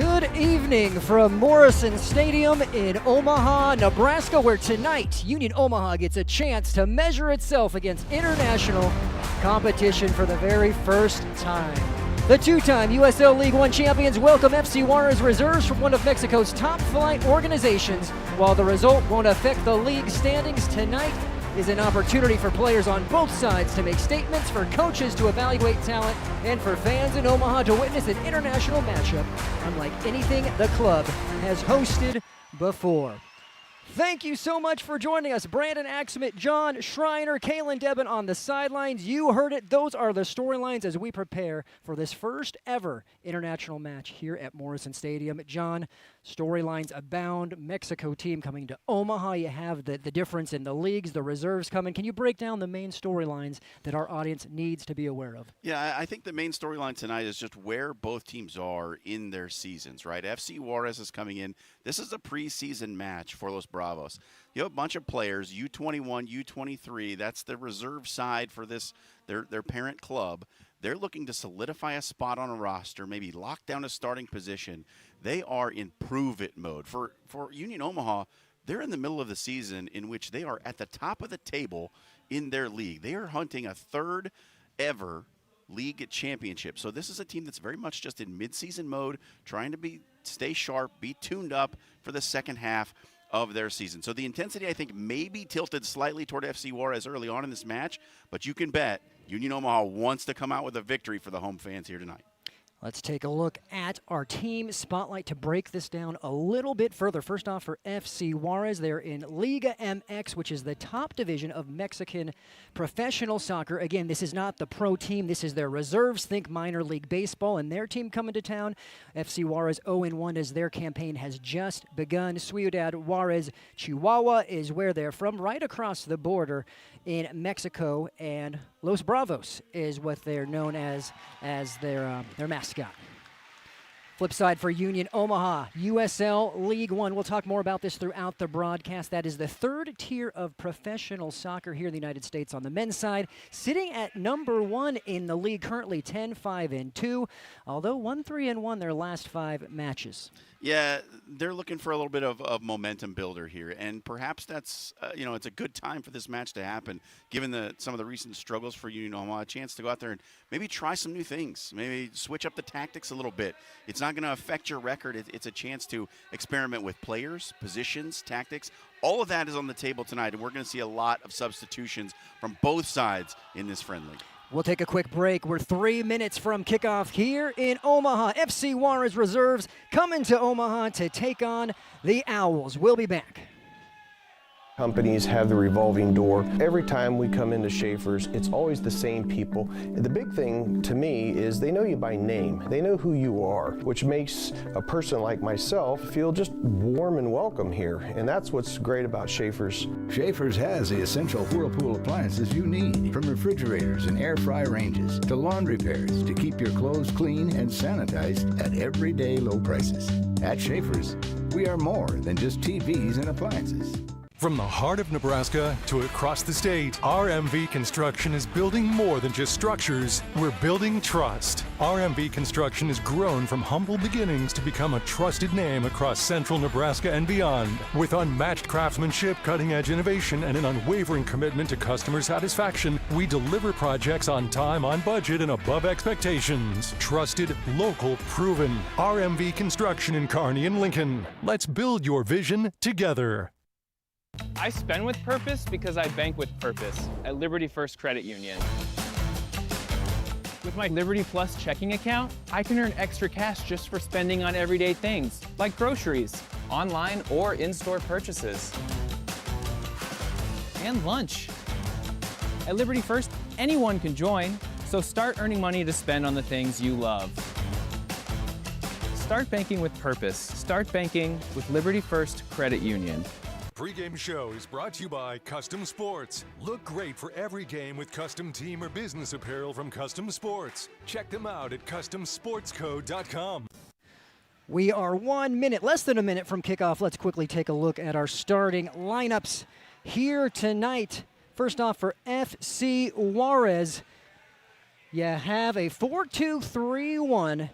Good evening from Morrison Stadium in Omaha, Nebraska, where tonight Union Omaha gets a chance to measure itself against international competition for the very first time. The two-time USL League One champions welcome FC Juárez Reserves from one of Mexico's top-flight organizations. While the result won't affect the league standings, tonight is an opportunity for players on both sides to make statements, for coaches to evaluate talent, and for fans in Omaha to witness an international matchup unlike anything the club has hosted before. Thank you so much for joining us. Brandon Axmit, John Schreiner, Kalen Debin on the sidelines. You heard it. Those are the storylines as we prepare for this first ever international match here at Morrison Stadium. John, storylines abound. Mexico team coming to Omaha. You have the difference in the leagues, the reserves coming. Can you break down the main storylines that our audience needs to be aware of? Yeah, I think the main storyline tonight is just where both teams are in their seasons, right? FC Juárez is coming in. This is a preseason match for Los Bravos. You have a bunch of players, U21, U23. That's the reserve side for this, their parent club. They're looking to solidify a spot on a roster, maybe lock down a starting position. They are in prove-it mode. For Union Omaha, they're in the middle of the season in which they are at the top of the table in their league. They are hunting a third ever league championship. So this is a team that's very much just in mid-season mode, trying to stay sharp, be tuned up for the second half of their season. So the intensity, I think, may be tilted slightly toward FC Juárez early on in this match, but you can bet Union Omaha wants to come out with a victory for the home fans here tonight. Let's take a look at our team spotlight to break this down a little bit further. First off, for FC Juárez, they're in Liga MX, which is the top division of Mexican professional soccer. Again, this is not the pro team. This is their reserves. Think minor league baseball, and their team coming to town. FC Juárez 0-1 as their campaign has just begun. Ciudad Juárez, Chihuahua is where they're from, right across the border in Mexico, and Los Bravos is what they're known as their mascot. Flip side for Union Omaha, USL League One. We'll talk more about this throughout the broadcast. That is the third tier of professional soccer here in the United States on the men's side, sitting at number 1 in the league, currently 10-5-2, although 1-3-1 their last 5 matches. Yeah, they're looking for a little bit of momentum builder here, and perhaps that's, it's a good time for this match to happen, given some of the recent struggles for Union Omaha, a chance to go out there and maybe try some new things, maybe switch up the tactics a little bit. It's not going to affect your record. It's a chance to experiment with players, positions, tactics. All of that is on the table tonight, and we're going to see a lot of substitutions from both sides in this friendly. We'll take a quick break. We're 3 minutes from kickoff here in Omaha. FC Juárez Reserves coming to Omaha to take on the Owls. We'll be back. Companies have the revolving door. Every time we come into Schaefer's, it's always the same people. And the big thing to me is they know you by name. They know who you are, which makes a person like myself feel just warm and welcome here. And that's what's great about Schaefer's. Schaefer's has the essential Whirlpool appliances you need, from refrigerators and air fry ranges to laundry pairs to keep your clothes clean and sanitized at everyday low prices. At Schaefer's, we are more than just TVs and appliances. From the heart of Nebraska to across the state, RMV Construction is building more than just structures. We're building trust. RMV Construction has grown from humble beginnings to become a trusted name across central Nebraska and beyond. With unmatched craftsmanship, cutting-edge innovation, and an unwavering commitment to customer satisfaction, we deliver projects on time, on budget, and above expectations. Trusted, local, proven. RMV Construction in Kearney and Lincoln. Let's build your vision together. I spend with purpose because I bank with purpose at Liberty First Credit Union. With my Liberty Plus checking account, I can earn extra cash just for spending on everyday things, like groceries, online or in-store purchases, and lunch. At Liberty First, anyone can join, so start earning money to spend on the things you love. Start banking with purpose. Start banking with Liberty First Credit Union. Pre-game show is brought to you by Custom Sports. Look great for every game with custom team or business apparel from Custom Sports. Check them out at customsportsco.com. We are 1 minute, less than a minute from kickoff. Let's quickly take a look at our starting lineups here tonight. First off, for FC Juárez, you have a 4-2-3-1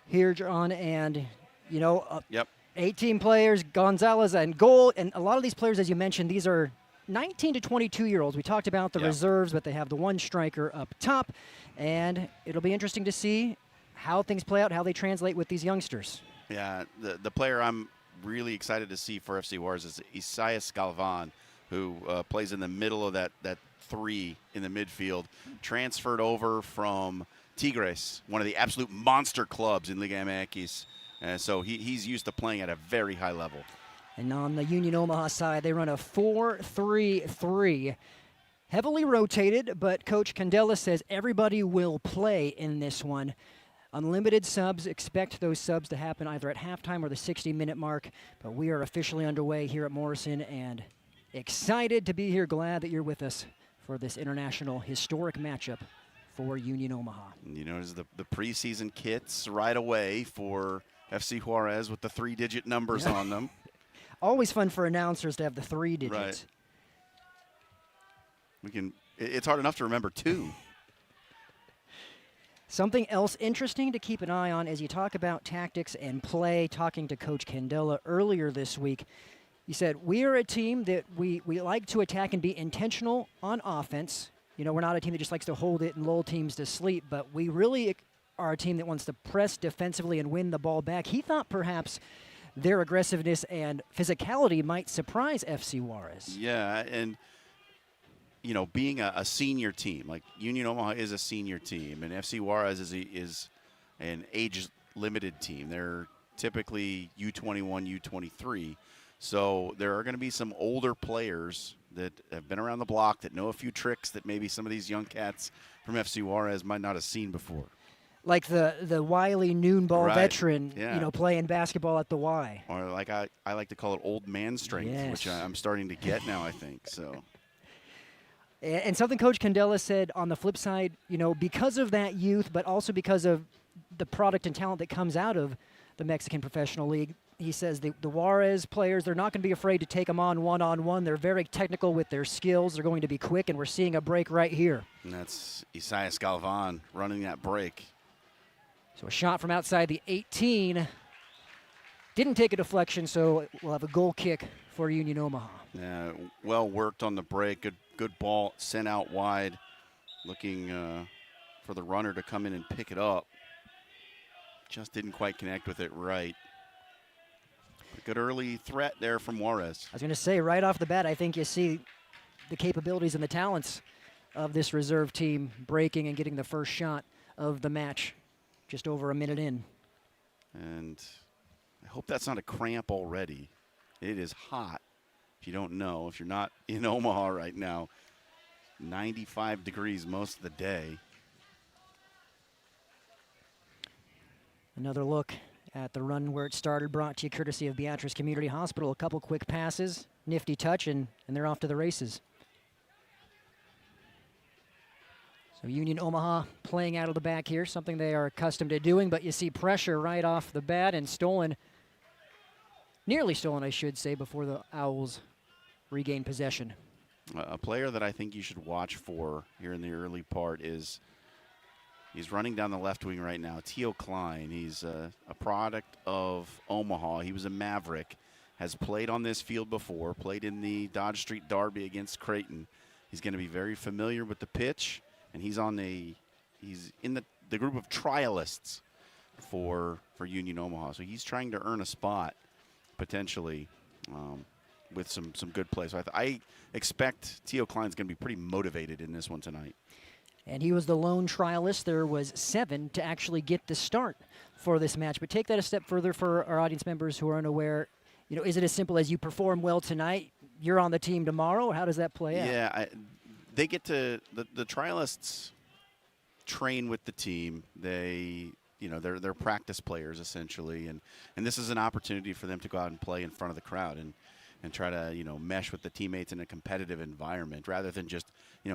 here, John, and You know, Yep. 18 players, Gonzalez and goal, and a lot of these players, as you mentioned, these are 19 to 22-year-olds. We talked about the reserves, but they have the one striker up top, and it'll be interesting to see how things play out, how they translate with these youngsters. Yeah, the player I'm really excited to see for FC Juárez is Isaias Galvan, who plays in the middle of that three in the midfield, transferred over from Tigres, one of the absolute monster clubs in Liga MX. So he's used to playing at a very high level. And on the Union Omaha side, they run a 4-3-3. Heavily rotated, but Coach Candela says everybody will play in this one. Unlimited subs. Expect those subs to happen either at halftime or the 60-minute mark. But we are officially underway here at Morrison and excited to be here. Glad that you're with us for this international historic matchup for Union Omaha. You notice the preseason kits right away for FC Juárez with the 3-digit numbers on them. Always fun for announcers to have the 3 digits. Right. It's hard enough to remember 2. Something else interesting to keep an eye on as you talk about tactics and play, talking to Coach Candela earlier this week, he said, we are a team that we like to attack and be intentional on offense. You know, we're not a team that just likes to hold it and lull teams to sleep, but we really are a team that wants to press defensively and win the ball back. He thought perhaps their aggressiveness and physicality might surprise FC Juárez. Yeah, and you know, being a senior team, like Union Omaha is a senior team, and FC Juárez is an age-limited team. They're typically U21, U23. So there are going to be some older players that have been around the block that know a few tricks that maybe some of these young cats from FC Juárez might not have seen before. Like the wily noon ball veteran, yeah, you know, playing basketball at the Y. Or like I like to call it old man strength, which I'm starting to get now, I think. So. And something Coach Candela said on the flip side, you know, because of that youth, but also because of the product and talent that comes out of the Mexican Professional League, he says the Juárez players, they're not going to be afraid to take them on one-on-one. They're very technical with their skills. They're going to be quick, and we're seeing a break right here. And that's Isaias Galvan running that break. So a shot from outside the 18. Didn't take a deflection, so we'll have a goal kick for Union Omaha. Yeah, well worked on the break. Good ball sent out wide. Looking for the runner to come in and pick it up. Just didn't quite connect with it right. A good early threat there from Juárez. I was going to say, right off the bat, I think you see the capabilities and the talents of this reserve team breaking and getting the first shot of the match just over a minute in. And I hope that's not a cramp already. It is hot. If you don't know, if you're not in Omaha right now, 95 degrees most of the day. Another look at the run where it started, brought to you courtesy of Beatrice Community Hospital. A couple quick passes, nifty touch, and they're off to the races. So Union Omaha playing out of the back here, something they are accustomed to doing, but you see pressure right off the bat and stolen, nearly stolen, I should say, before the Owls regain possession. A player that I think you should watch for here in the early part is he's running down the left wing right now, Teo Klein. He's a product of Omaha. He was a Maverick, has played on this field before, played in the Dodge Street Derby against Creighton. He's going to be very familiar with the pitch, and he's in the group of trialists for Union Omaha. So he's trying to earn a spot potentially with some good play. So I expect Teo Klein's going to be pretty motivated in this one tonight. And he was the lone trialist. There was 7 to actually get the start for this match. But take that a step further for our audience members who are unaware. You know, is it as simple as you perform well tonight, you're on the team tomorrow, or how does that play out? Yeah, they get to the trialists train with the team. They're practice players essentially, and this is an opportunity for them to go out and play in front of the crowd and try to mesh with the teammates in a competitive environment rather than just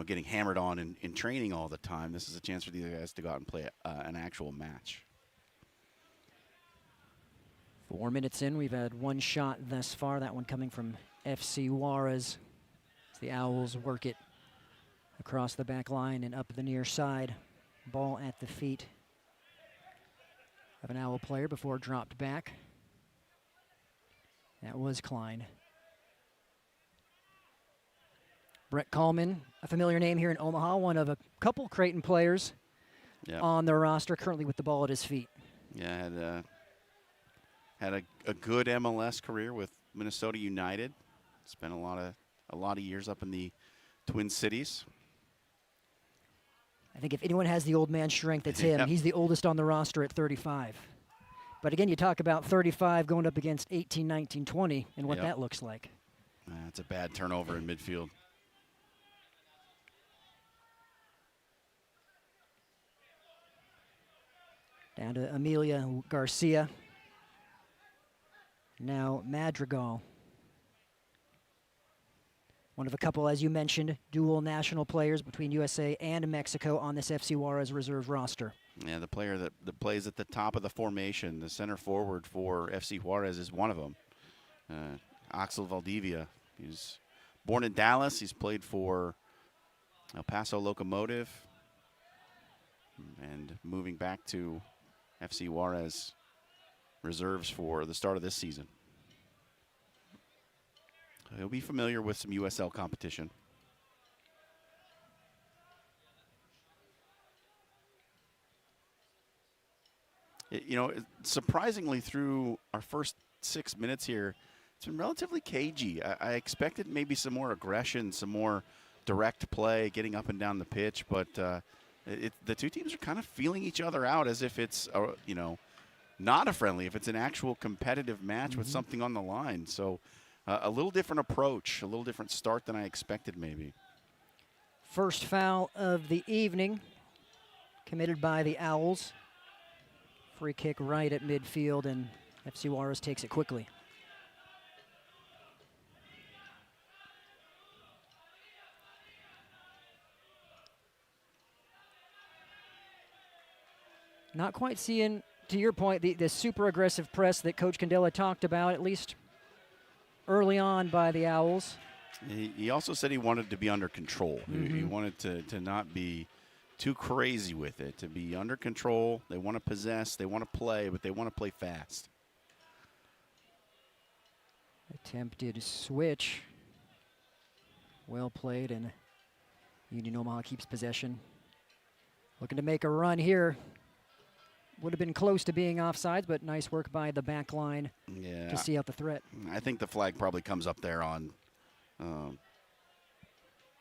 getting hammered on in training all the time. This is a chance for these guys to go out and play an actual match. 4 minutes in, we've had one shot thus far, that one coming from FC Juárez. As the Owls work it across the back line and up the near side. Ball at the feet of an Owl player before dropped back. That was Klein. Brett Kallman, a familiar name here in Omaha, one of a couple Creighton players on their roster, currently with the ball at his feet. Yeah, had a good MLS career with Minnesota United. Spent a lot of years up in the Twin Cities. I think if anyone has the old man strength, it's him. He's the oldest on the roster at 35. But again, you talk about 35 going up against 18, 19, 20, and what that looks like. That's a bad turnover in midfield. Down to Amelia Garcia. Now Madrigal. One of a couple, as you mentioned, dual national players between USA and Mexico on this FC Juárez reserve roster. Yeah, the player that plays at the top of the formation, the center forward for FC Juárez, is one of them. Axel Valdivia. He's born in Dallas. He's played for El Paso Locomotive. And moving back to FC Juárez reserves for the start of this season. He'll be familiar with some USL competition. You know, surprisingly, through our first 6 minutes here, it's been relatively cagey. I expected maybe some more aggression, some more direct play, getting up and down the pitch, but the two teams are kind of feeling each other out as if it's, you know, not a friendly, if it's an actual competitive match with something on the line. So a little different approach, a little different start than I expected maybe. First foul of the evening committed by the Owls. Free kick right at midfield, and FC Juárez takes it quickly. Not quite seeing, to your point, the super aggressive press that Coach Candela talked about, at least early on by the Owls. He also said he wanted to be under control. He wanted to not be too crazy with it, to be under control. They want to possess, they want to play, but they want to play fast. Attempted switch. Well played, and Union Omaha keeps possession. Looking to make a run here. Would have been close to being offsides, but nice work by the back line to see out the threat. I think the flag probably comes up there on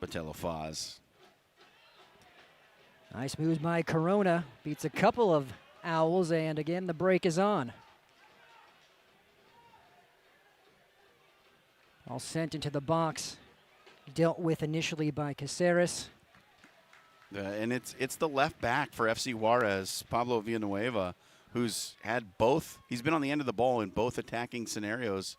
Botello Faz. Nice moves by Corona. Beats a couple of Owls, and again, the break is on. All sent into the box. Dealt with initially by Caceres. And it's the left back for FC Juárez, Pablo Villanueva, who's had both. He's been on the end of the ball in both attacking scenarios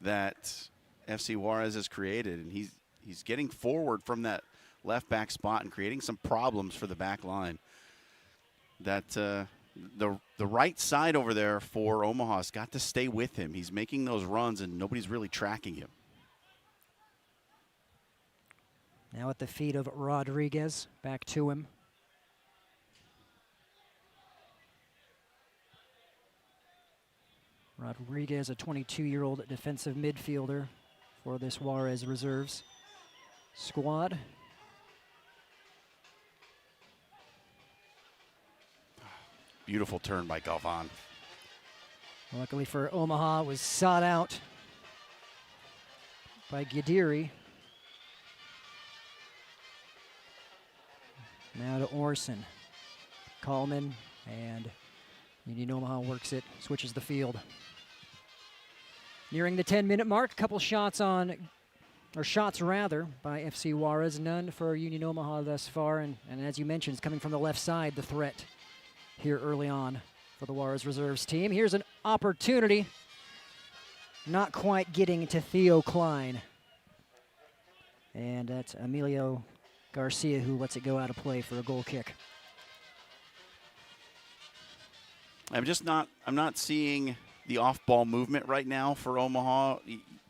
that FC Juárez has created, and he's getting forward from that left back spot and creating some problems for the back line. That the right side over there for Omaha's got to stay with him. He's making those runs, and nobody's really tracking him. Now at the feet of Rodriguez, back to him. Rodriguez, a 22-year-old defensive midfielder for this Juárez Reserves squad. Beautiful turn by Galvan. Luckily for Omaha, was sought out by Guidiri. Now to Orson. Kallman, and Union Omaha works it, switches the field. Nearing the 10-minute mark, a couple shots on, or shots rather, by FC Juárez. None for Union Omaha thus far, and as you mentioned, it's coming from the left side, the threat here early on for the Juárez Reserves team. Here's an opportunity. Not quite getting to Theo Klein. And that's Emilio Garcia who lets it go out of play for a goal kick. I'm not seeing the off-ball movement right now for Omaha.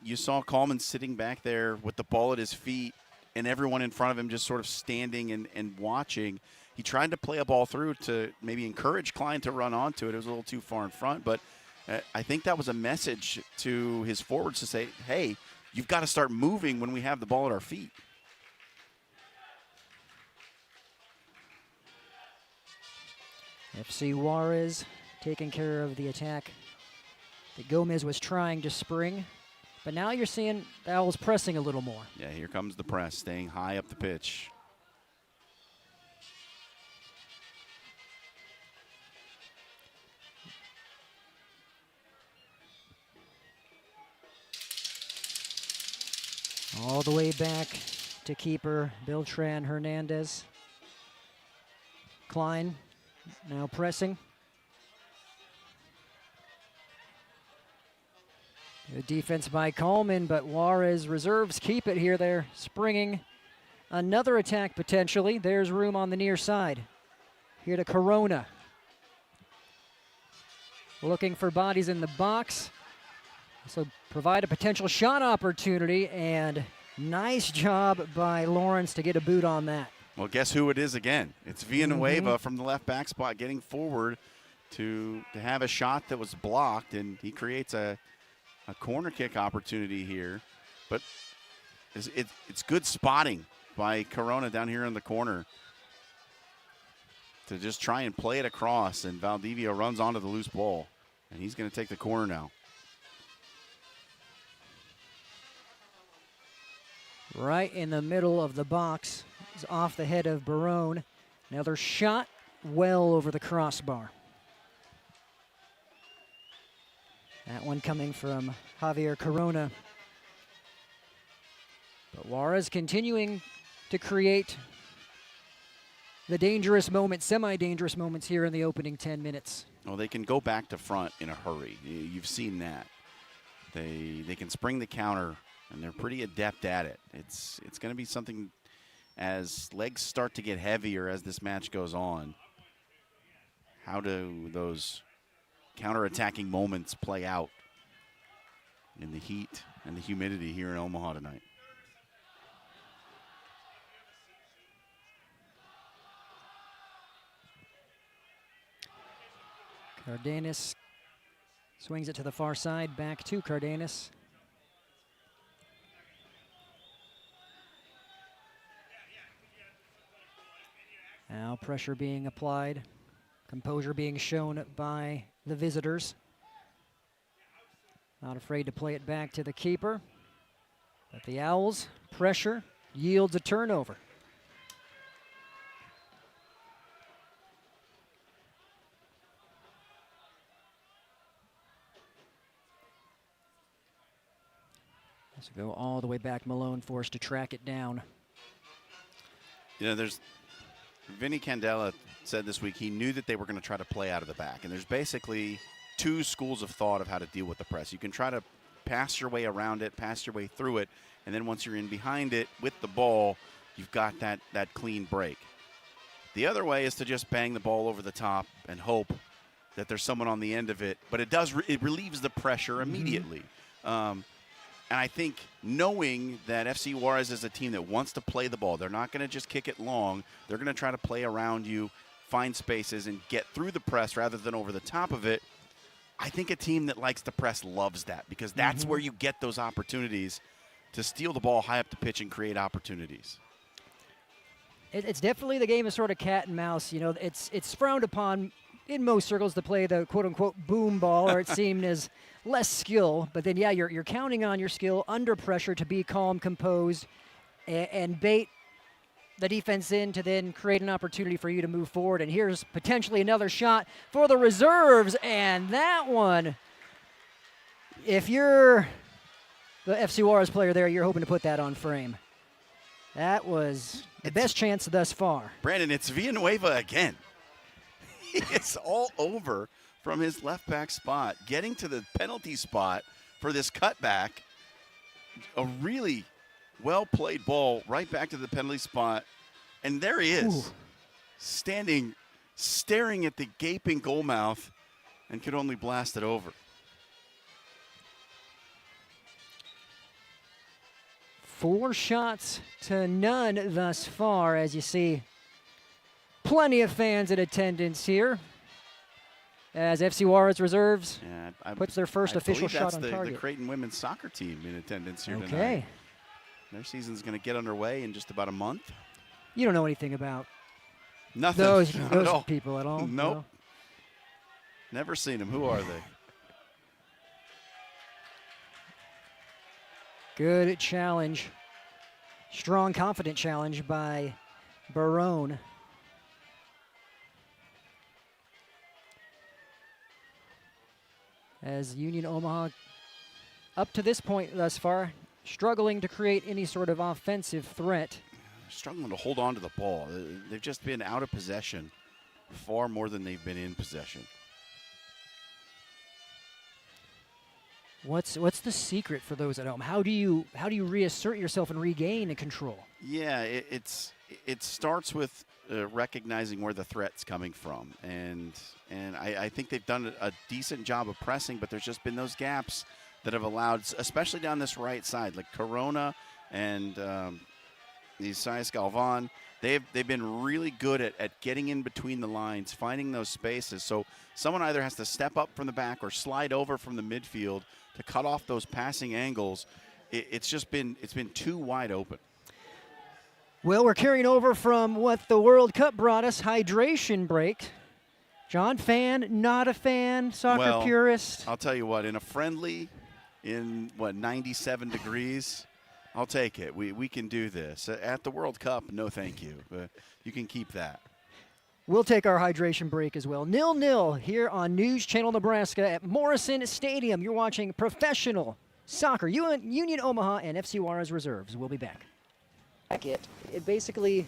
You saw Kallman sitting back there with the ball at his feet and everyone in front of him just sort of standing and watching. He tried to play a ball through to maybe encourage Klein to run onto it. It was a little too far in front, but I think that was a message to his forwards to say, hey, you've got to start moving when we have the ball at our feet. FC Juárez taking care of the attack that Gomez was trying to spring. But now you're seeing the Owls pressing a little more. Yeah, here comes the press, staying high up the pitch. All the way back to keeper Beltran Hernandez. Klein now pressing. Good defense by Coleman, but Juárez Reserves keep it here. They're springing another attack potentially. There's room on the near side. Here to Corona. Looking for bodies in the box. So provide a potential shot opportunity, and nice job by Lawrence to get a boot on that. Well, guess who it is again? It's Villanueva from the left back spot getting forward to have a shot that was blocked, and he creates a corner kick opportunity here. But it's good spotting by Corona down here in the corner to just try and play it across, and Valdivia runs onto the loose ball, and he's going to take the corner now. Right in the middle of the box. Is off the head of Barone. Another shot well over the crossbar. That one coming from Javier Corona. But Juárez continuing to create the dangerous moments, semi-dangerous moments here in the opening 10 minutes. Well, they can go back to front in a hurry. You've seen that. They can spring the counter, and they're pretty adept at it. It's going to be something as legs start to get heavier as this match goes on. How do those counter-attacking moments play out in the heat and the humidity here in Omaha tonight? Cardenas swings it to the far side, back to Cardenas. Now pressure being applied, composure being shown by the visitors. Not afraid to play it back to the keeper. But the Owls, pressure yields a turnover. Let's go all the way back. Malone forced to track it down. You know, Vinny Candela said this week he knew that they were going to try to play out of the back. And there's basically two schools of thought of how to deal with the press. You can try to pass your way around it, pass your way through it, and then once you're in behind it with the ball, you've got that clean break. The other way is to just bang the ball over the top and hope that there's someone on the end of it. But it relieves the pressure immediately. And I think knowing that FC Juárez is a team that wants to play the ball, they're not going to just kick it long. They're going to try to play around you, find spaces, and get through the press rather than over the top of it. I think a team that likes to press loves that, because that's where you get those opportunities to steal the ball high up the pitch and create opportunities. It's definitely the game of sort of cat and mouse. You know, it's frowned upon in most circles to play the quote-unquote boom ball, or it's seen as less skill. But then, yeah, you're counting on your skill under pressure to be calm, composed, and bait the defense in to then create an opportunity for you to move forward. And here's potentially another shot for the Reserves, and that one, if you're the FC Juárez player there, you're hoping to put that on frame. That was the best chance thus far. Brandon, it's Villanueva again. It's all over from his left back spot, getting to the penalty spot for this cutback. A really well-played ball right back to the penalty spot. And there he is, standing, staring at the gaping goal mouth, and could only blast it over. Four shots to none thus far, as you see plenty of fans in attendance here. as FC Juárez Reserves Yeah, puts their first official shot on target. target. The Creighton women's soccer team in attendance here tonight. Okay. Their season's going to get underway in just about a month. You don't know anything about Nothing. those Not at all. people at all? Nope. No? Never seen them. Who are they? Good challenge. Strong, confident challenge by Barone. As Union Omaha, up to this point thus far, struggling to create any sort of offensive threat. Struggling to hold on to the ball. They've just been out of possession far more than they've been in possession. What's the secret for those at home? How do you reassert yourself and regain control? Yeah, it starts with recognizing where the threat's coming from, and I think they've done a decent job of pressing, but there's just been those gaps that have allowed, especially down this right side, like Corona and Isaias Galvan. They've been really good at getting in between the lines, finding those spaces. So someone either has to step up from the back or slide over from the midfield to cut off those passing angles. It's been too wide open. Well, we're carrying over from what the World Cup brought us, hydration break. John, fan, not a fan, soccer purist? I'll tell you what, in a friendly, in 97 degrees, I'll take it. We can do this. At the World Cup, no thank you. You can keep that. We'll take our hydration break as well. 0-0 here on News Channel Nebraska at Morrison Stadium. You're watching professional soccer. Union Omaha and FC Juárez Reserves. We'll be back. It basically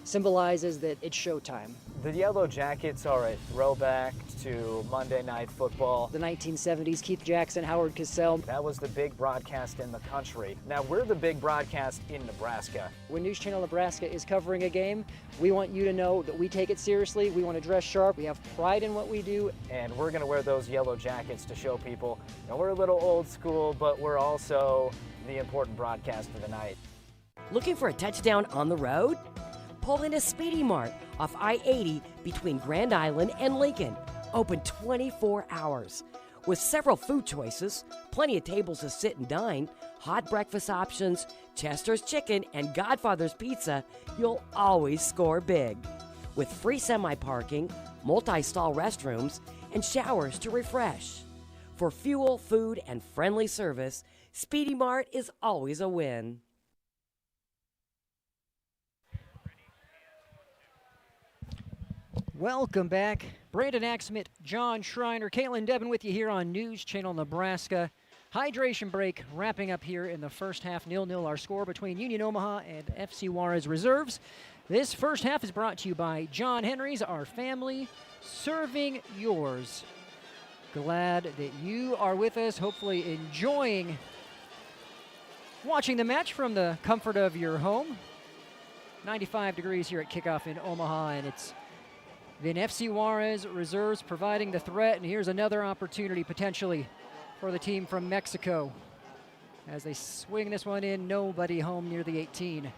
symbolizes that it's showtime. The Yellow Jackets are a throwback to Monday Night Football. The 1970s, Keith Jackson, Howard Cosell. That was the big broadcast in the country. Now we're the big broadcast in Nebraska. When News Channel Nebraska is covering a game, we want you to know that we take it seriously. We want to dress sharp. We have pride in what we do. And we're going to wear those yellow jackets to show people, we're a little old school, but we're also the important broadcast of the night. Looking for a touchdown on the road? Pull into Speedy Mart off I-80 between Grand Island and Lincoln. Open 24 hours. With several food choices, plenty of tables to sit and dine, hot breakfast options, Chester's Chicken, and Godfather's Pizza, you'll always score big. With free semi-parking, multi-stall restrooms, and showers to refresh. For fuel, food, and friendly service, Speedy Mart is always a win. Welcome back. Brandon Axmit, John Schreiner, Caitlin Devin with you here on News Channel Nebraska. Hydration break wrapping up here in the first half. 0-0 our score between Union Omaha and FC Juárez Reserves. This first half is brought to you by John Henry's, our family, serving yours. Glad that you are with us, hopefully enjoying watching the match from the comfort of your home. 95 degrees here at kickoff in Omaha, and it's been FC Juárez Reserves providing the threat, and here's another opportunity potentially for the team from Mexico. As they swing this one in, nobody home near the 18.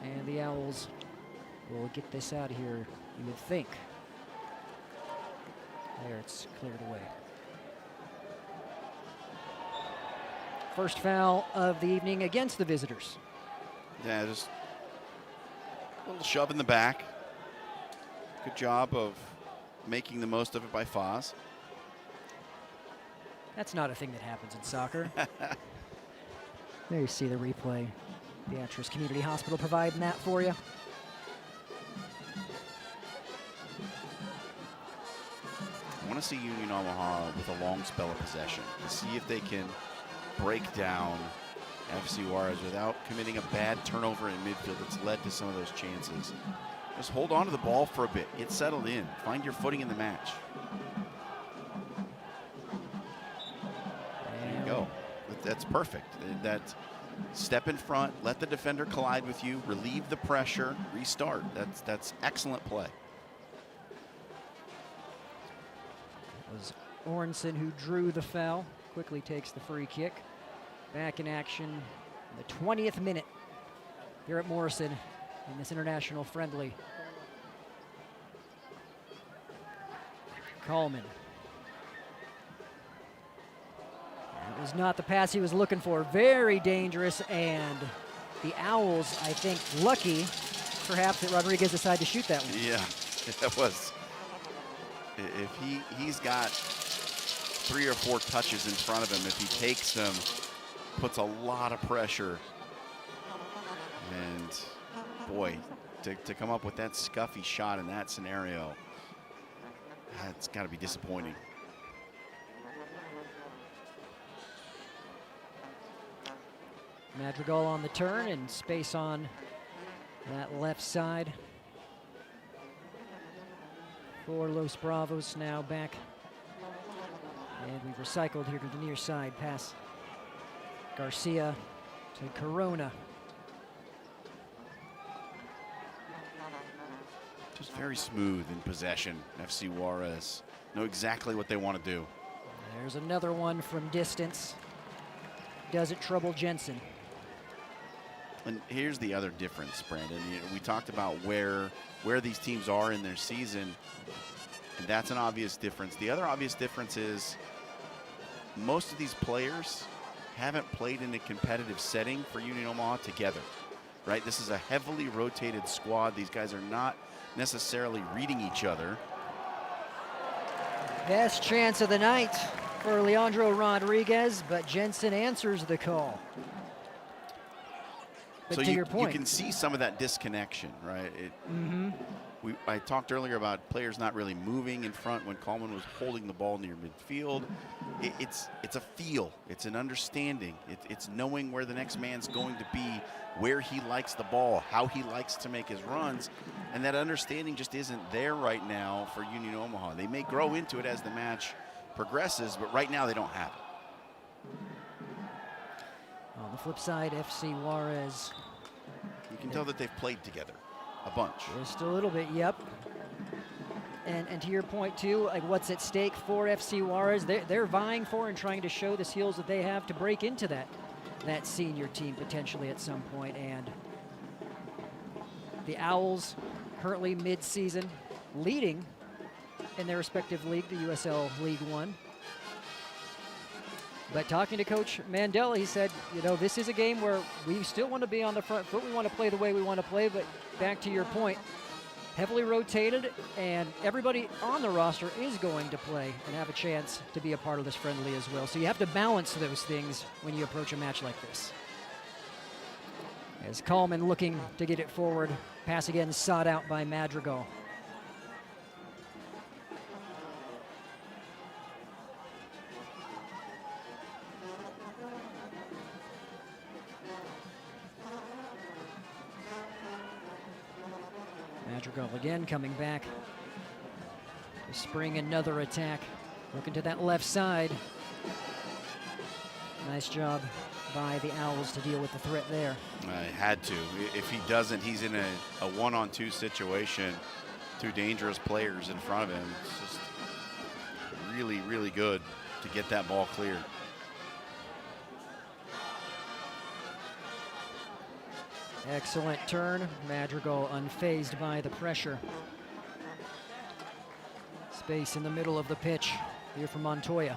And the Owls will get this out of here, you would think. There, it's cleared away. First foul of the evening against the visitors. Yeah, just a little shove in the back. Good job of making the most of it by Foz. That's not a thing that happens in soccer. There you see the replay. Beatrice Community Hospital providing that for you. I want to see Union Omaha with a long spell of possession to see if they can break down FC Juárez without committing a bad turnover in midfield that's led to some of those chances. Just hold on to the ball for a bit. Get settled in. Find your footing in the match. There you go. That's perfect. That step in front, let the defender collide with you, relieve the pressure, restart. That's excellent play. It was Orenson who drew the foul. Quickly takes the free kick. Back in action in the 20th minute here at Morrison in this international friendly. Coleman. That was not the pass he was looking for. Very dangerous, and the Owls, I think, lucky perhaps that Rodriguez decided to shoot that one. Yeah, that was. If he's got 3 or 4 touches in front of him, if he takes them, puts a lot of pressure. And boy, to come up with that scuffy shot in that scenario, that's got to be disappointing. Madrigal on the turn and space on that left side for Los Bravos. Now back, and we've recycled here to the near side. Pass Garcia to Corona. Just very smooth in possession. FC Juárez know exactly what they want to do. There's another one from distance. Doesn't trouble Jensen. And here's the other difference, Brandon. We talked about where these teams are in their season, and that's an obvious difference. The other obvious difference is most of these players haven't played in a competitive setting for Union Omaha together, right? This is a heavily rotated squad. These guys are not necessarily reading each other. Best chance of the night for Leandro Rodriguez, but Jensen answers the call. But So to your point, you can see some of that disconnection, right? I talked earlier about players not really moving in front when Coleman was holding the ball near midfield. It's a feel, it's an understanding, it's knowing where the next man's going to be, where he likes the ball, how he likes to make his runs, and that understanding just isn't there right now for Union Omaha. They may grow into it as the match progresses, but right now they don't have it. on the flip side, FC Juárez. You can tell that they've played together a bunch. Just a little bit, yep. And to your point too, like what's at stake for FC Juárez? They're vying for and trying to show the skills that they have to break into that senior team potentially at some point. And the Owls currently mid-season leading in their respective league, the USL League One. But talking to Coach Mandela, he said, you know, this is a game where we still want to be on the front foot. We want to play the way we want to play, but back to your point, heavily rotated, and everybody on the roster is going to play and have a chance to be a part of this friendly as well. So you have to balance those things when you approach a match like this. As Coleman looking to get it forward, pass again sought out by Madrigal. Madrigal again coming back to spring another attack. Looking to that left side. Nice job by the Owls to deal with the threat there. Had to. If he doesn't, he's in a one-on-two situation. Two dangerous players in front of him. It's just really, really good to get that ball cleared. Excellent turn. Madrigal unfazed by the pressure. Space in the middle of the pitch here for Montoya.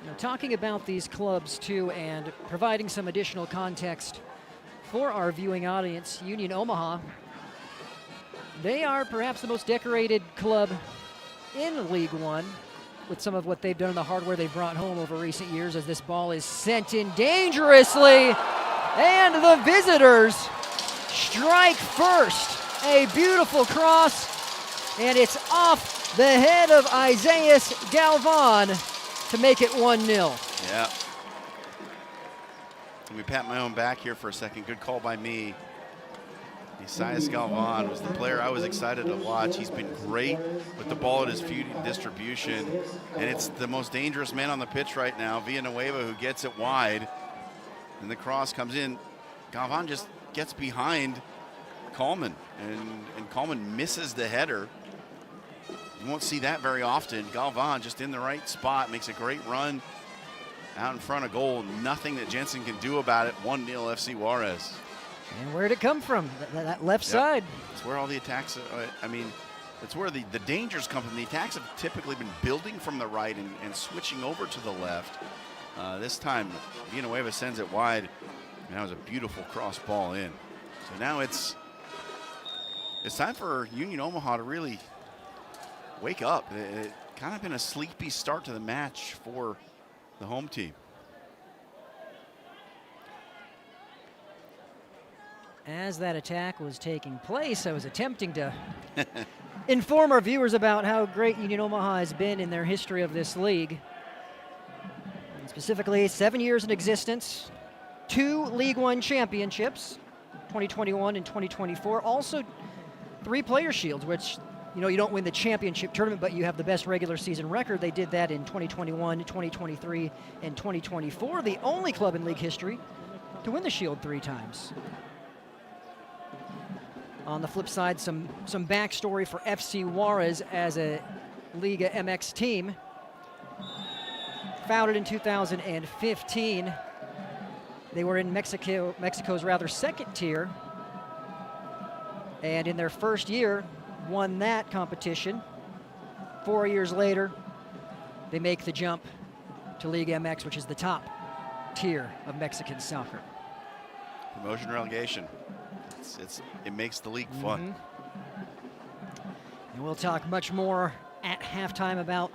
Now, talking about these clubs too and providing some additional context for our viewing audience, Union Omaha, they are perhaps the most decorated club in League One with some of what they've done in the hardware they've brought home over recent years as this ball is sent in dangerously, and the visitors strike first. A beautiful cross, and it's off the head of Isaias Galvan to make it 1-0. Yeah. Let me pat my own back here for a second. Good call by me. Isaias Galvan was the player I was excited to watch. He's been great with the ball at his feet in distribution, and it's the most dangerous man on the pitch right now, Villanueva, who gets it wide, and the cross comes in. Galvan just gets behind Coleman, and Coleman misses the header. You won't see that very often. Galvan just in the right spot, makes a great run out in front of goal. Nothing that Jensen can do about it. 1-0 FC Juárez. And where'd it come from? That left side. It's where all the attacks, it's where the dangers come from. The attacks have typically been building from the right and switching over to the left. This time, Villanueva sends it wide. And that was a beautiful cross ball in. So now it's time for Union Omaha to really wake up. It kind of been a sleepy start to the match for the home team. As that attack was taking place, I was attempting to inform our viewers about how great Union Omaha has been in their history of this league. And specifically, 7 years in existence, 2 League One championships, 2021 and 2024. Also, 3 player shields, which, you don't win the championship tournament, but you have the best regular season record. They did that in 2021, 2023, and 2024. The only club in league history to win the shield 3 times. On the flip side, some backstory for FC Juárez as a Liga MX team. Founded in 2015. They were in Mexico's second tier. And in their first year, won that competition. 4 years later, they make the jump to Liga MX, which is the top tier of Mexican soccer. Promotion relegation. It makes the league fun. And we'll talk much more at halftime about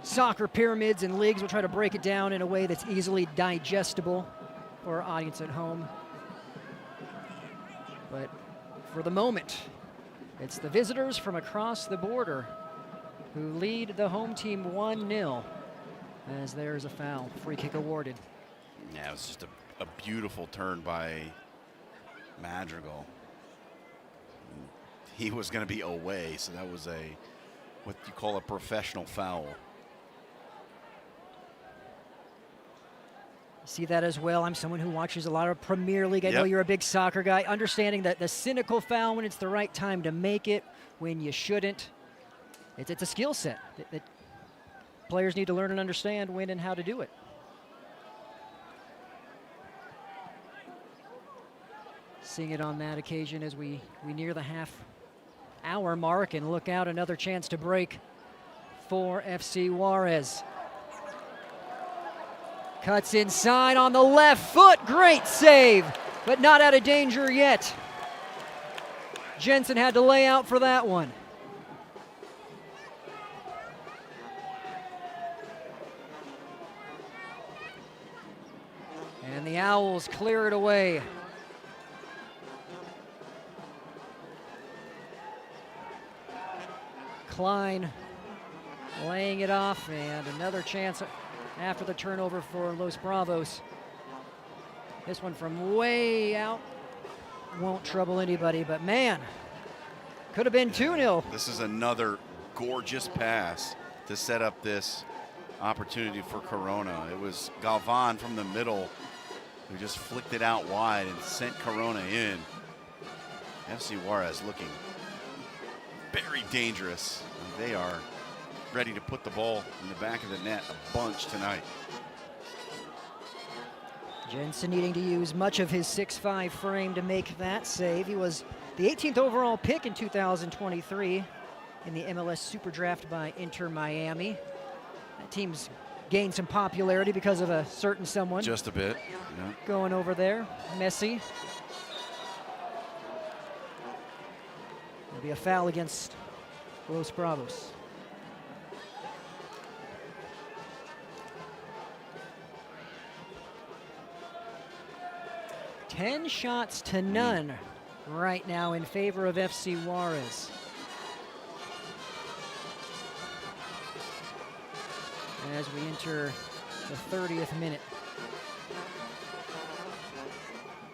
soccer pyramids and leagues. We'll try to break it down in a way that's easily digestible for our audience at home. But for the moment, it's the visitors from across the border who lead the home team 1-0 as there's a foul. Free kick awarded. Yeah, it was just a beautiful turn by Madrigal. He was going to be away, so that was what you call a professional foul. See that as well. I'm someone who watches a lot of Premier League. I know you're a big soccer guy. Understanding that the cynical foul when it's the right time to make it, when you shouldn't. It's a skill set that players need to learn and understand when and how to do it. Seeing it on that occasion as we near the half-hour mark and look out, another chance to break for FC Juárez. Cuts inside on the left foot. Great save, but not out of danger yet. Jensen had to lay out for that one. And the Owls clear it away. Klein laying it off, and another chance after the turnover for Los Bravos. This one from way out won't trouble anybody, but man, could have been 2-0. This is another gorgeous pass to set up this opportunity for Corona. It was Galvan from the middle who just flicked it out wide and sent Corona in. FC Juárez looking very dangerous. They are ready to put the ball in the back of the net a bunch tonight. Jensen needing to use much of his 6'5" frame to make that save. He was the 18th overall pick in 2023 in the MLS Super Draft by Inter Miami. That team's gained some popularity because of a certain someone. Just a bit. Yeah. Going over there, Messi. There'll be a foul against Los Bravos. Ten shots to none right now in favor of FC Juárez. As we enter the 30th minute.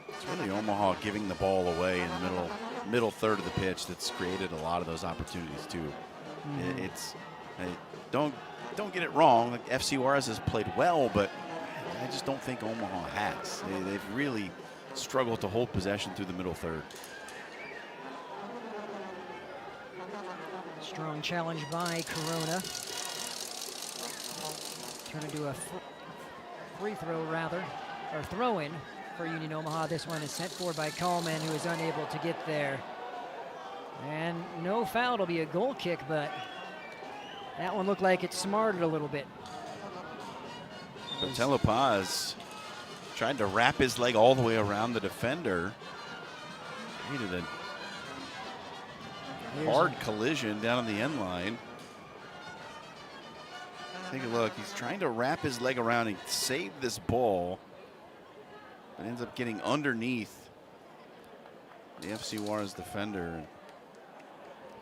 It's really Omaha giving the ball away in the middle third of the pitch that's created a lot of those opportunities too. Don't get it wrong. Like FC Juárez has played well, but I just don't think Omaha has. They've really struggled to hold possession through the middle third. Strong challenge by Corona. Turn into a free throw rather, or throw-in for Union Omaha. This one is sent forward by Coleman, who is unable to get there. And no foul, it'll be a goal kick, but that one looked like it smarted a little bit. Telopaz tried to wrap his leg all the way around the defender. Needed a hard collision down on the end line. Take a look. He's trying to wrap his leg around and save this ball, but ends up getting underneath the FC Juárez defender.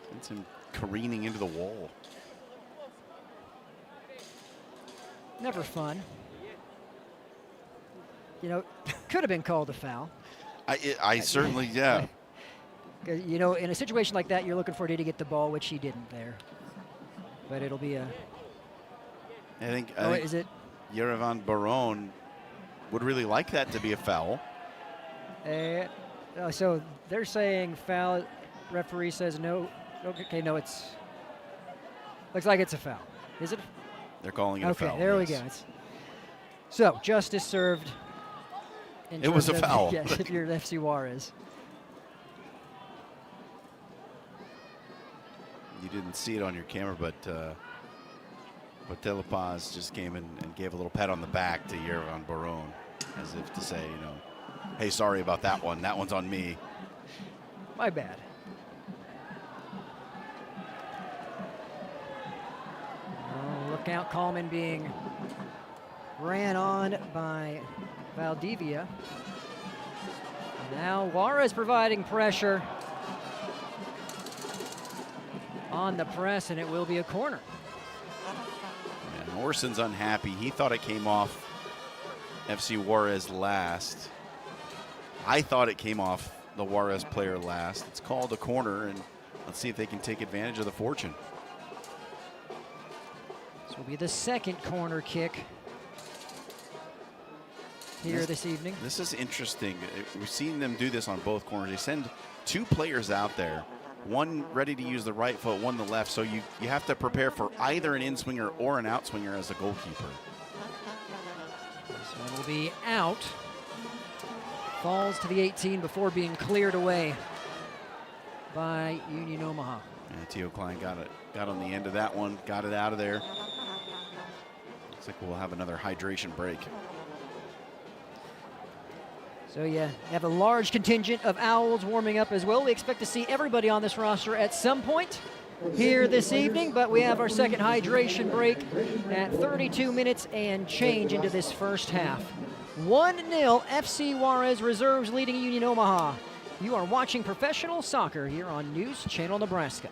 Sends him careening into the wall. Never fun. You know, could have been called a foul. I certainly, yeah. You know, in a situation like that, you're looking for D to get the ball, which he didn't there. But it'll be a. I think is it? Yerevan Baron would really like that to be a foul. So they're saying foul. Referee says no. Okay, no, it's. Looks like it's a foul. Is it? They're calling it a foul. Okay, there we go. So justice served. It was a foul. Yes, if you're FC Juárez. You didn't see it on your camera, but Telopaz just came in and gave a little pat on the back to Yerevan Baron, as if to say, you know, hey, sorry about that one. That one's on me. My bad. Oh, look out, Coleman being ran on by Valdivia. Now Juárez providing pressure on the press, and it will be a corner. And Orson's unhappy. He thought it came off FC Juárez last. I thought it came off the Juárez player last. It's called a corner, and let's see if they can take advantage of the fortune. This will be the second corner kick here this evening. This is interesting. We've seen them do this on both corners. They send two players out there, one ready to use the right foot, one the left, so you have to prepare for either an in-swinger or an out-swinger as a goalkeeper. This one will be out. Falls to the 18 before being cleared away by Union Omaha. And Teo Klein got on the end of that one, got it out of there. Looks like we'll have another hydration break. So yeah, you have a large contingent of Owls warming up as well. We expect to see everybody on this roster at some point here this evening, but we have our second hydration break at 32 minutes and change into this first half. 1-0 FC Juárez Reserves leading Union Omaha. You are watching professional soccer here on News Channel Nebraska.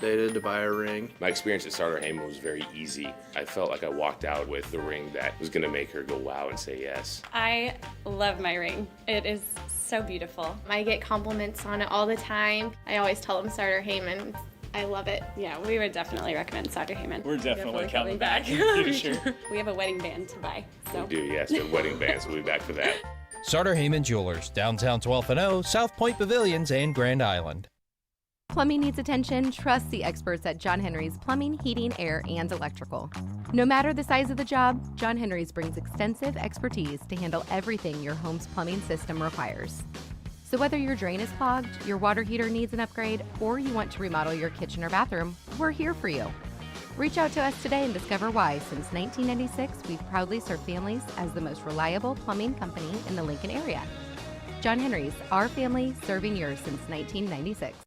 To buy a ring. My experience at Starter Heyman was very easy. I felt like I walked out with the ring that was going to make her go wow and say yes. I love my ring. It is so beautiful. I get compliments on it all the time. I always tell them Starter Heyman. I love it. Yeah, we would definitely recommend Starter Heyman. We're definitely coming back in the future. We have a wedding band to buy. So. We do, yes. The wedding bands. We'll be back for that. Starter Heyman Jewelers, downtown 12th and O, South Point Pavilions, and Grand Island. Plumbing needs attention? Trust the experts at John Henry's Plumbing, Heating, Air, and Electrical. No matter the size of the job, John Henry's brings extensive expertise to handle everything your home's plumbing system requires. So whether your drain is clogged, your water heater needs an upgrade, or you want to remodel your kitchen or bathroom, we're here for you. Reach out to us today and discover why, since 1996, we've proudly served families as the most reliable plumbing company in the Lincoln area. John Henry's, our family serving yours since 1996.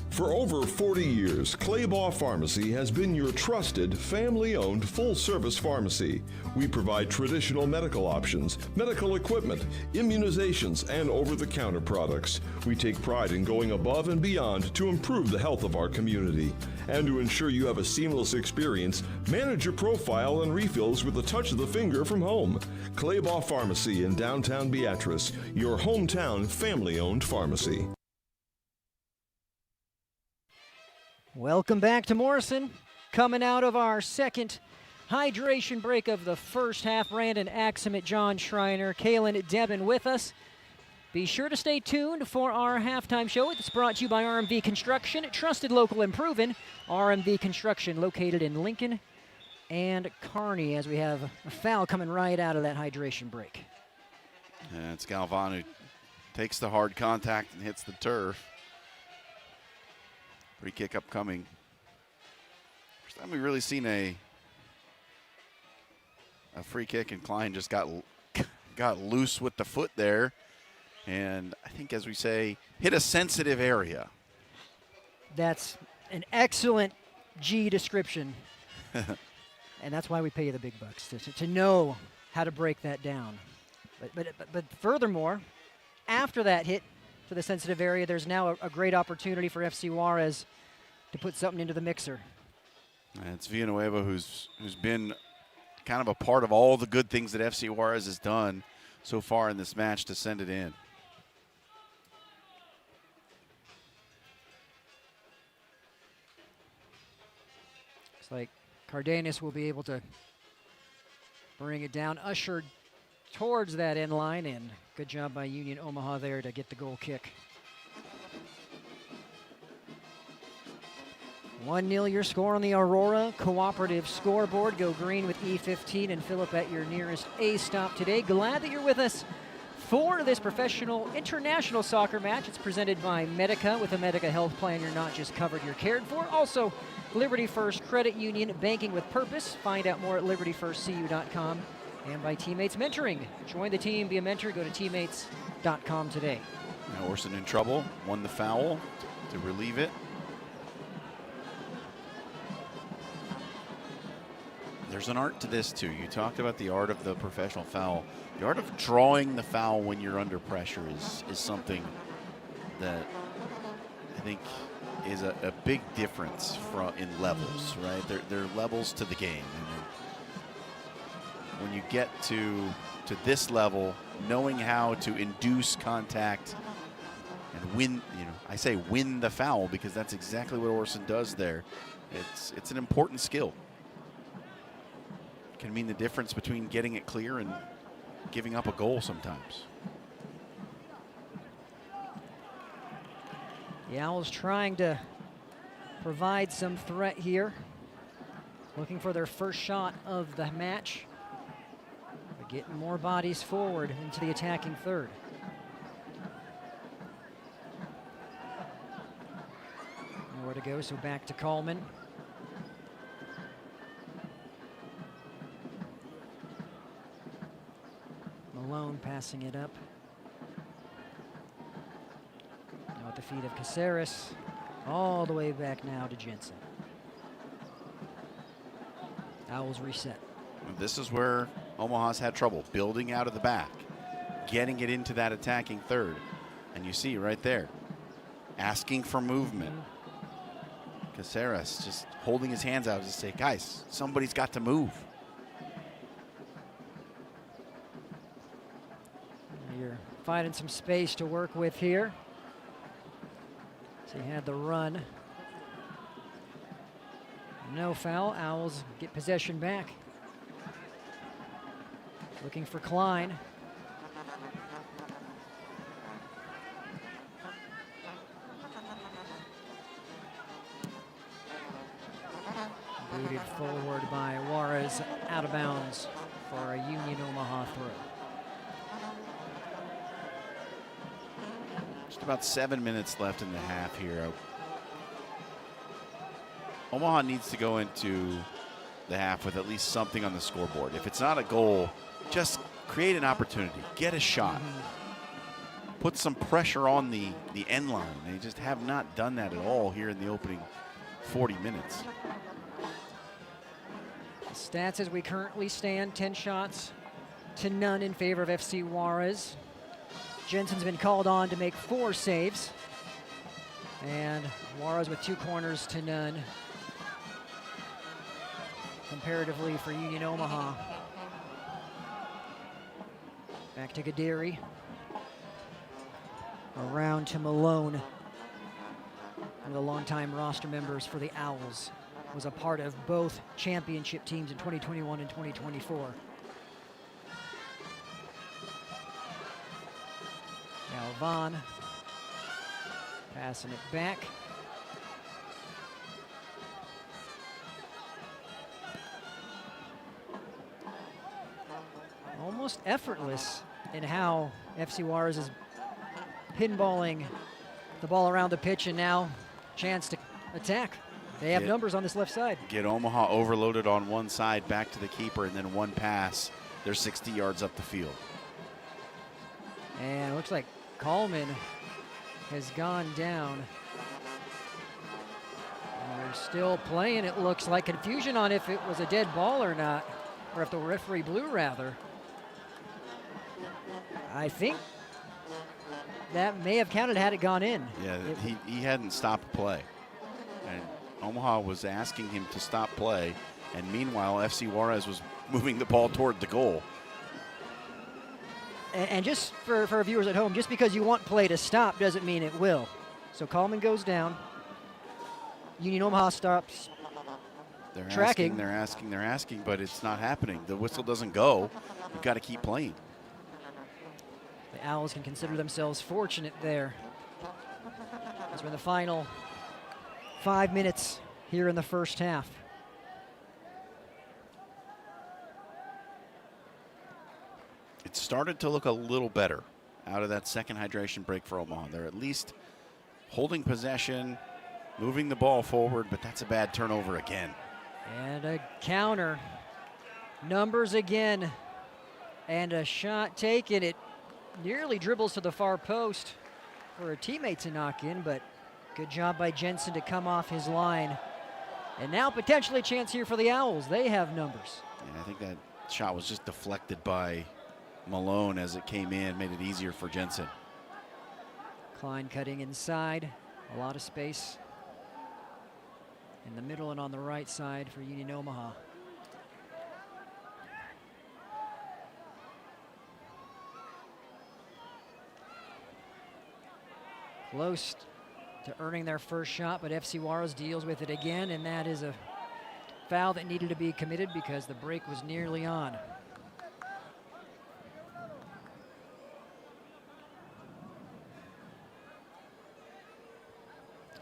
For over 40 years, Claybaugh Pharmacy has been your trusted, family-owned, full-service pharmacy. We provide traditional medical options, medical equipment, immunizations, and over-the-counter products. We take pride in going above and beyond to improve the health of our community. And to ensure you have a seamless experience, manage your profile and refills with a touch of the finger from home. Claybaugh Pharmacy in downtown Beatrice, your hometown family-owned pharmacy. Welcome back to Morrison. Coming out of our second hydration break of the first half, Brandon Axum, John Schreiner, Kaylin Debin with us. Be sure to stay tuned for our halftime show. It's brought to you by RMV Construction, trusted, local, and proven. RMV Construction, located in Lincoln and Carney as we have a foul coming right out of that hydration break. And it's Galvan who takes the hard contact and hits the turf. Free kick upcoming. First time we've really seen a free kick, and Klein just got loose with the foot there. And I think, as we say, hit a sensitive area. That's an excellent G description. And that's why we pay you the big bucks, to know how to break that down. But furthermore, after that hit to the sensitive area, there's now a great opportunity for FC Juárez to put something into the mixer. And it's Villanueva who's been kind of a part of all the good things that FC Juárez has done so far in this match to send it in. Looks like Cardenas will be able to bring it down, ushered towards that end line, and good job by Union Omaha there to get the goal kick. 1-0 your score on the Aurora Cooperative scoreboard. Go green with E15 and fill up at your nearest A stop today. Glad that you're with us for this professional international soccer match. It's presented by Medica. With a Medica health plan, you're not just covered, you're cared for. Also, Liberty First Credit Union, banking with purpose. Find out more at libertyfirstcu.com. And by Teammates Mentoring. Join the team, be a mentor, go to teammates.com today. Now Orson in trouble, won the foul to relieve it. There's an art to this too. You talked about the art of the professional foul. The art of drawing the foul when you're under pressure is something that I think is a big difference in levels, right? There are levels to the game. And when you get to this level, knowing how to induce contact and win, I say win the foul because that's exactly what Orson does there. It's an important skill. Can mean the difference between getting it clear and giving up a goal sometimes. The Owls trying to provide some threat here. Looking for their first shot of the match. But getting more bodies forward into the attacking third. Nowhere to go, so back to Coleman. Malone passing it up. Now at the feet of Caceres. All the way back now to Jensen. Owls reset. This is where Omaha's had trouble, building out of the back, getting it into that attacking third. And you see right there, asking for movement. Caceres just holding his hands out to say, guys, somebody's got to move. You're finding some space to work with here. So he had the run. No foul. Owls get possession back. Looking for Klein. Booted forward by Juárez, out of bounds for a Union Omaha throw. Just about 7 minutes left in the half here. Omaha needs to go into the half with at least something on the scoreboard. If it's not a goal, just create an opportunity, get a shot. Put some pressure on the end line. They just have not done that at all here in the opening 40 minutes. Stats as we currently stand, 10 shots to none in favor of FC Juárez. Jensen's been called on to make 4 saves. And Juárez with 2 corners to none. Comparatively for Union Omaha. Back to Gadiri. Around to Malone. One of the longtime roster members for the Owls. Was a part of both championship teams in 2021 and 2024. Now Vaughn passing it back. almost effortless in how FC Juárez is pinballing the ball around the pitch, and now chance to attack. They have numbers on this left side. Get Omaha overloaded on one side, back to the keeper, and then one pass. They're 60 yards up the field. And it looks like Coleman has gone down. And they're still playing. It looks like confusion on if it was a dead ball or not, or if the referee blew, rather. I think that may have counted had it gone in. Yeah, he hadn't stopped play. And Omaha was asking him to stop play, and meanwhile, FC Juárez was moving the ball toward the goal. And just for our viewers at home, just because you want play to stop doesn't mean it will. So Coleman goes down. Union Omaha stops tracking. They're asking, but it's not happening. The whistle doesn't go. You've got to keep playing. The Owls can consider themselves fortunate there, as we're in the final 5 minutes here in the first half. It started to look a little better out of that second hydration break for Omaha. They're at least holding possession, moving the ball forward, but that's a bad turnover again. And a counter. Numbers again. And a shot taken. It nearly dribbles to the far post for a teammate to knock in, but good job by Jensen to come off his line. And now potentially a chance here for the Owls. They have numbers. Yeah, I think that shot was just deflected by Malone as it came in, made it easier for Jensen. Klein cutting inside. A lot of space in the middle and on the right side for Union Omaha. Close to earning their first shot, but FC Juárez deals with it again, and that is a foul that needed to be committed because the break was nearly on.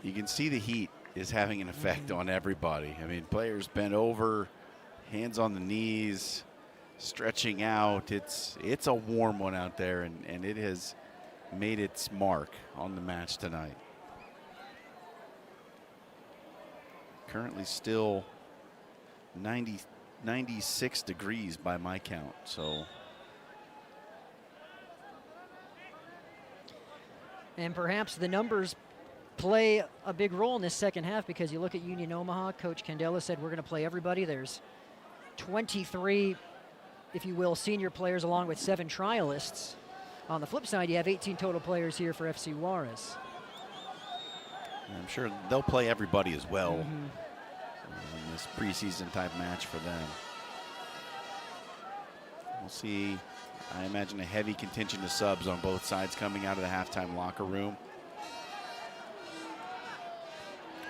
You can see the heat is having an effect on everybody. I mean, players bent over, hands on the knees, stretching out. It's a warm one out there, and it has made its mark on the match tonight. Currently still 96 degrees by my count, so. And perhaps the numbers play a big role in this second half, because you look at Union Omaha, Coach Candela said we're going to play everybody. There's 23, if you will, senior players along with 7 trialists. On the flip side, you have 18 total players here for FC Juárez. I'm sure they'll play everybody as well in this preseason type match for them. We'll see, I imagine, a heavy contingent of subs on both sides coming out of the halftime locker room.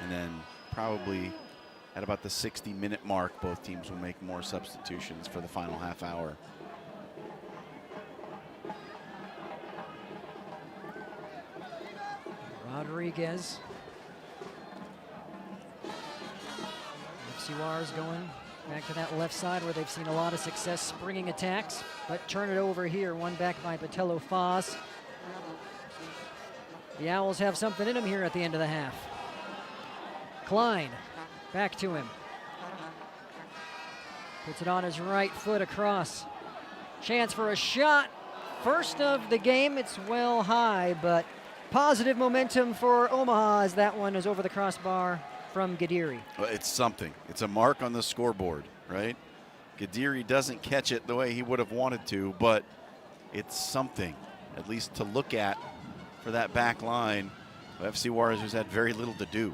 And then probably at about the 60-minute mark, both teams will make more substitutions for the final half hour. Rodriguez. FC Juárez going back to that left side where they've seen a lot of success springing attacks, but turn it over here, one back by Botello Foz. The Owls have something in them here at the end of the half. Klein, back to him. Puts it on his right foot across. Chance for a shot. First of the game, it's well high, but positive momentum for Omaha as that one is over the crossbar from Gadiri. Well, it's something. It's a mark on the scoreboard, right? Gadiri doesn't catch it the way he would have wanted to, but it's something, at least to look at for that back line of FC Juárez, who's had very little to do.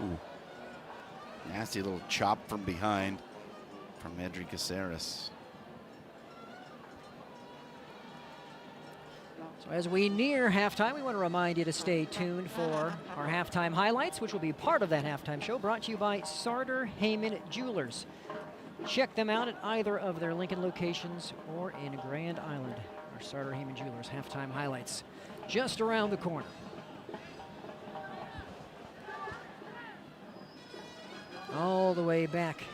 Ooh. Nasty little chop from behind from Edry Caceres. So as we near halftime, we want to remind you to stay tuned for our halftime highlights, which will be part of that halftime show, brought to you by Sartor Heyman Jewelers. Check them out at either of their Lincoln locations or in Grand Island. Our Sartor Heyman Jewelers halftime highlights just around the corner. all the way back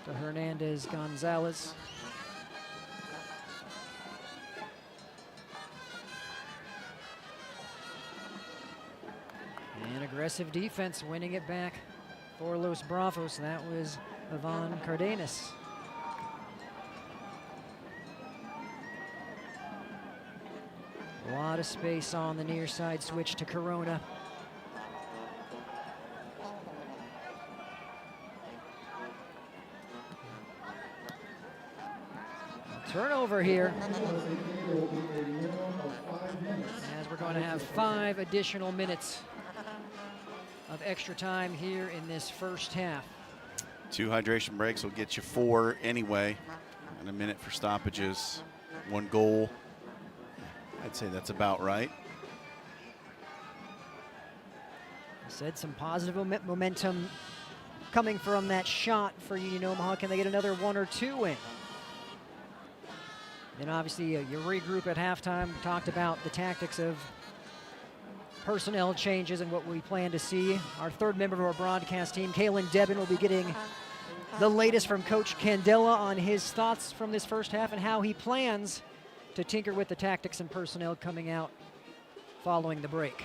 to Hernandez Gonzalez. And aggressive defense winning it back for Los Bravos. That was Ivan Cardenas. A lot of space on the near side switch to Corona. Turnover here, as we're going to have 5 additional minutes of extra time here in this first half. 2 hydration breaks will get you 4 anyway, and a minute for stoppages, 1 goal. I'd say that's about right. I said some positive momentum coming from that shot for Union Omaha. Can they get another 1 or 2 in? Then obviously you regroup at halftime. We talked about the tactics of personnel changes and what we plan to see. Our third member of our broadcast team, Kalen Debin, will be getting the latest from Coach Candela on his thoughts from this first half and how he plans to tinker with the tactics and personnel coming out following the break.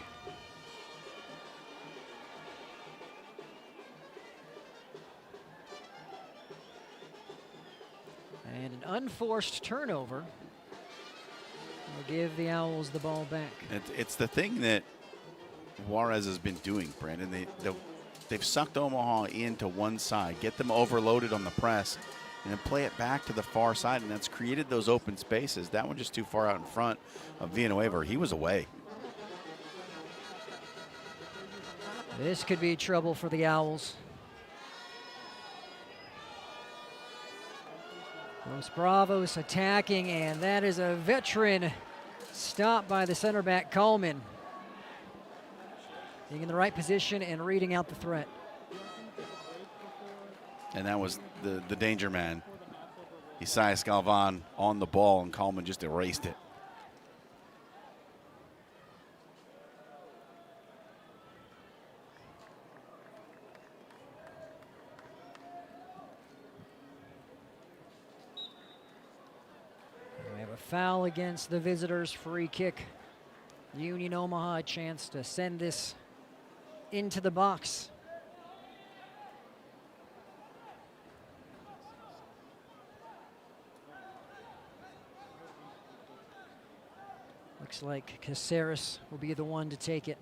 And an unforced turnover will give the Owls the ball back. It's the thing that Juárez has been doing, Brandon. They've sucked Omaha into one side, get them overloaded on the press, and then play it back to the far side, and that's created those open spaces. That one just too far out in front of Villanueva. He was away. This could be trouble for the Owls. Los Bravos attacking, and that is a veteran stop by the center back, Coleman. Being in the right position and reading out the threat. And that was the danger man. Isaias Galvan on the ball, and Coleman just erased it. We have a foul against the visitors, free kick. Union Omaha a chance to send this into the box. Looks like Caceres will be the one to take it.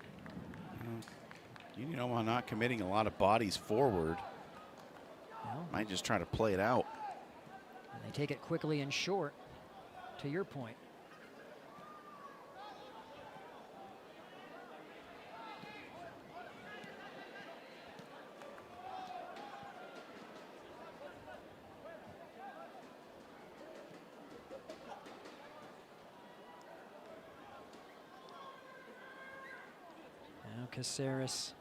Union Omaha not committing a lot of bodies forward. Well, might just try to play it out. And they take it quickly and short, to your point. Caceres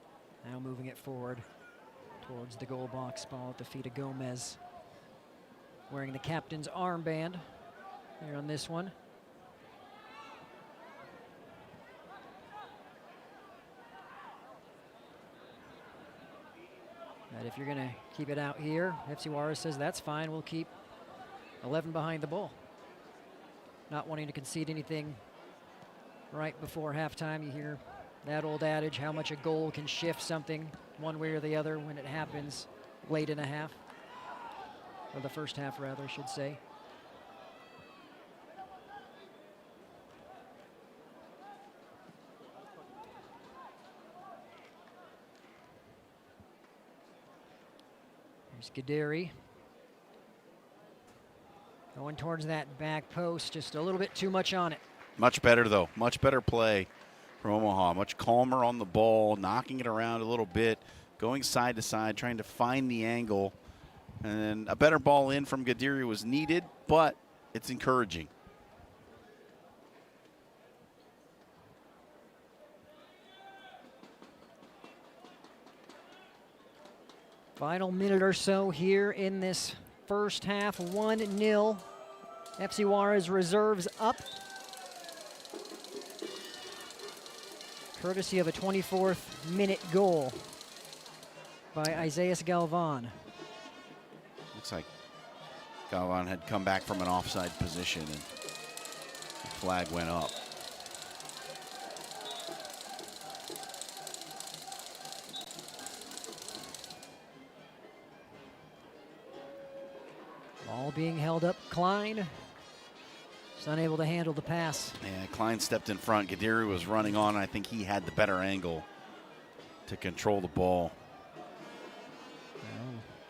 now moving it forward towards the goal box. Ball at the feet of Gomez, wearing the captain's armband here on this one. But if you're going to keep it out here, FC Juárez says that's fine. We'll keep 11 behind the ball. Not wanting to concede anything right before halftime. You hear that old adage, how much a goal can shift something one way or the other when it happens late in a half. Or the first half, rather, I should say. Here's Gaderi. Going towards that back post, just a little bit too much on it. Much better, though. Much better play from Omaha. Much calmer on the ball, knocking it around a little bit, going side to side, trying to find the angle. And then a better ball in from Gadiri was needed, but it's encouraging. Final minute or so here in this first half, 1-0. FC Juárez Reserves up, courtesy of a 24th minute goal by Isaias Galvan. Looks like Galvan had come back from an offside position and the flag went up. Ball being held up. Klein is unable to handle the pass. Yeah, Klein stepped in front. Gadiri was running on. I think he had the better angle to control the ball.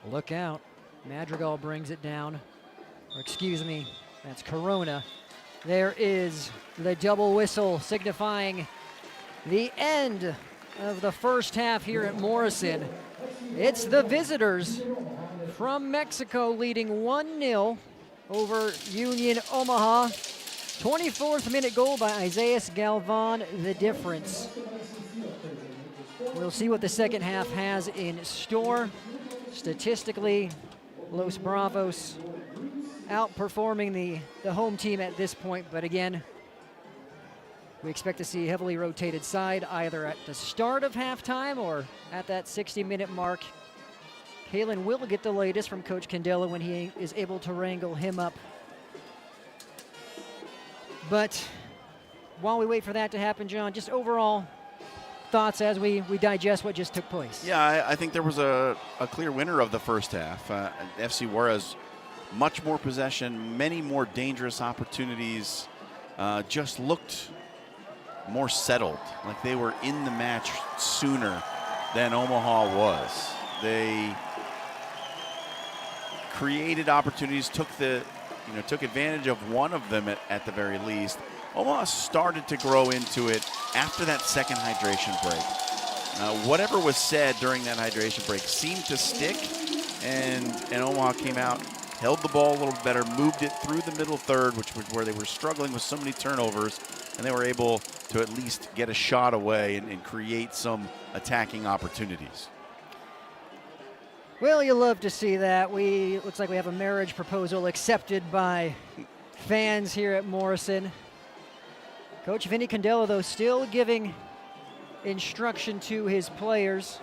Well, look out. Madrigal brings it down. Or excuse me, that's Corona. There is the double whistle signifying the end of the first half here at Morrison. It's the visitors from Mexico leading 1-0 over Union Omaha. 24th minute goal by Isaias Galvan, the difference. We'll see what the second half has in store. Statistically, Los Bravos outperforming the home team at this point, but again, we expect to see a heavily rotated side either at the start of halftime or at that 60-minute mark. Kalen will get the latest from Coach Candela when he is able to wrangle him up. But while we wait for that to happen, John, just overall thoughts as we digest what just took place. Yeah, I think there was a clear winner of the first half. FC Juárez, much more possession, many more dangerous opportunities, just looked more settled, like they were in the match sooner than Omaha was. They created opportunities, took advantage of one of them at the very least. Omaha started to grow into it after that second hydration break. Whatever was said during that hydration break seemed to stick, and Omaha came out, held the ball a little better, moved it through the middle third, which was where they were struggling with so many turnovers, and they were able to at least get a shot away and create some attacking opportunities. Well, you love to see that. Looks like we have a marriage proposal accepted by fans here at Morrison. Coach Vinny Candela, though, still giving instruction to his players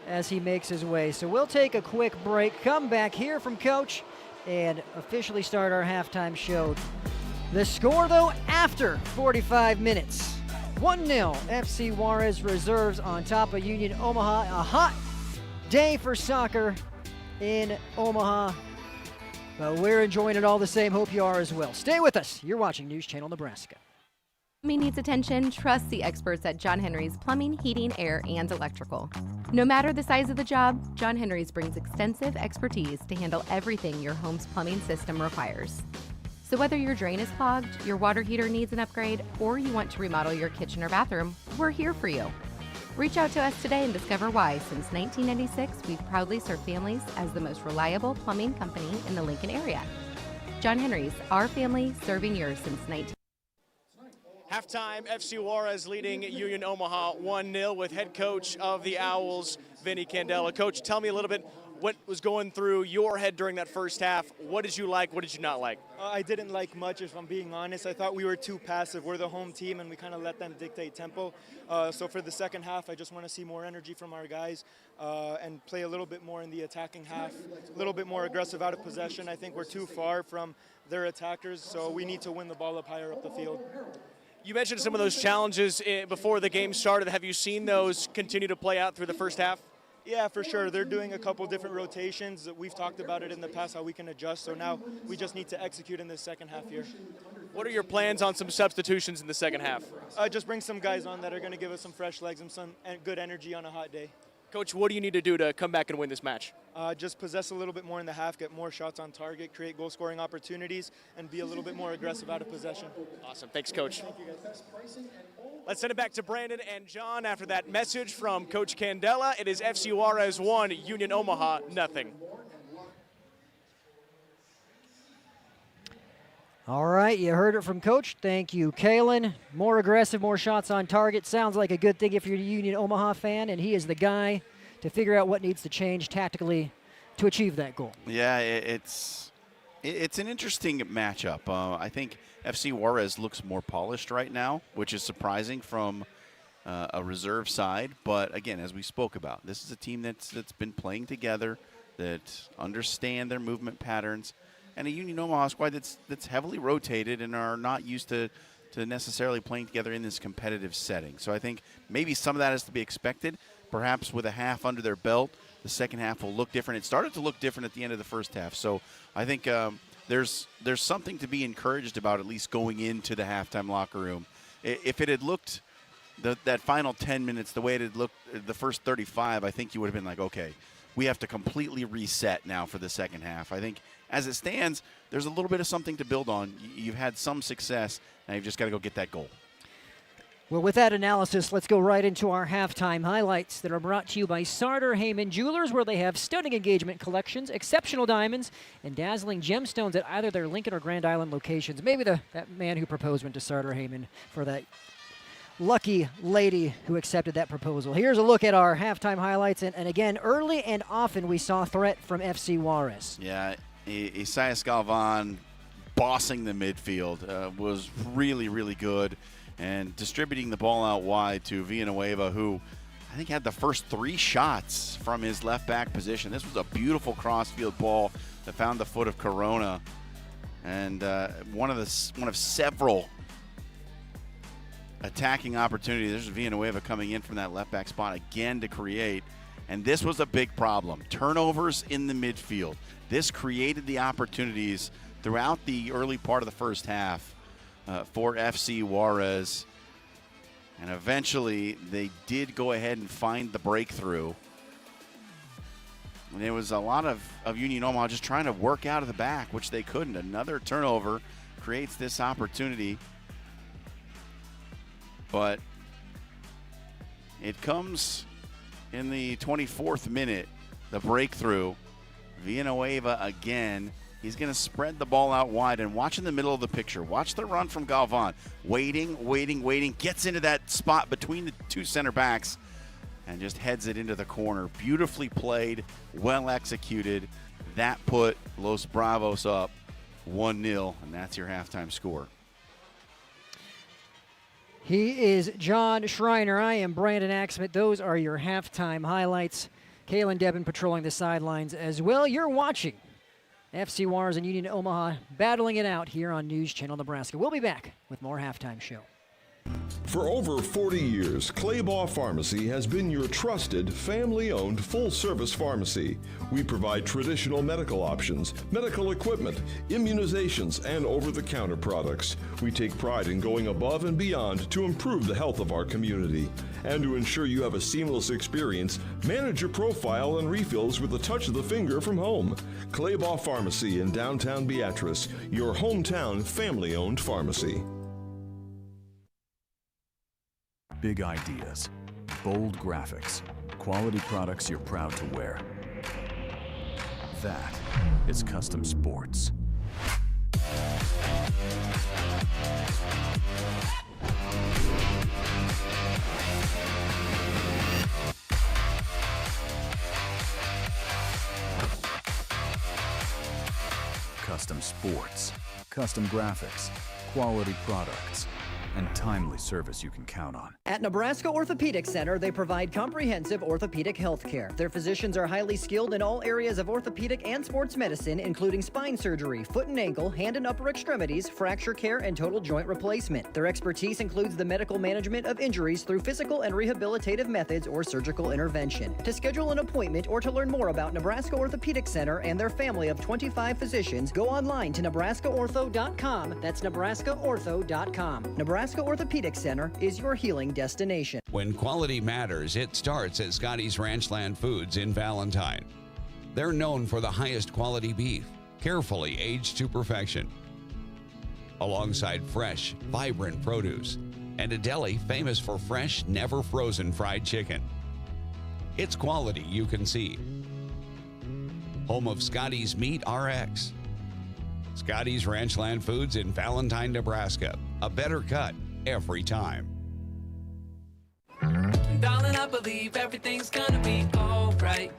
as he makes his way. So we'll take a quick break, come back, hear from Coach, and officially start our halftime show. The score, though, after 45 minutes. 1-0, FC Juárez Reserves on top of Union Omaha. A hot day for soccer in Omaha, but we're enjoying it all the same. Hope you are as well. Stay with us. You're watching News Channel Nebraska. Plumbing needs attention? Trust the experts at John Henry's Plumbing, Heating, Air, and Electrical. No matter the size of the job, John Henry's brings extensive expertise to handle everything your home's plumbing system requires. So whether your drain is clogged, your water heater needs an upgrade, or you want to remodel your kitchen or bathroom, we're here for you. Reach out to us today and discover why, since 1996, we've proudly served families as the most reliable plumbing company in the Lincoln area. John Henry's, our family serving yours since 19. Halftime, FC Juárez leading Union Omaha 1-0 with head coach of the Owls, Vinny Candela. Coach, tell me a little bit what was going through your head during that first half. What did you like? What did you not like? I didn't like much, if I'm being honest. I thought we were too passive. We're the home team, and we kind of let them dictate tempo. So for the second half, I just want to see more energy from our guys and play a little bit more in the attacking half, a little bit more aggressive out of possession. I think we're too far from their attackers, so we need to win the ball up higher up the field. You mentioned some of those challenges before the game started. Have you seen those continue to play out through the first half? Yeah, for sure. They're doing a couple different rotations. We've talked about it in the past, how we can adjust. So now we just need to execute in this second half here. What are your plans on some substitutions in the second half? Just bring some guys on that are going to give us some fresh legs and some good energy on a hot day. Coach, what do you need to do to come back and win this match? Just possess a little bit more in the half, get more shots on target, create goal-scoring opportunities, and be a little bit more aggressive out of possession. Awesome. Thanks, Coach. Thank you, guys. Let's send it back to Brandon and John after that message from Coach Candela. It is FC Juárez 1, Union Omaha 0. All right, you heard it from Coach. Thank you, Kalen. More aggressive, more shots on target. Sounds like a good thing if you're a Union Omaha fan, and he is the guy to figure out what needs to change tactically to achieve that goal. Yeah, it's an interesting matchup. I think FC Juárez looks more polished right now, which is surprising from a reserve side. But again, as we spoke about, this is a team that's been playing together, that understand their movement patterns, and a Union Omaha squad that's heavily rotated and are not used to necessarily playing together in this competitive setting. So I think maybe some of that is to be expected. Perhaps with a half under their belt, the second half will look different. It started to look different at the end of the first half. So I think there's something to be encouraged about, at least going into the halftime locker room. If it had looked that final 10 minutes the way it had looked the first 35, I think you would have been like, okay, we have to completely reset now for the second half. I think as it stands, there's a little bit of something to build on. You've had some success, and you've just got to go get that goal. Well, with that analysis, let's go right into our halftime highlights that are brought to you by Sartor Heyman Jewelers, where they have stunning engagement collections, exceptional diamonds, and dazzling gemstones at either their Lincoln or Grand Island locations. Maybe that man who proposed went to Sartor Heyman for that lucky lady who accepted that proposal. Here's a look at our halftime highlights, and again, early and often we saw threat from FC Juárez. Yeah, Isaias Galvan bossing the midfield was really, really good, and distributing the ball out wide to Villanueva, who I think had the first 3 shots from his left back position. This was a beautiful crossfield ball that found the foot of Corona, and one of several attacking opportunities. There's Villanueva coming in from that left back spot again to create, and this was a big problem. Turnovers in the midfield. This created the opportunities throughout the early part of the first half for FC Juárez, and eventually they did go ahead and find the breakthrough. And there was a lot of Union Omaha just trying to work out of the back, which they couldn't. Another turnover creates this opportunity, but it comes in the 24th minute, the breakthrough. Villanueva again. He's going to spread the ball out wide, and watch in the middle of the picture. Watch the run from Galvan. Waiting. Gets into that spot between the 2 center backs and just heads it into the corner. Beautifully played, well executed. That put Los Bravos up 1-0, and that's your halftime score. He is John Schreiner. I am Brandon Axmith. Those are your halftime highlights. Kalen Debin patrolling the sidelines as well. You're watching FC Juárez and Union Omaha battling it out here on News Channel Nebraska. We'll be back with more Halftime Show. For over 40 years, Claybaugh Pharmacy has been your trusted, family-owned, full-service pharmacy. We provide traditional medical options, medical equipment, immunizations, and over-the-counter products. We take pride in going above and beyond to improve the health of our community. And to ensure you have a seamless experience, manage your profile and refills with a touch of the finger from home. Claybaugh Pharmacy in downtown Beatrice, your hometown family-owned pharmacy. Big ideas, bold graphics, quality products you're proud to wear. That is Custom Sports. Custom Sports, custom graphics, quality products, and timely service you can count on. At Nebraska Orthopedic Center, they provide comprehensive orthopedic health care. Their physicians are highly skilled in all areas of orthopedic and sports medicine, including spine surgery, foot and ankle, hand and upper extremities, fracture care, and total joint replacement. Their expertise includes the medical management of injuries through physical and rehabilitative methods or surgical intervention. To schedule an appointment or to learn more about Nebraska Orthopedic Center and their family of 25 physicians, go online to nebraskaortho.com. That's nebraskaortho.com. Nebraska Orthopedic Center is your healing destination. When quality matters, it starts at Scotty's Ranchland Foods in Valentine. They're known for the highest quality beef, carefully aged to perfection, alongside fresh, vibrant produce, and a deli famous for fresh, never frozen fried chicken. It's quality you can see. Home of Scotty's Meat RX. Scotty's Ranchland Foods in Valentine, Nebraska. A better cut every time. Darling, I believe everything's gonna be alright.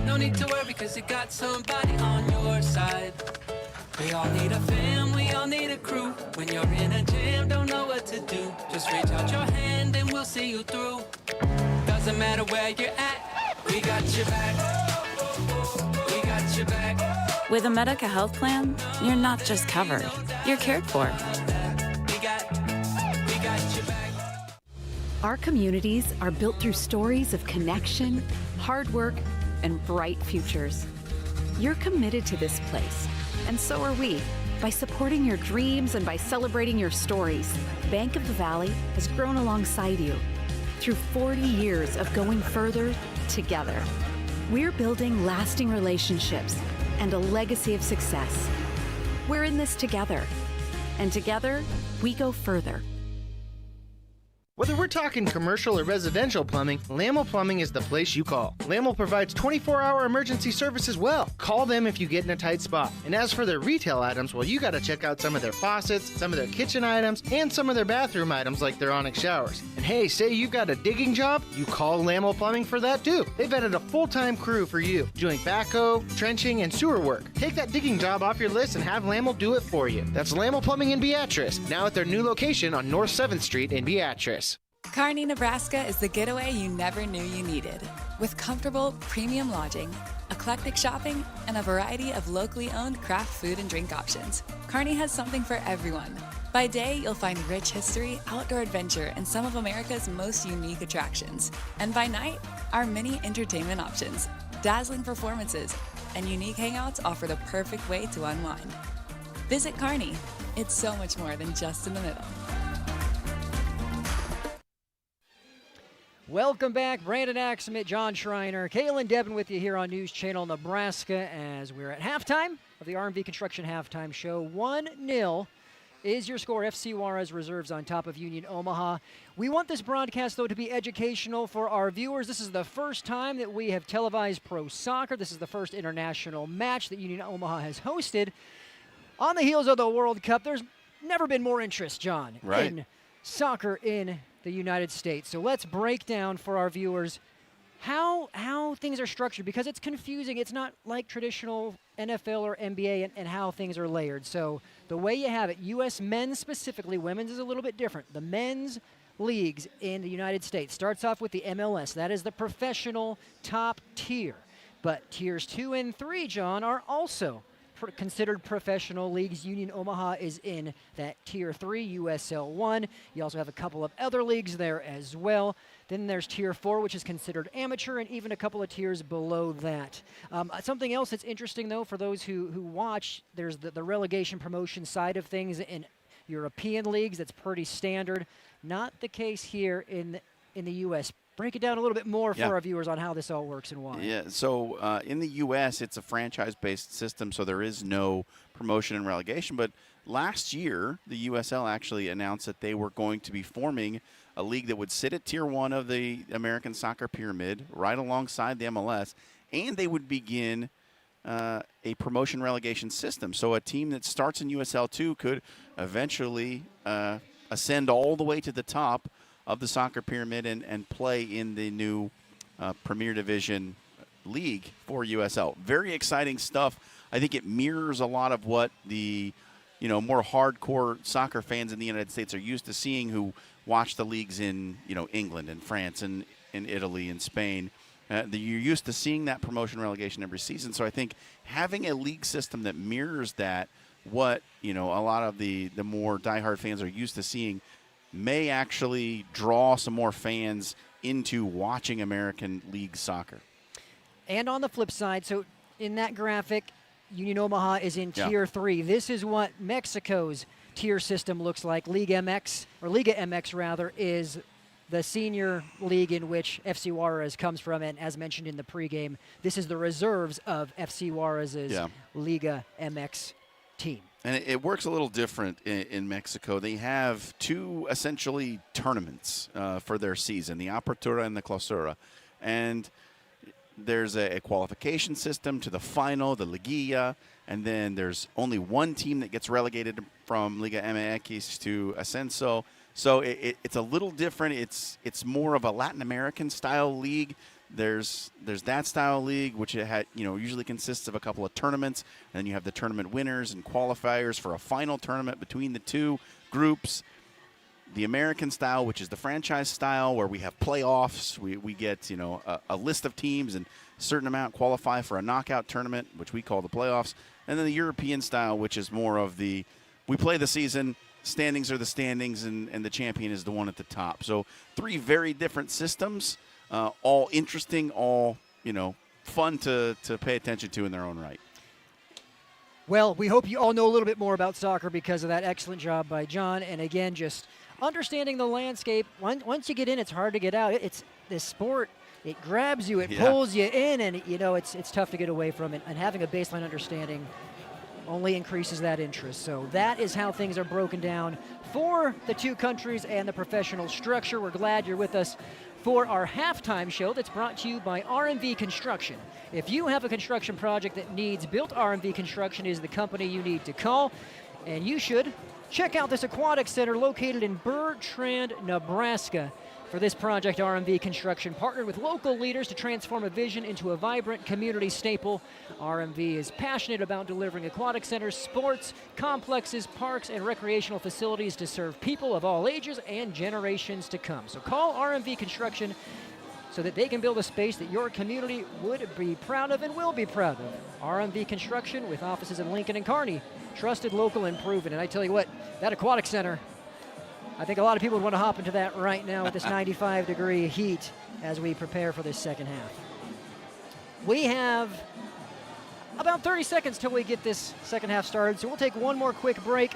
No need to worry, cause you got somebody on your side. We all need a fam, we all need a crew. When you're in a jam, don't know what to do. Just reach out your hand and we'll see you through. Doesn't matter where you're at, we got your back. We got your back. With a Medica health plan, you're not just covered, you're cared for. We got your back. Our communities are built through stories of connection, hard work, and bright futures. You're committed to this place, and so are we. By supporting your dreams and by celebrating your stories, Bank of the Valley has grown alongside you through 40 years of going further together. We're building lasting relationships and a legacy of success. We're in this together, and together we go further. Whether we're talking commercial or residential plumbing, Lamel Plumbing is the place you call. Lamel provides 24-hour emergency service as well. Call them if you get in a tight spot. And as for their retail items, well, you gotta check out some of their faucets, some of their kitchen items, and some of their bathroom items like their Onyx showers. And hey, say you've got a digging job, you call Lamel Plumbing for that too. They've added a full-time crew for you, doing backhoe, trenching, and sewer work. Take that digging job off your list and have Lamel do it for you. That's Lamel Plumbing in Beatrice, now at their new location on North 7th Street in Beatrice. Kearney, Nebraska is the getaway you never knew you needed. With comfortable, premium lodging, eclectic shopping, and a variety of locally owned craft food and drink options, Kearney has something for everyone. By day, you'll find rich history, outdoor adventure, and some of America's most unique attractions. And by night, our many entertainment options, dazzling performances, and unique hangouts offer the perfect way to unwind. Visit Kearney. It's so much more than just in the middle. Welcome back. Brandon Axelmit, John Schreiner, Kaylin Devin with you here on News Channel Nebraska as we're at halftime of the RMV Construction Halftime Show. 1-0 is your score. FC Juárez Reserves on top of Union Omaha. We want this broadcast, though, to be educational for our viewers. This is the first time that we have televised pro soccer. This is the first international match that Union Omaha has hosted. On the heels of the World Cup, there's never been more interest, John, in soccer in the United States. So let's break down for our viewers how things are structured, because it's confusing. It's not like traditional NFL or NBA and how things are layered. So the way you have it, U.S. men's specifically, women's is a little bit different. The men's leagues in the United States starts off with the MLS. That is the professional top tier. But tiers 2 and 3, John, are also considered professional leagues. Union Omaha is in that tier 3, USL 1. You also have a couple of other leagues there as well. Then there's tier 4, which is considered amateur, and even a couple of tiers below that. Something else that's interesting, though, for those who watch, there's the relegation promotion side of things in European leagues. That's pretty standard. Not the case here in the U.S. Break it down a little bit more for our viewers on how this all works and why. Yeah, so in the U.S., it's a franchise-based system, so there is no promotion and relegation. But last year, the USL actually announced that they were going to be forming a league that would sit at Tier 1 of the American Soccer Pyramid, right alongside the MLS, and they would begin a promotion relegation system. So a team that starts in USL 2 could eventually ascend all the way to the top of the soccer pyramid and play in the new Premier Division league for USL. Very exciting stuff. I think it mirrors a lot of what the more hardcore soccer fans in the United States are used to seeing, who watch the leagues in England and France and in Italy and Spain. You're used to seeing that promotion relegation every season. So I think having a league system that mirrors that, what a lot of the more diehard fans are used to seeing, may actually draw some more fans into watching American League soccer. And on the flip side, so in that graphic, Union Omaha is in Tier 3. This is what Mexico's tier system looks like. Liga MX rather, is the senior league in which FC Juárez comes from. And as mentioned in the pregame, this is the reserves of FC Juárez's Liga MX team. And it works a little different in Mexico. They have two essentially tournaments for their season, the Apertura and the Clausura. And there's a qualification system to the final, the Liguilla, and then there's only one team that gets relegated from Liga MX to Ascenso. So it's a little different. It's more of a Latin American style league there's that style of league, which it usually consists of a couple of tournaments, and then you have the tournament winners and qualifiers for a final tournament between the two groups. The American style, which is the franchise style, where we have playoffs. We get a list of teams, and a certain amount qualify for a knockout tournament, which we call the playoffs. And then the European style, which is more of we play the season, standings are the standings, and the champion is the one at the top. So 3 very different systems, all interesting, all fun to pay attention to in their own right. Well, we hope you all know a little bit more about soccer because of that excellent job by John. And again, just understanding the landscape. Once you get in, it's hard to get out. It's this sport. It grabs you. It pulls you in, and it's tough to get away from it. And having a baseline understanding only increases that interest. So that is how things are broken down for the two countries and the professional structure. We're glad you're with us for our halftime show that's brought to you by RMV Construction. If you have a construction project that needs built, RMV Construction is the company you need to call. And you should check out this aquatic center located in Bertrand, Nebraska. For this project, RMV Construction partnered with local leaders to transform a vision into a vibrant community staple. RMV is passionate about delivering aquatic centers, sports, complexes, parks, and recreational facilities to serve people of all ages and generations to come. So call RMV Construction so that they can build a space that your community would be proud of and will be proud of. RMV Construction with offices in Lincoln and Kearney. Trusted, local, and proven. And I tell you what, that aquatic center, I think a lot of people would want to hop into that right now with this 95-degree heat as we prepare for this second half. We have about 30 seconds till we get this second half started, so we'll take one more quick break.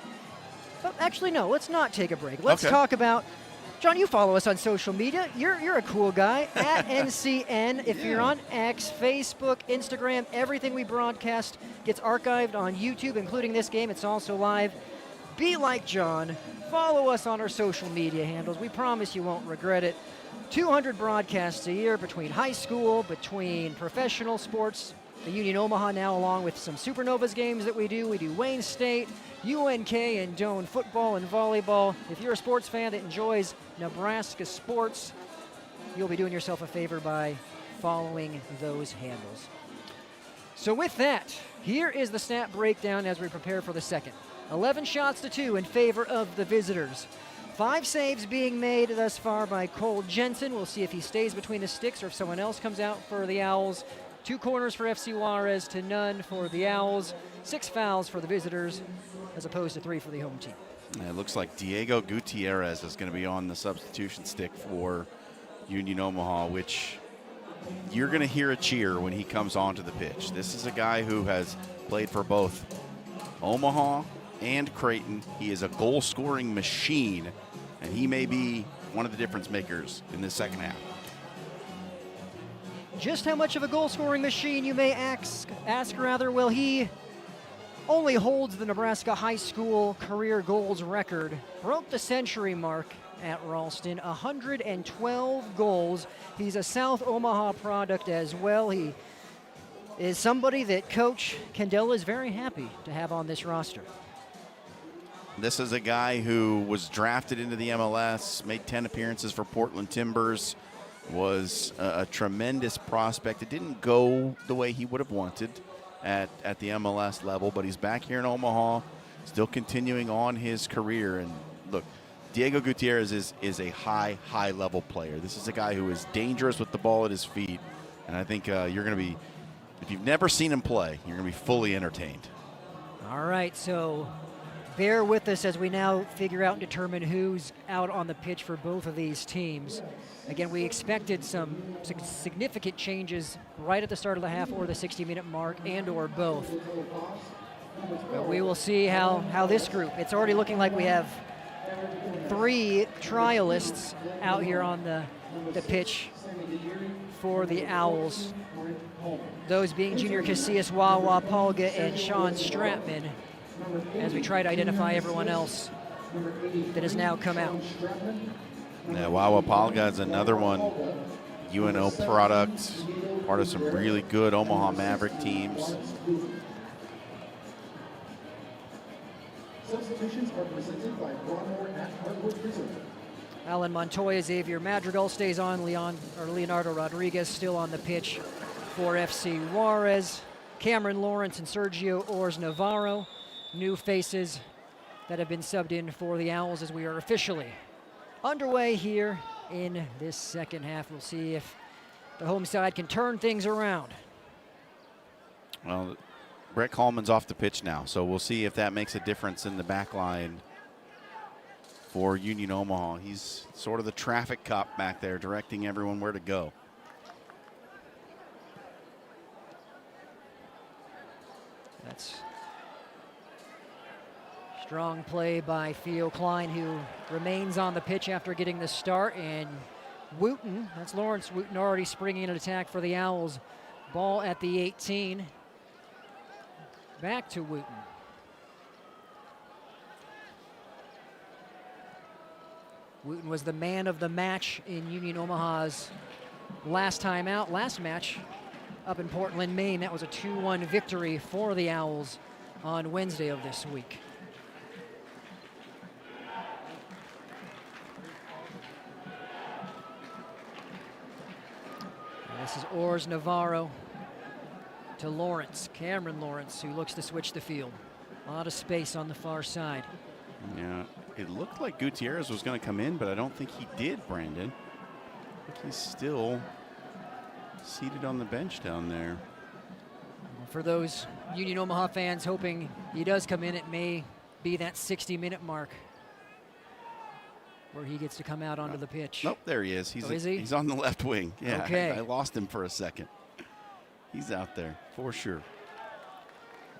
But actually, no, let's not take a break. Let's talk about, John, you follow us on social media. You're a cool guy, at NCN. If you're on X, Facebook, Instagram, everything we broadcast gets archived on YouTube, including this game. It's also live. Be like John. Follow us on our social media handles. We promise you won't regret it. 200 broadcasts a year between high school, between professional sports, the Union Omaha now, along with some Supernovas games that we do. We do Wayne State, UNK, and Doane football and volleyball. If you're a sports fan that enjoys Nebraska sports, you'll be doing yourself a favor by following those handles. So with that, here is the stat breakdown as we prepare for the second. 11 shots to 2 in favor of the visitors. 5 saves being made thus far by Cole Jensen. We'll see if he stays between the sticks or if someone else comes out for the Owls. 2 corners for FC Juárez to none for the Owls. 6 fouls for the visitors as opposed to 3 for the home team. It looks like Diego Gutierrez is going to be on the substitution stick for Union Omaha, which you're going to hear a cheer when he comes onto the pitch. This is a guy who has played for both Omaha and Creighton. He is a goal-scoring machine, and he may be one of the difference makers in this second half. Just how much of a goal-scoring machine, you may ask rather? Well, he only holds the Nebraska high school career goals record, broke the century mark at Ralston, 112 goals. He's a South Omaha product as well. He is somebody that Coach Candela is very happy to have on this roster. This is a guy who was drafted into the MLS, made 10 appearances for Portland Timbers, was a tremendous prospect. It didn't go the way he would have wanted at the MLS level, but he's back here in Omaha, still continuing on his career. And look, Diego Gutierrez is a high level player. This is a guy who is dangerous with the ball at his feet, and I think you're going to be, if you've never seen him play, you're going to be fully entertained. All right, so bear with us as we now figure out and determine who's out on the pitch for both of these teams. Again, we expected some significant changes right at the start of the half or the 60-minute mark, and or both. But we will see how this group, it's already looking like we have 3 trialists out here on the pitch for the Owls. Those being Junior Casillas, Wawa Palga, and Sean Stratman, as we try to identify everyone else that has now come out. Yeah, Wawa Palga is another one, UNO product, part of some really good Omaha Maverick teams. Substitutions are presented by Broadmoor at Hardwood Preserve. Alan Montoya, Xavier Madrigal stays on. Leonardo Rodriguez still on the pitch for FC Juárez. Cameron Lawrence and Sergio Ors Navarro, new faces that have been subbed in for the Owls as we are officially underway here in this second half. We'll see if the home side can turn things around. Well, Brett Coleman's off the pitch now, so we'll see if that makes a difference in the back line for Union Omaha. He's sort of the traffic cop back there, directing everyone where to go. That's strong play by Theo Klein, who remains on the pitch after getting the start. And Wooten, that's Lawrence Wooten, already springing an attack for the Owls. Ball at the 18. Back to Wooten. Wooten was the man of the match in Union Omaha's last match up in Portland, Maine. That was a 2-1 victory for the Owls on Wednesday of this week. And this is Ors Navarro to Lawrence, Cameron Lawrence, who looks to switch the field. A lot of space on the far side. Yeah, it looked like Gutierrez was going to come in, but I don't think he did, Brandon. I think he's still seated on the bench down there. For those Union Omaha fans hoping he does come in, it may be that 60-minute mark where he gets to come out onto the pitch. Nope, there he is. Is he? He's on the left wing. Yeah, okay. I lost him for a second. He's out there for sure.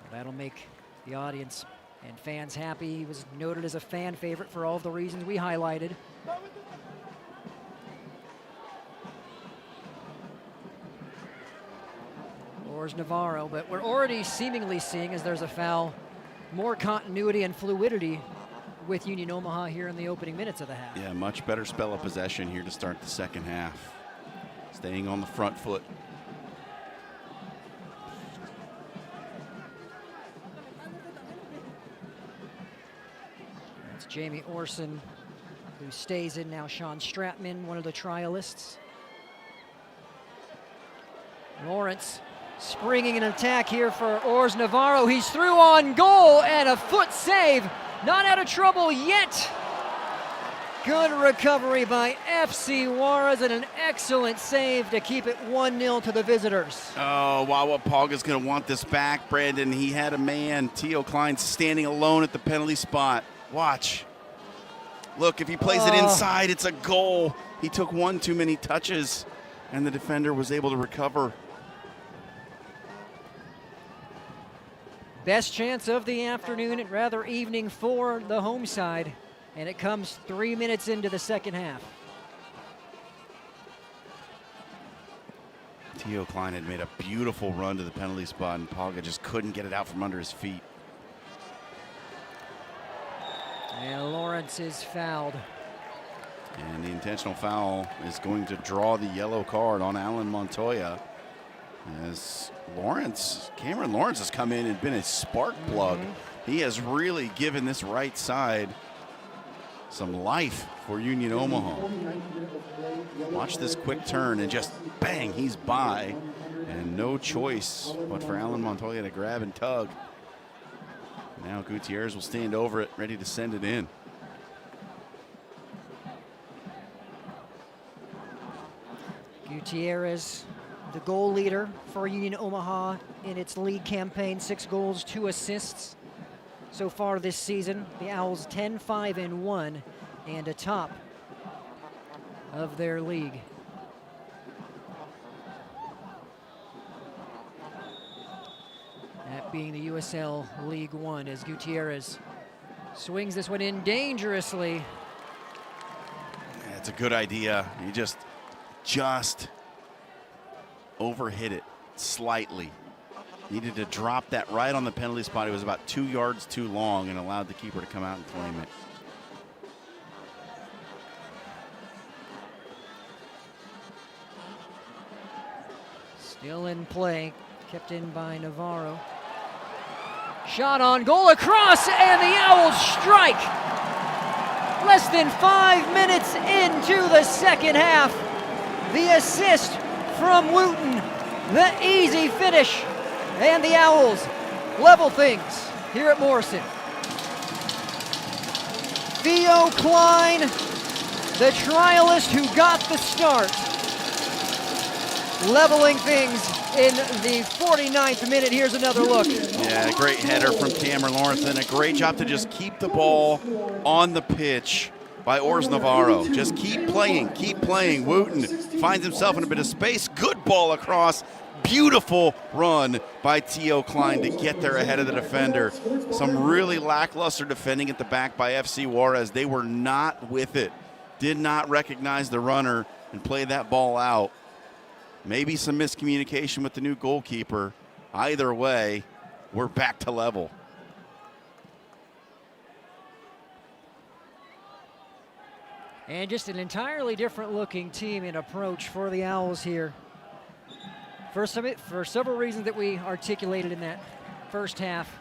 Well, that'll make the audience and fans happy. He was noted as a fan favorite for all of the reasons we highlighted. Ors Navarro, but we're already seemingly seeing, as there's a foul, more continuity and fluidity with Union Omaha here in the opening minutes of the half. Yeah, much better spell of possession here to start the second half. Staying on the front foot. It's Jamie Orson who stays in now. Sean Stratman, one of the trialists. Lawrence springing an attack here for Ors Navarro. He's through on goal and a foot save. Not out of trouble yet. Good recovery by FC Juárez and an excellent save to keep it 1-0 to the visitors. Oh, Wawa Pogga's going to want this back, Brandon. He had a man, Theo Klein, standing alone at the penalty spot. Watch. Look, if he plays it inside, it's a goal. He took one too many touches, and the defender was able to recover. Best chance of the afternoon, and rather evening for the home side. And it comes 3 minutes into the second half. Theo Klein had made a beautiful run to the penalty spot, and Pogga just couldn't get it out from under his feet. And Lawrence is fouled. And the intentional foul is going to draw the yellow card on Alan Montoya. As Cameron Lawrence has come in and been a spark plug. He has really given this right side some life for Union Omaha. Watch this quick turn and just bang, he's by. And no choice but for Alan Montoya to grab and tug. Now Gutierrez will stand over it, ready to send it in. Gutierrez, the goal leader for Union Omaha in its league campaign. 6 goals, 2 assists so far this season. The Owls 10-5-1 and atop of their league. That being the USL League One, as Gutierrez swings this one in dangerously. It's a good idea. He just overhit it slightly. Needed to drop that right on the penalty spot. It was about 2 yards too long and allowed the keeper to come out and claim it. Still in play, kept in by Navarro. Shot on goal across, and the Owls strike. Less than 5 minutes into the second half. The assist from Wooten, the easy finish, and the Owls level things here at Morrison. Theo Klein, the trialist who got the start, leveling things in the 49th minute. Here's another look. Yeah, great header from Cameron Lawrence, and a great job to just keep the ball on the pitch by Ors Navarro. Just keep playing, keep playing. Wooten finds himself in a bit of space. Good ball across. Beautiful run by Theo Klein to get there ahead of the defender. Some really lackluster defending at the back by FC Juárez. They were not with it. Did not recognize the runner and play that ball out. Maybe some miscommunication with the new goalkeeper. Either way, we're back to level. And just an entirely different looking team and approach for the Owls here. For several reasons that we articulated in that first half.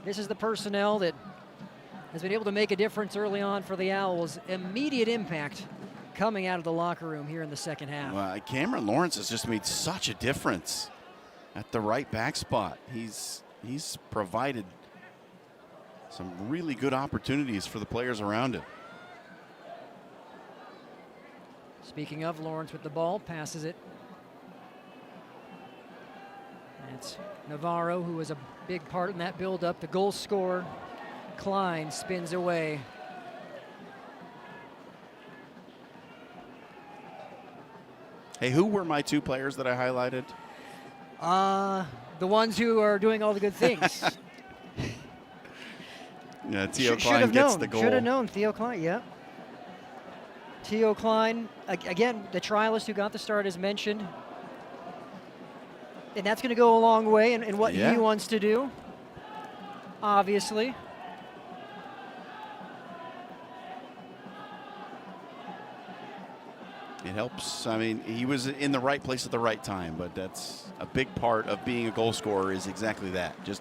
This is the personnel that has been able to make a difference early on for the Owls. Immediate impact coming out of the locker room here in the second half. Well, Cameron Lawrence has just made such a difference at the right back spot. He's provided some really good opportunities for the players around him. Speaking of, Lawrence with the ball, passes it. It's Navarro, who was a big part in that build-up. The goal scorer, Klein, spins away. Hey, who were my two players that I highlighted? The ones who are doing all the good things. Yeah, Theo Klein gets the goal. Should have known, Theo Klein, yeah. Theo Klein, again, the trialist who got the start as mentioned. And that's going to go a long way in what he wants to do, obviously. It helps. I mean, he was in the right place at the right time, but that's a big part of being a goal scorer is exactly that. Just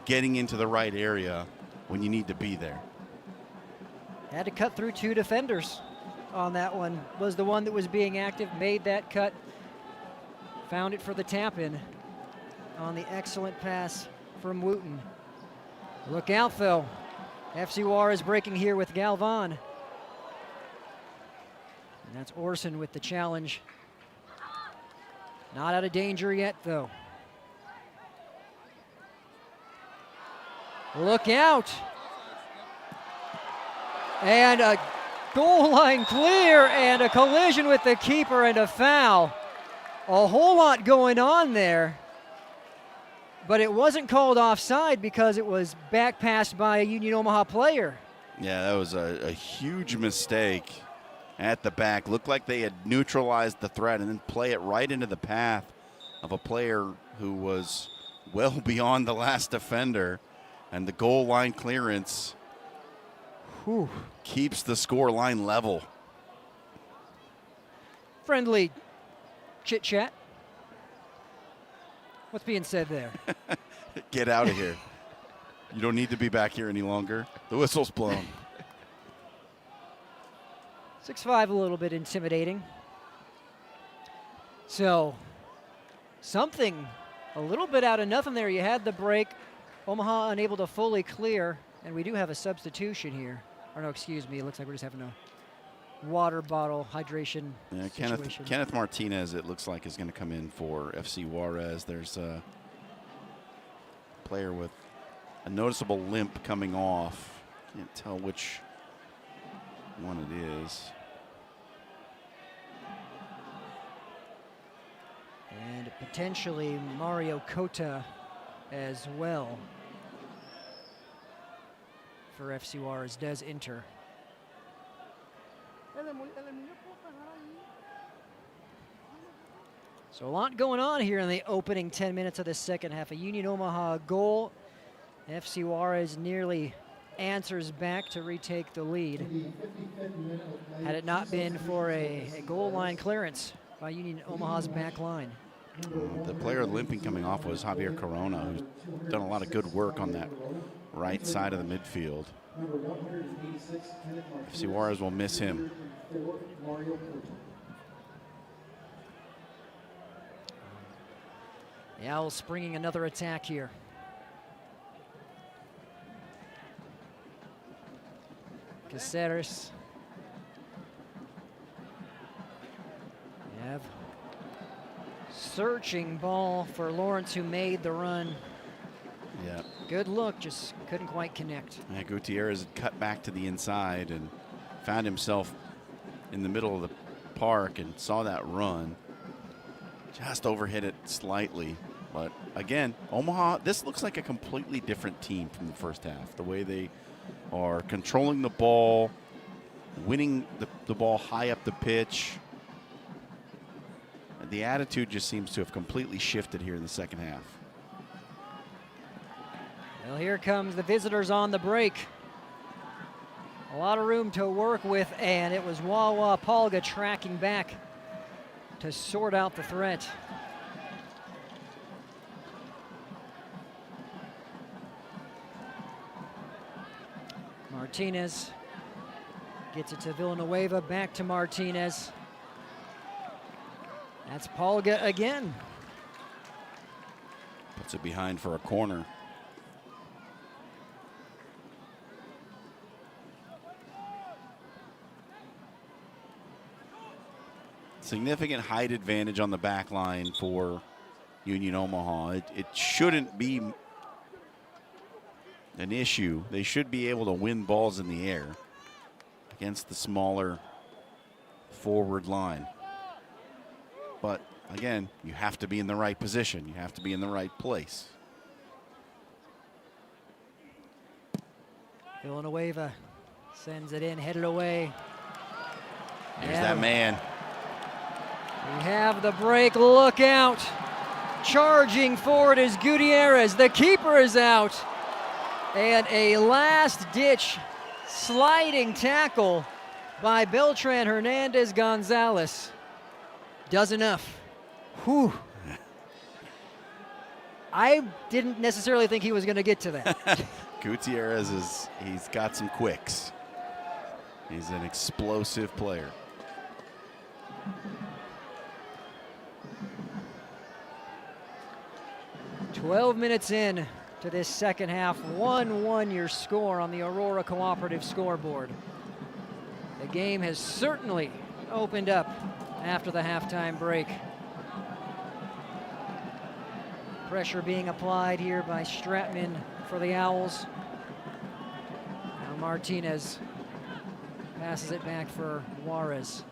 getting into the right area when you need to be there. Had to cut through two defenders on that one. Was the one that was being active, made that cut. Found it for the tap-in on the excellent pass from Wooten. Look out, though. FC Juárez breaking here with Galvan. And that's Orson with the challenge. Not out of danger yet, though. Look out. And a goal line clear and a collision with the keeper and a foul. A whole lot going on there, but it wasn't called offside because it was back passed by a Union Omaha player. Yeah, that was a huge mistake at the back. Looked like they had neutralized the threat and then play it right into the path of a player who was well beyond the last defender, and the goal line clearance keeps the score line level. Friendly chit chat. What's being said there? Get out of here. You don't need to be back here any longer. The whistle's blown. 6'5", a little bit intimidating. So, something a little bit out of nothing there. You had the break. Omaha unable to fully clear, and we do have a substitution here. Or no, excuse me. It looks like we're just having a water bottle hydration situation. Kenneth Martinez, it looks like, is going to come in for FC Juárez. There's a player with a noticeable limp coming off. Can't tell which one it is. And potentially Mario Cota as well for FC Juárez does enter. So a lot going on here in the opening 10 minutes of the second half. A Union Omaha goal. FC Juárez nearly answers back to retake the lead. Had it not been for a goal line clearance by Union Omaha's back line. The player limping coming off was Javier Corona, who's done a lot of good work on that right side of the midfield. FC Juárez will miss him. The Owls springing another attack here. Caceres. Have searching ball for Lawrence, who made the run. Yeah. Good look, just couldn't quite connect. Yeah, Gutierrez had cut back to the inside and found himself in the middle of the park and saw that run. Just overhit it slightly. But again, Omaha, this looks like a completely different team from the first half. The way they are controlling the ball, winning the ball high up the pitch. The attitude just seems to have completely shifted here in the second half. Well, here comes the visitors on the break. A lot of room to work with, and it was Wawa Palga tracking back to sort out the threat. Martinez gets it to Villanueva, back to Martinez. That's Palga again. Puts it behind for a corner. Significant height advantage on the back line for Union Omaha. It shouldn't be an issue. They should be able to win balls in the air against the smaller forward line. But again, you have to be in the right position. You have to be in the right place. Villanueva sends it in, headed away. There's that man. We have the break, look out. Charging forward is Gutierrez. The keeper is out. And a last-ditch sliding tackle by Beltran Hernandez Gonzalez. Does enough. Whew. I didn't necessarily think he was going to get to that. Gutierrez he's got some quicks. He's an explosive player. "12 minutes in to this second half, 1-1 your score on the Aurora Cooperative scoreboard. The game has certainly opened up after the halftime break. Pressure being applied here by Stratman for the Owls. Now Martinez passes it back for Juárez.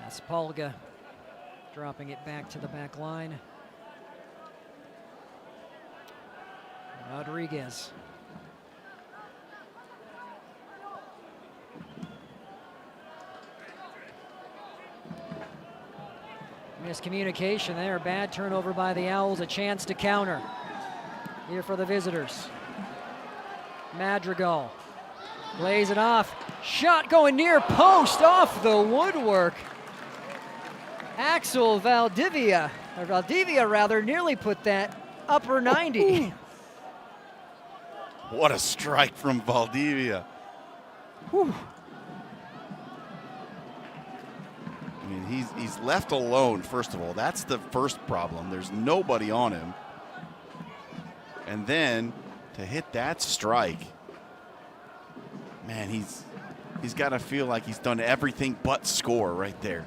That's Palga dropping it back to the back line. Rodriguez. Miscommunication there, bad turnover by the Owls, a chance to counter. Here for the visitors. Madrigal plays it off. Shot going near post, off the woodwork. Axel Valdivia rather, nearly put that upper 90. What a strike from Valdivia. Whew. I mean, he's left alone, first of all. That's the first problem. There's nobody on him. And then to hit that strike, man, he's got to feel like he's done everything but score right there.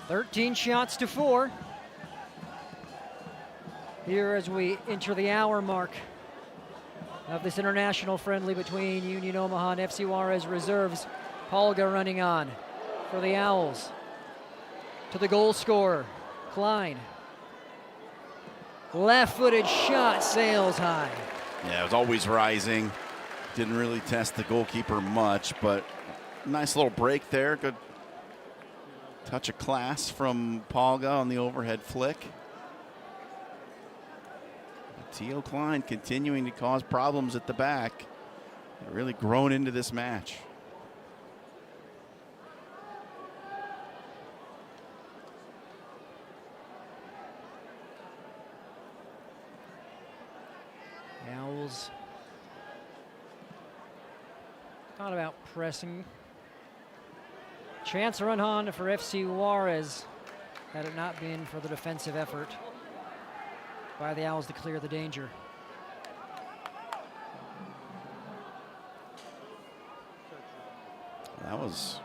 13 shots to 4. Here as we enter the hour mark of this international friendly between Union Omaha and FC Juárez Reserves. Palga running on for the Owls. To the goal scorer, Klein. Left-footed shot sails high. Yeah, it was always rising. Didn't really test the goalkeeper much, but nice little break there. Good touch of class from Palga on the overhead flick. Theo Klein continuing to cause problems at the back. Really grown into this match. Thought about pressing. Chance run on for FC Juárez, had it not been for the defensive effort by the Owls to clear the danger. That was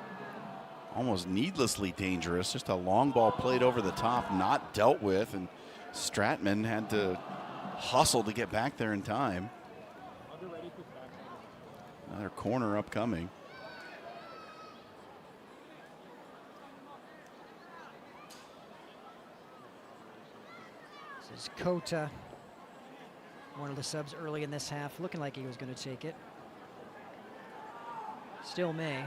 almost needlessly dangerous. Just a long ball played over the top, not dealt with, and Stratman had to hustle to get back there in time. Another corner upcoming. This is Kota, one of the subs early in this half, looking like he was going to take it. Still may.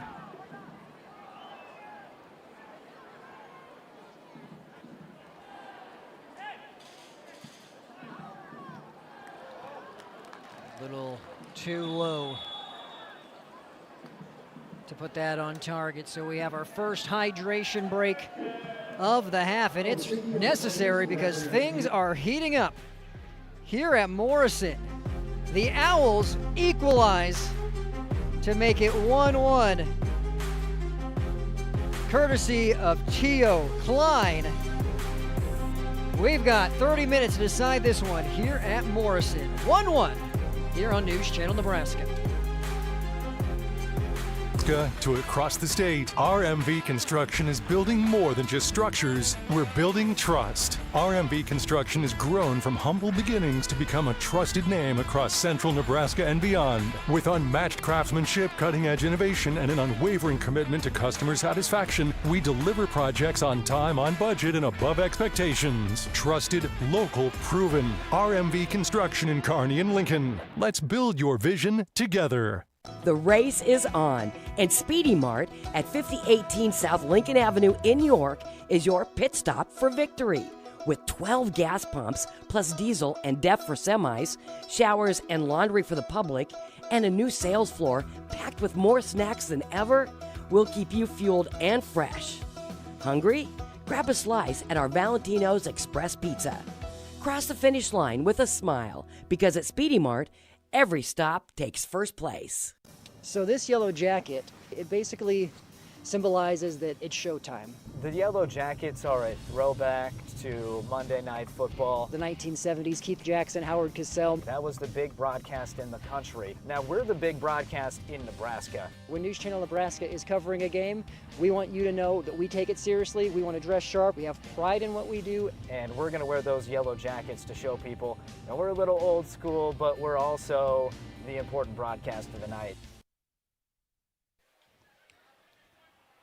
Little too low to put that on target. So we have our first hydration break of the half, and it's necessary because things are heating up here at Morrison. The Owls equalize to make it 1-1, courtesy of Tio Klein. We've got 30 minutes to decide this one here at Morrison. 1-1 here on News Channel Nebraska. To across the state, RMV Construction is building more than just structures. We're building trust. RMV Construction has grown from humble beginnings to become a trusted name across central Nebraska and beyond. With unmatched craftsmanship, cutting-edge innovation, and an unwavering commitment to customer satisfaction, we deliver projects on time, on budget, and above expectations. Trusted, local, proven. RMV Construction in Kearney and Lincoln. Let's build your vision together. The race is on, and Speedy Mart at 5018 South Lincoln Avenue in York is your pit stop for victory. With 12 gas pumps, plus diesel and DEF for semis, showers and laundry for the public, and a new sales floor packed with more snacks than ever, we'll keep you fueled and fresh. Hungry? Grab a slice at our Valentino's Express Pizza. Cross the finish line with a smile, because at Speedy Mart, every stop takes first place. So this yellow jacket, it basically symbolizes that it's showtime. The Yellow Jackets are a throwback to Monday Night Football. The 1970s, Keith Jackson, Howard Cosell. That was the big broadcast in the country. Now we're the big broadcast in Nebraska. When News Channel Nebraska is covering a game, we want you to know that we take it seriously. We want to dress sharp. We have pride in what we do. And we're going to wear those yellow jackets to show people. Now we're a little old school, but we're also the important broadcast of the night.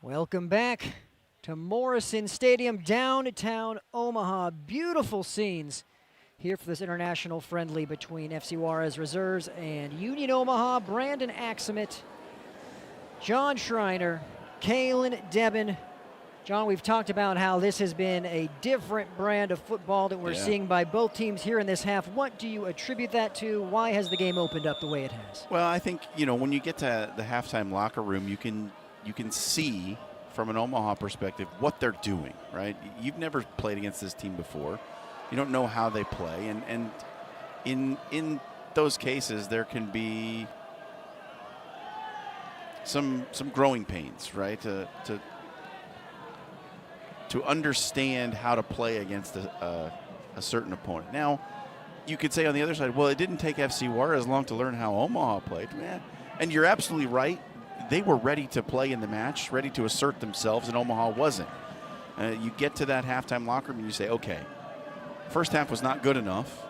Welcome back to Morrison Stadium, downtown Omaha. Beautiful scenes here for this international friendly between FC Juárez Reserves and Union Omaha. Brandon Axemet, John Schreiner, Kalen Debin. John, we've talked about how this has been a different brand of football that we're seeing by both teams here in this half. What do you attribute that to? Why has the game opened up the way it has? Well, I think, you know, when you get to the halftime locker room, you can see from an Omaha perspective what they're doing, right? You've never played against this team before. You don't know how they play, and in those cases there can be some growing pains, right? To understand how to play against a certain opponent. Now, you could say on the other side, well, it didn't take FC Juárez long to learn how Omaha played. And you're absolutely right. They were ready to play in the match, ready to assert themselves, and Omaha wasn't. You get to that halftime locker room and you say, okay, first half was not good enough.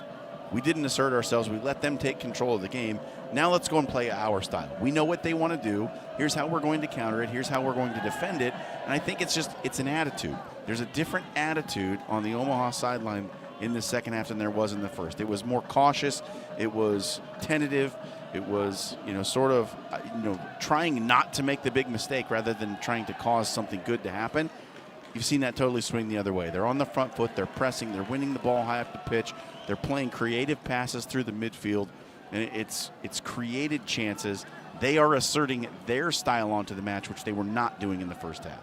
We didn't assert ourselves. We let them take control of the game. Now let's go and play our style. We know what they want to do. Here's how we're going to counter it. Here's how we're going to defend it. And I think it's an attitude. There's a different attitude on the Omaha sideline in the second half than there was in the first. It was more cautious. It was tentative. It was, sort of, trying not to make the big mistake rather than trying to cause something good to happen. You've seen that totally swing the other way. They're on the front foot. They're pressing. They're winning the ball high up the pitch. They're playing creative passes through the midfield, and it's created chances. They are asserting their style onto the match, which they were not doing in the first half.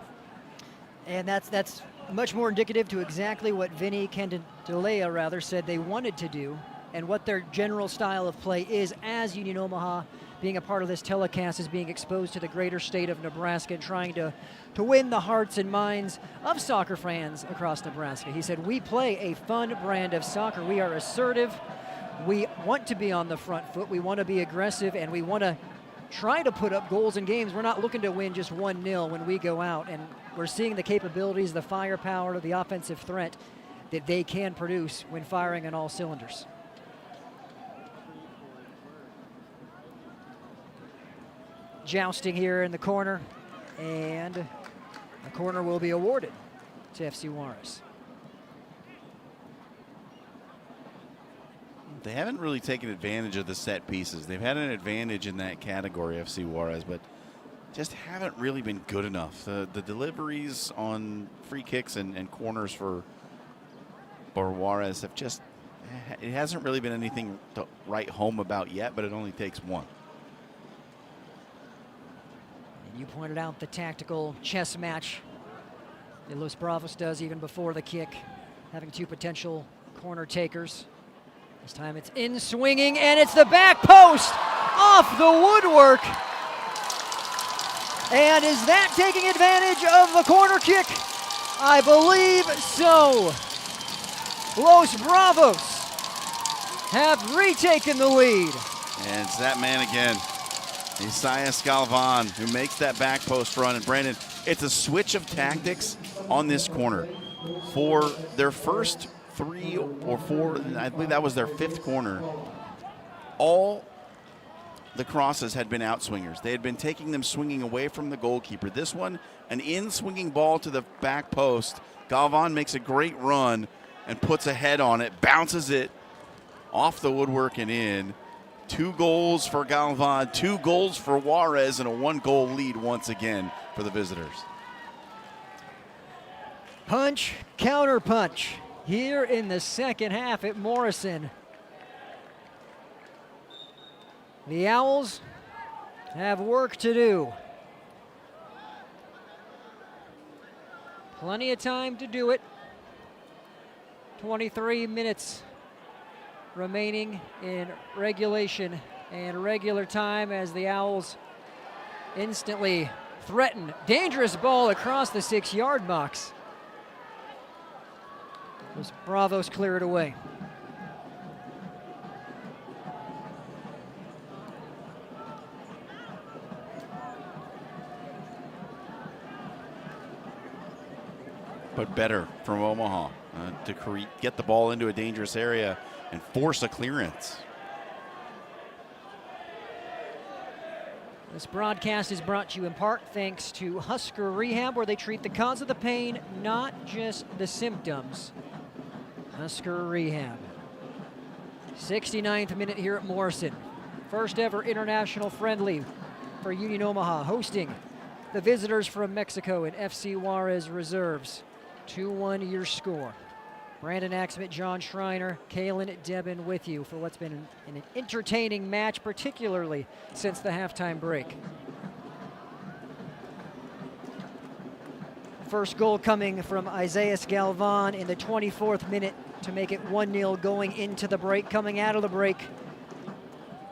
And that's much more indicative to exactly what Vinny Candelaria said they wanted to do and what their general style of play is as Union Omaha being a part of this telecast is being exposed to the greater state of Nebraska and trying to win the hearts and minds of soccer fans across Nebraska. He said, we play a fun brand of soccer. We are assertive. We want to be on the front foot. We want to be aggressive, and we want to try to put up goals in games. We're not looking to win just 1-0 when we go out, and we're seeing the capabilities, the firepower, the offensive threat that they can produce when firing on all cylinders. Jousting here in the corner, and a corner will be awarded to FC Juárez. They haven't really taken advantage of the set pieces. They've had an advantage in that category, FC Juárez, but just haven't really been good enough. The deliveries on free kicks and corners for Juárez have just, it hasn't really been anything to write home about yet, but it only takes one. You pointed out the tactical chess match that Los Bravos does even before the kick, having two potential corner takers. This time it's in swinging, and it's the back post off the woodwork. And is that taking advantage of the corner kick? I believe so. Los Bravos have retaken the lead. And it's that man again. Isaias Galvan, who makes that back post run. And Brandon, it's a switch of tactics on this corner. For their first 3 or 4, I believe that was their 5th corner, all the crosses had been out swingers. They had been taking them swinging away from the goalkeeper. This one, an in-swinging ball to the back post. Galvan makes a great run and puts a head on it, bounces it off the woodwork and in. 2 goals for Galvan, 2 goals for Juárez, and a 1-goal lead once again for the visitors. Punch, counter punch here in the second half at Morrison. The Owls have work to do. Plenty of time to do it. 23 minutes remaining in regulation and regular time as the Owls instantly threaten. Dangerous ball across the 6-yard box. Those Bravos clear it away. But better from Omaha to get the ball into a dangerous area and force a clearance. This broadcast is brought to you in part thanks to Husker Rehab, where they treat the cause of the pain, not just the symptoms. Husker Rehab. 69th minute here at Morrison. First ever international friendly for Union Omaha, hosting the visitors from Mexico in FC Juárez Reserves. 2-1 your score. Brandon Axmit, John Schreiner, Kalen Debin with you for what's been an entertaining match, particularly since the halftime break. First goal coming from Isaias Galvan in the 24th minute to make it 1-0 going into the break. Coming out of the break,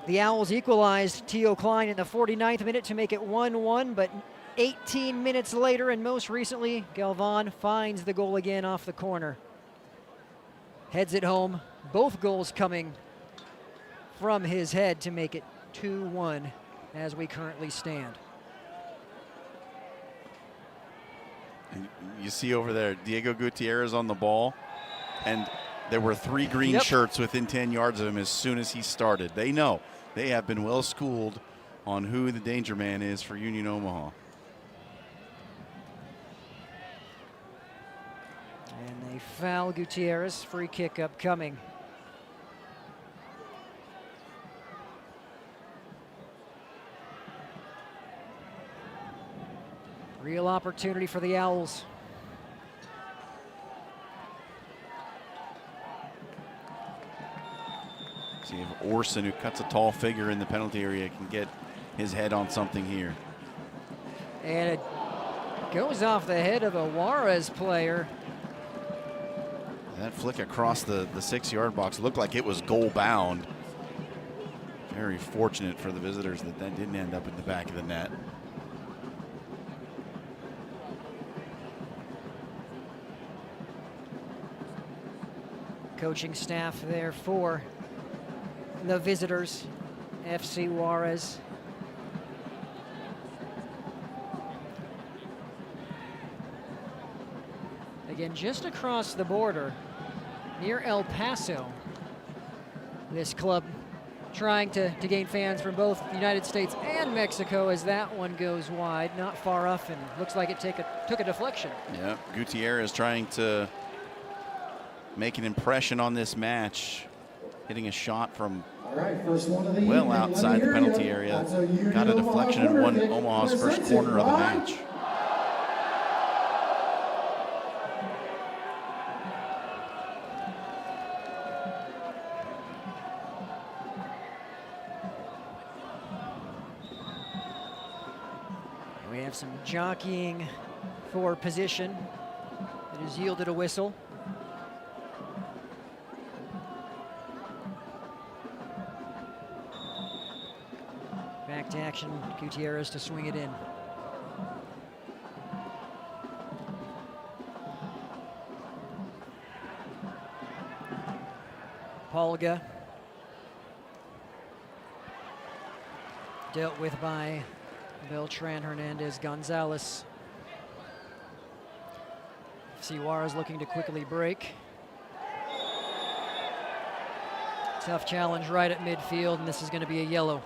the Owls equalized. Teo Klein in the 49th minute to make it 1-1, but 18 minutes later, and most recently, Galvan finds the goal again off the corner. Heads it home, both goals coming from his head to make it 2-1 as we currently stand. You see over there, Diego Gutierrez on the ball, and there were 3 green shirts within 10 yards of him as soon as he started. They know. They have been well schooled on who the danger man is for Union Omaha. And they foul Gutierrez, free kick upcoming. Real opportunity for the Owls. See if Orson, who cuts a tall figure in the penalty area, can get his head on something here. And it goes off the head of a Juárez player. That flick across the 6-yard box looked like it was goal bound. Very fortunate for the visitors that didn't end up in the back of the net. Coaching staff there for the visitors, FC Juárez. Again, just across the border, near El Paso, this club trying to gain fans from both the United States and Mexico as that one goes wide, not far off, and looks like it took a deflection. Yeah, Gutierrez trying to make an impression on this match, hitting a shot from well outside the penalty area. Got a deflection and won Omaha's first corner of the match. We have some jockeying for position. It has yielded a whistle. Back to action, Gutierrez to swing it in. Polga. Dealt with by Beltran Hernandez Gonzalez. FC Juárez looking to quickly break. Tough challenge right at midfield, and this is going to be a yellow.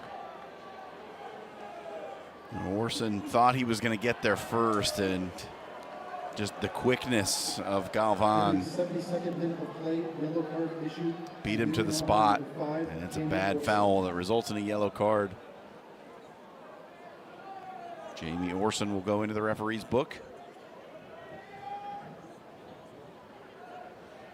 Orson thought he was going to get there first, and just the quickness of Galvan beat him to the spot, and it's a bad foul that results in a yellow card. Jamie Orson will go into the referee's book.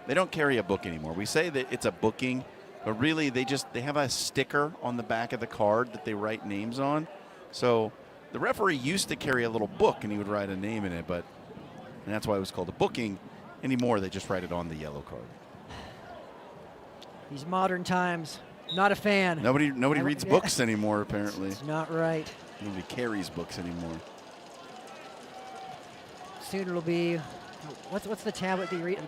They don't carry a book anymore. We say that it's a booking, but really they have a sticker on the back of the card that they write names on. So the referee used to carry a little book and he would write a name in it, and that's why it was called a booking. Anymore, they just write it on the yellow card. These modern times, not a fan. Nobody reads books anymore, apparently. It's not right. Nobody carries books anymore. Soon it'll be, what's the tablet that you read?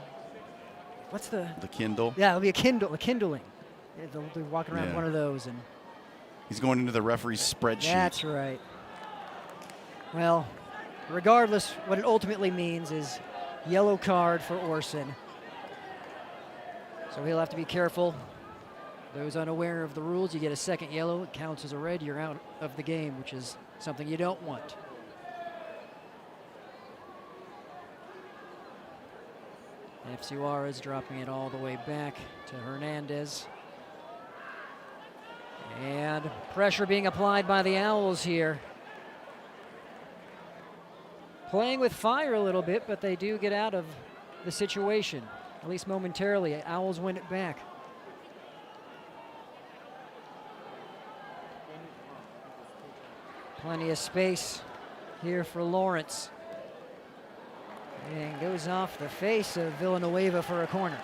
What's the Kindle? Yeah, it'll be a kindling. They'll be walking around one of those, and he's going into the referee's spreadsheet. that's right. Well, regardless, what it ultimately means is yellow card for Orson. So he'll have to be careful. Those unaware of the rules, you get a second yellow, it counts as a red, you're out of the game, which is something you don't want. FC Juárez dropping it all the way back to Hernandez. And pressure being applied by the Owls here. Playing with fire a little bit, but they do get out of the situation, at least momentarily. Owls win it back. Plenty of space here for Lawrence. And goes off the face of Villanueva for a corner.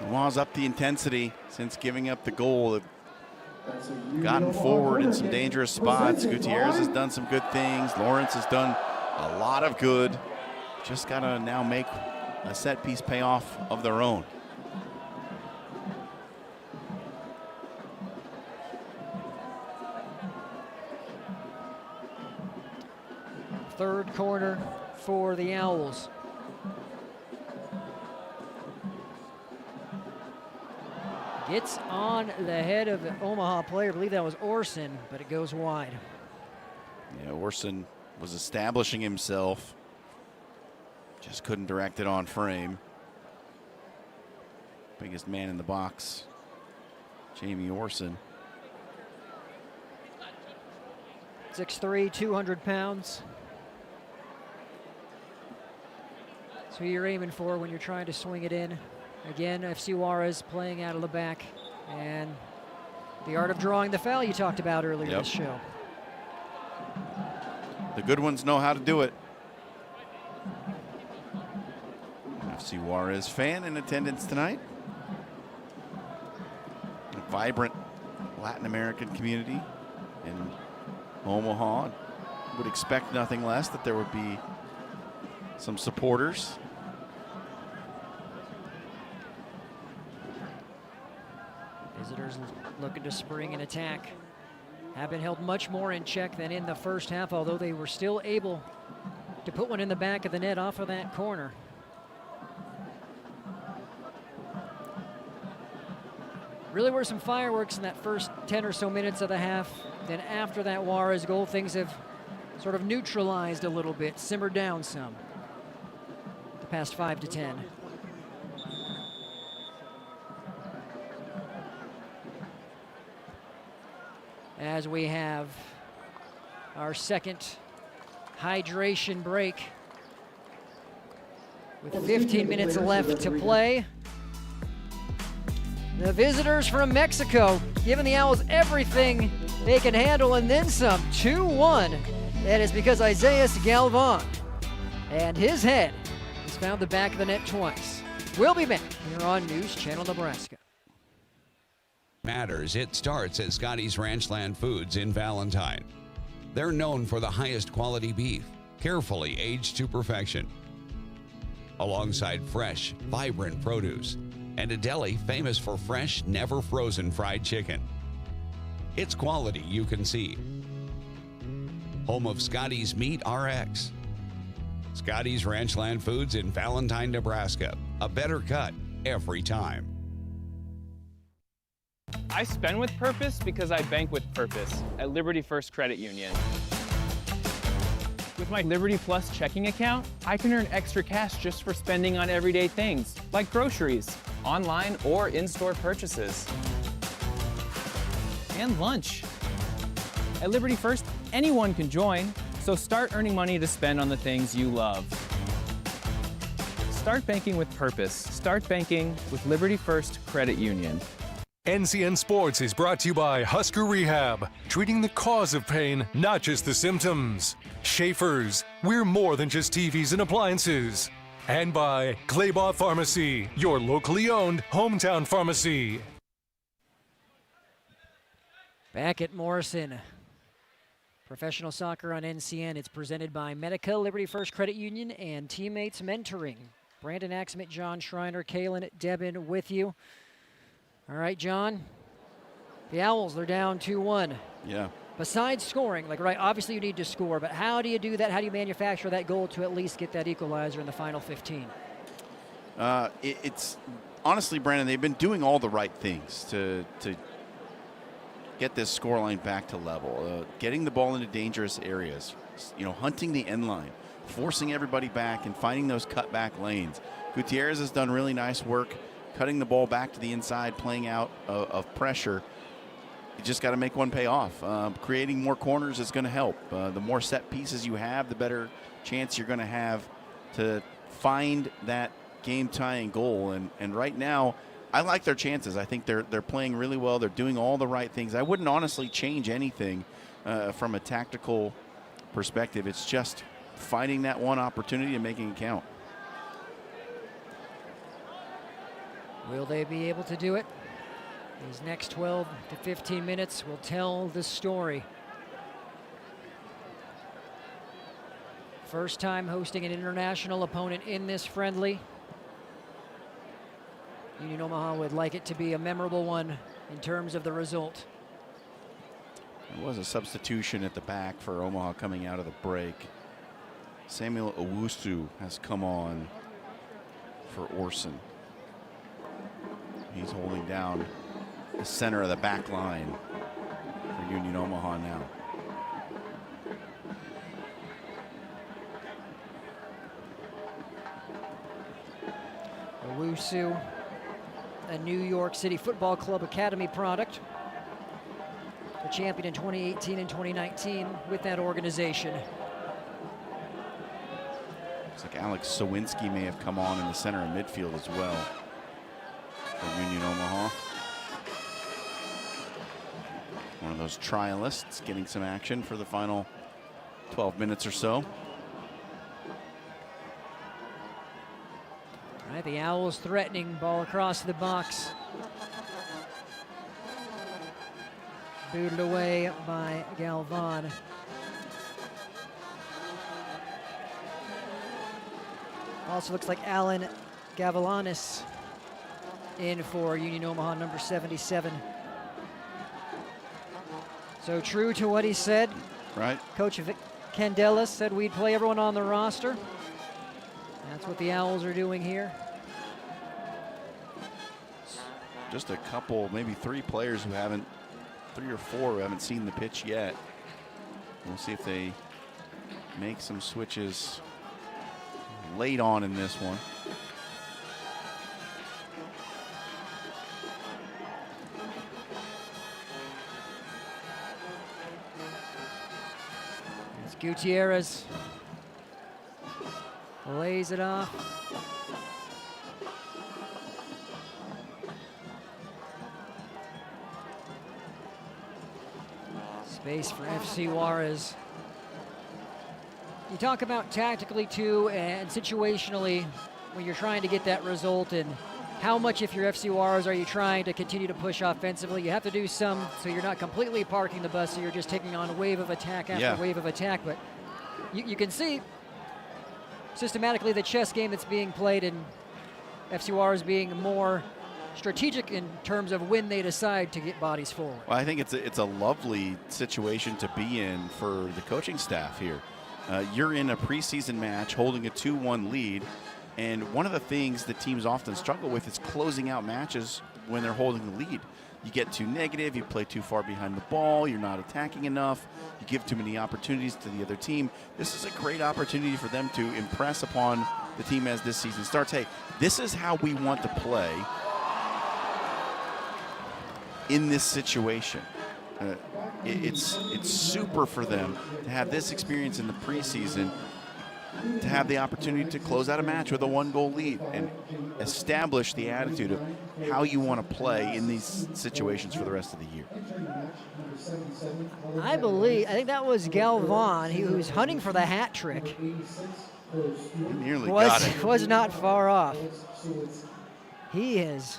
Omaha's up the intensity since giving up the goal. They've gotten forward in some dangerous spots. Gutierrez has done some good things. Lawrence has done a lot of good. Just got to now make a set piece pay off of their own. Third corner for the Owls. Gets on the head of the Omaha player. I believe that was Orson, but it goes wide. Yeah, Orson was establishing himself. Just couldn't direct it on frame. Biggest man in the box, Jamie Orson. 6'3", 200 pounds. That's who you're aiming for when you're trying to swing it in. Again, FC Juárez playing out of the back. And the art of drawing the foul you talked about earlier this show. The good ones know how to do it. FC Juárez fan in attendance tonight. vibrant Latin American community in Omaha. Would expect nothing less that there would be some supporters. Visitors looking to spring an attack. Have been held much more in check than in the first half, although they were still able to put one in the back of the net off of that corner. Really were some fireworks in that first 10 or so minutes of the half. Then after that Juárez goal, things have sort of neutralized a little bit, simmered down some. The past 5 to 10. As we have our second hydration break with 15 minutes left to play. The visitors from Mexico giving the Owls everything they can handle and then some. 2-1. That is because Isaias Galvan and his head has found the back of the net twice. We'll be back here on News Channel Nebraska. Matters. It starts at Scotty's Ranchland Foods in Valentine. They're known for the highest quality beef, carefully aged to perfection, alongside fresh, vibrant produce, and a deli famous for fresh, never frozen fried chicken. It's quality you can see. Home of Scotty's Meat RX. Scotty's Ranchland Foods in Valentine, Nebraska. A better cut every time. I spend with purpose because I bank with purpose at Liberty First Credit Union. With my Liberty Plus checking account, I can earn extra cash just for spending on everyday things, like groceries, online or in-store purchases, and lunch. At Liberty First, anyone can join, so start earning money to spend on the things you love. Start banking with purpose. Start banking with Liberty First Credit Union. NCN Sports is brought to you by Husker Rehab, treating the cause of pain, not just the symptoms. Schaefer's, we're more than just TVs and appliances. And by Claybaugh Pharmacy, your locally owned hometown pharmacy. Back at Morrison. Professional soccer on NCN. It's presented by Medica, Liberty First Credit Union, and Teammates Mentoring. Brandon Axmit, John Schreiner, Kalen Debin with you. All right, John. The Owls, they're down 2-1. Yeah. Besides scoring, obviously you need to score, but how do you do that? How do you manufacture that goal to at least get that equalizer in the final 15? It's honestly, Brandon, they've been doing all the right things to get this scoreline back to level. Getting the ball into dangerous areas, hunting the end line, forcing everybody back and finding those cutback lanes. Gutierrez has done really nice work cutting the ball back to the inside, playing out of pressure. You just got to make one pay off. Creating more corners is going to help. The more set pieces you have, the better chance you're going to have to find that game-tying goal. And right now, I like their chances. I think they're playing really well. They're doing all the right things. I wouldn't honestly change anything from a tactical perspective. It's just finding that one opportunity and making it count. Will they be able to do it? These next 12 to 15 minutes will tell the story. First time hosting an international opponent in this friendly. Union Omaha would like it to be a memorable one in terms of the result. There was a substitution at the back for Omaha coming out of the break. Samuel Owusu has come on for Orson. He's holding down the center of the back line for Union Omaha now. Owusu, a New York City Football Club Academy product. A champion in 2018 and 2019 with that organization. Looks like Alex Sawinski may have come on in the center of midfield as well for Union Omaha. One of those trialists getting some action for the final 12 minutes or so. All right, the Owls threatening, ball across the box. Booted away by Galvan. Also looks like Alan Gavalanis in for Union Omaha, number 77. So true to what he said. Right. Coach Vic Candela said we'd play everyone on the roster. That's what the Owls are doing here. Just a couple, maybe 3 players who haven't, 3 or 4 who haven't seen the pitch yet. We'll see if they make some switches late on in this one. It's Gutierrez. Lays it off. Space for FC Juárez. You talk about tactically too and situationally when you're trying to get that result, and how much, if you're FC Juárez, are you trying to continue to push offensively? You have to do some so you're not completely parking the bus, so you're just taking on wave of attack after wave of attack. But you can see systematically the chess game that's being played, and FC Juárez being more strategic in terms of when they decide to get bodies forward. Well, I think it's a lovely situation to be in for the coaching staff here. You're in a preseason match holding a 2-1 lead, and one of the things that teams often struggle with is closing out matches when they're holding the lead. You get too negative, you play too far behind the ball, you're not attacking enough, you give too many opportunities to the other team. This is a great opportunity for them to impress upon the team as this season starts. Hey, this is how we want to play in this situation. It's super for them to have this experience in the preseason, to have the opportunity to close out a match with a 1-goal lead and establish the attitude of how you want to play in these situations for the rest of the year. I think that was Galvan, who's hunting for the hat trick. He nearly got it. Was not far off. He has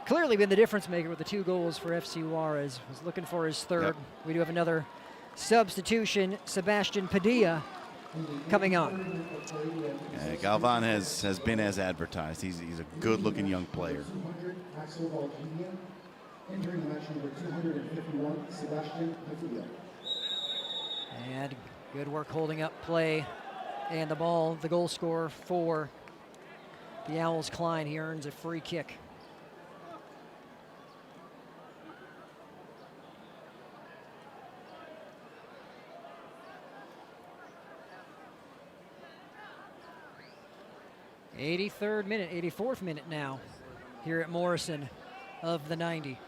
clearly been the difference maker with the 2 goals for FC Juárez. Was looking for his 3rd. Yep. We do have another substitution, Sebastian Padilla, coming on. Galvan has been as advertised. He's a good-looking young player. And good work holding up play. And the ball, the goal scorer for the Owls, Klein, he earns a free kick. '83rd minute, 84th minute now here at Morrison of the 90.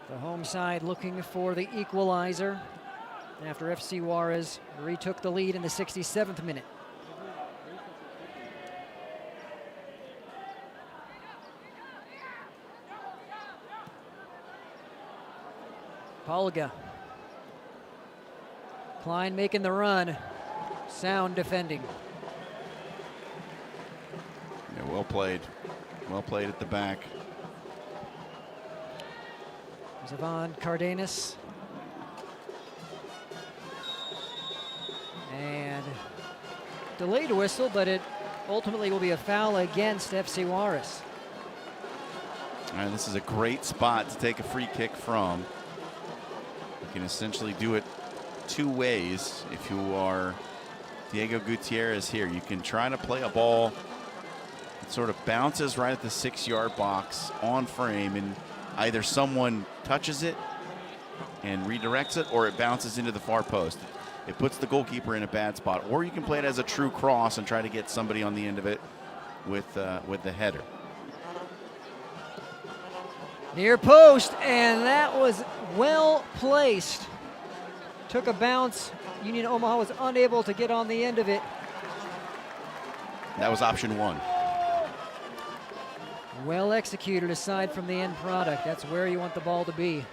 The home side looking for the equalizer after FC Juárez retook the lead in the 67th minute. Polga. Klein making the run. Sound defending. Yeah, well played. Well played at the back. Zavon Cardenas. And delayed whistle, but it ultimately will be a foul against FC Juárez. All right, this is a great spot to take a free kick from. You can essentially do it 2 ways if you are Diego Gutierrez here. You can try to play a ball that sort of bounces right at the 6-yard box on frame, and either someone touches it and redirects it, or it bounces into the far post. It puts the goalkeeper in a bad spot. Or you can play it as a true cross and try to get somebody on the end of it with the header. Near post, and that was well placed. Took a bounce. Union Omaha was unable to get on the end of it. That was option 1. Well executed aside from the end product. That's where you want the ball to be.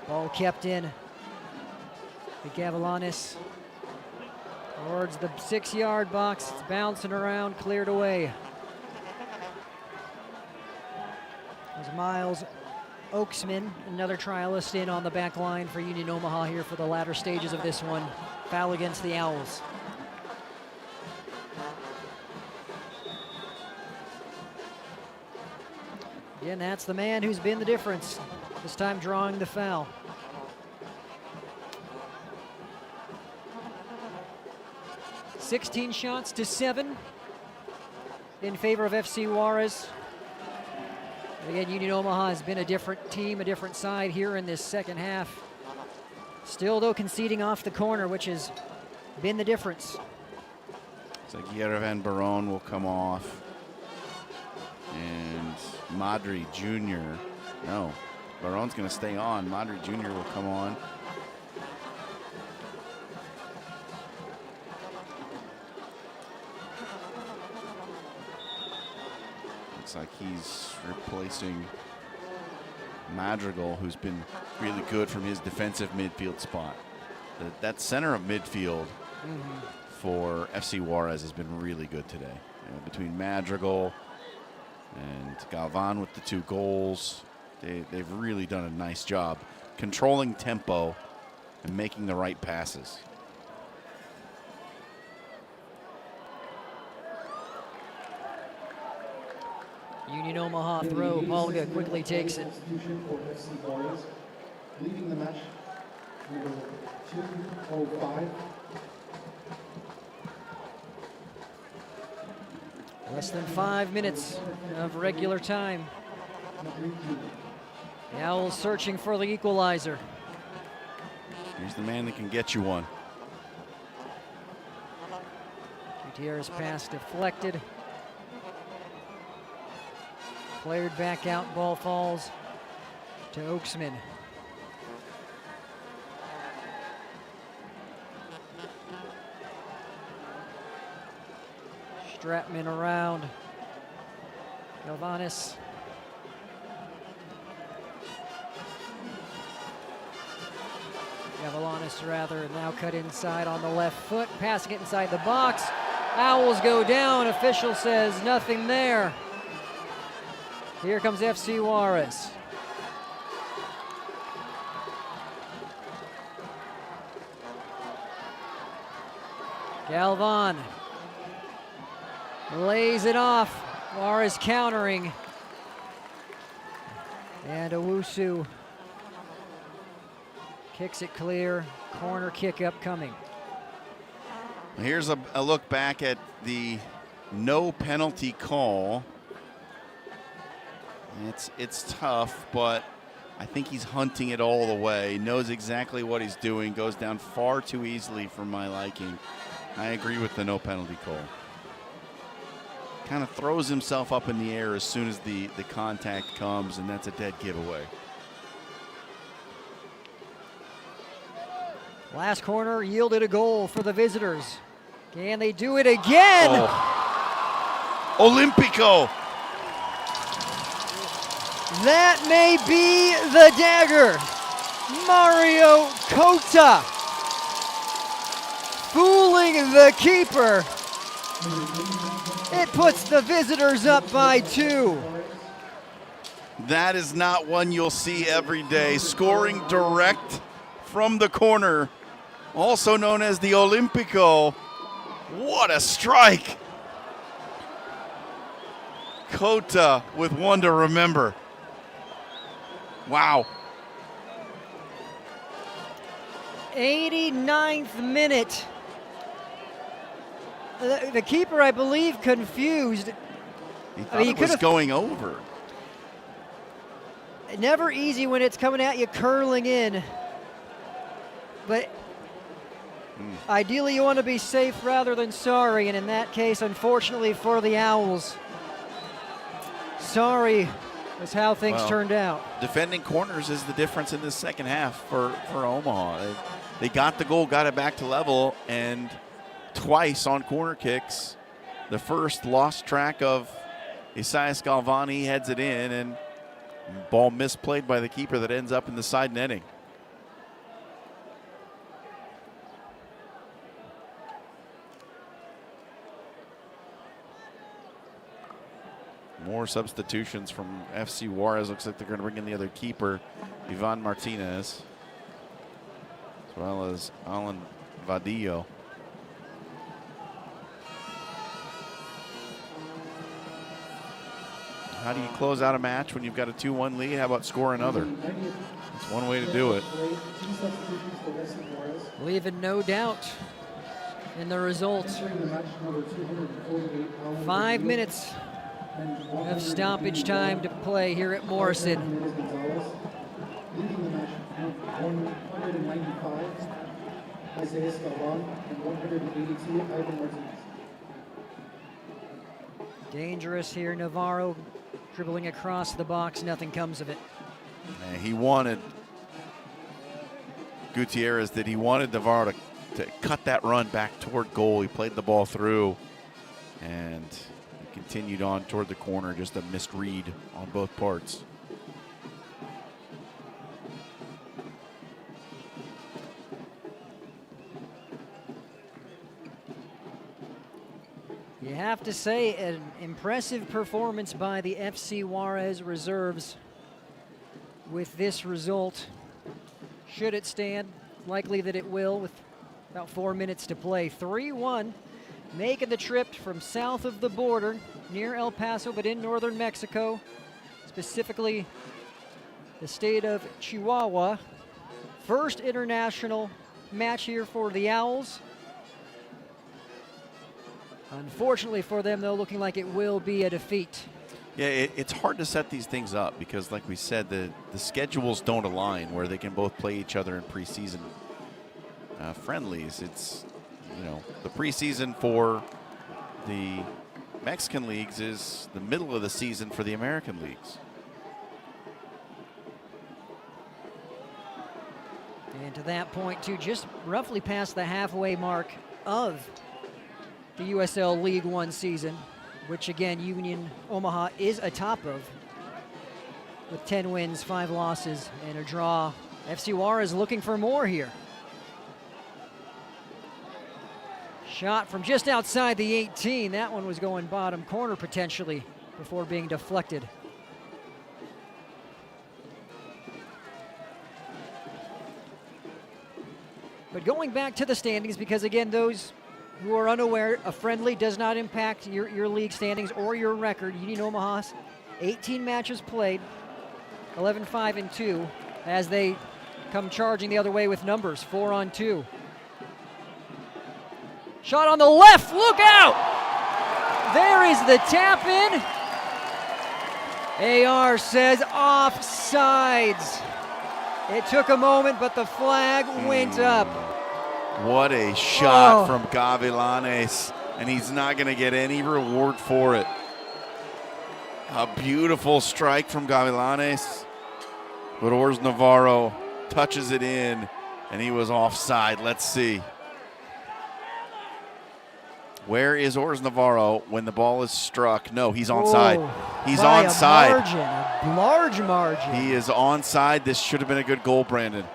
Ball kept in. The Gavalanis. Towards the 6-yard box. It's bouncing around, cleared away. There's Miles Oaksman, another trialist in on the back line for Union Omaha here for the latter stages of this one. Foul against the Owls. Again, that's the man who's been the difference, this time drawing the foul. (16 shots to 7 in favor of FC Juárez. Again, Union Omaha has been a different team, a different side here in this second half. Still, though, conceding off the corner, which has been the difference. So Yerevan Baron will come off. And Madri Jr. No, Baron's going to stay on. Madri Jr. will come on. Looks like he's replacing Madrigal, who's been really good from his defensive midfield spot. That center of midfield for FC Juárez has been really good today. Between Madrigal and Galvan with the 2 goals, they've really done a nice job controlling tempo and making the right passes. Union Omaha throw. Polga quickly takes it. Leading the match, number 205. Less than 5 minutes of regular time. The Owls searching for the equalizer. Here's the man that can get you one. Gutierrez pass deflected. Cleared back out, ball falls to Oaksman. Stratman around. Galvanis. Gavalanis rather, now cut inside on the left foot, passing it inside the box. Owls go down, official says nothing there. Here comes FC Juárez. Galvan lays it off. Juárez countering. And Owusu kicks it clear. Corner kick upcoming. Here's a look back at the no penalty call. It's tough, but I think he's hunting it all the way. Knows exactly what he's doing. Goes down far too easily for my liking. I agree with the no penalty call. Kind of throws himself up in the air as soon as the contact comes, and that's a dead giveaway. Last corner yielded a goal for the visitors. Can they do it again? Oh. Olympico. That may be the dagger. Mario Cota fooling the keeper. It puts the visitors up by 2. That is not one you'll see every day. Scoring direct from the corner, also known as the Olympico. What a strike. Cota with one to remember. Wow. 89th minute. The keeper, I believe, confused. He thought it was going over. Never easy when it's coming at you, curling in. But ideally, you want to be safe rather than sorry. And in that case, unfortunately for the Owls, sorry is how things turned out. Defending corners is the difference in this second half for Omaha. They got the goal, got it back to level, and twice on corner kicks. The first lost track of Isaias Galvani, heads it in, and ball misplayed by the keeper that ends up in the side netting. More substitutions from FC Juárez. Looks like they're going to bring in the other keeper, Ivan Martinez, as well as Alan Vadillo. How do you close out a match when you've got a 2-1 lead? How about score another? That's one way to do it. Leaving no doubt in the result. 5 minutes of stoppage time to play here at Morrison. Dangerous here, Navarro dribbling across the box, nothing comes of it. And he wanted Gutierrez, he wanted Navarro to cut that run back toward goal. He played the ball through and he continued on toward the corner, just a missed read on both parts. You have to say an impressive performance by the FC Juárez Reserves with this result. Should it stand? Likely that it will with about 4 minutes to play. 3-1, making the trip from south of the border near El Paso, but in northern Mexico, specifically the state of Chihuahua. First international match here for the Owls. Unfortunately for them, though, looking like it will be a defeat. Yeah, it's hard to set these things up because, like we said, the schedules don't align where they can both play each other in preseason friendlies. It's, you know, the preseason for the Mexican leagues is the middle of the season for the American leagues. And to that point, too, just roughly past the halfway mark of the USL League One season, which again Union Omaha is atop of with 10 wins, 5 losses, and a draw. FC Juárez looking for more here. Shot from just outside the 18. That one was going bottom corner potentially before being deflected. But going back to the standings, because again, those who are unaware, a friendly does not impact your league standings or your record. Union Omaha's 18 matches played, 11-5-2, as they come charging the other way with numbers, 4-on-2. Shot on the left, look out! There is the tap in. AR says offsides. It took a moment, but the flag went up. What a shot from Gavilanes, and he's not going to get any reward for it. A beautiful strike from Gavilanes, but Ors Navarro touches it in, and he was offside. Let's see. Where is Ors Navarro when the ball is struck? No, he's onside. He's onside. A large margin. He is onside. This should have been a good goal, Brandon.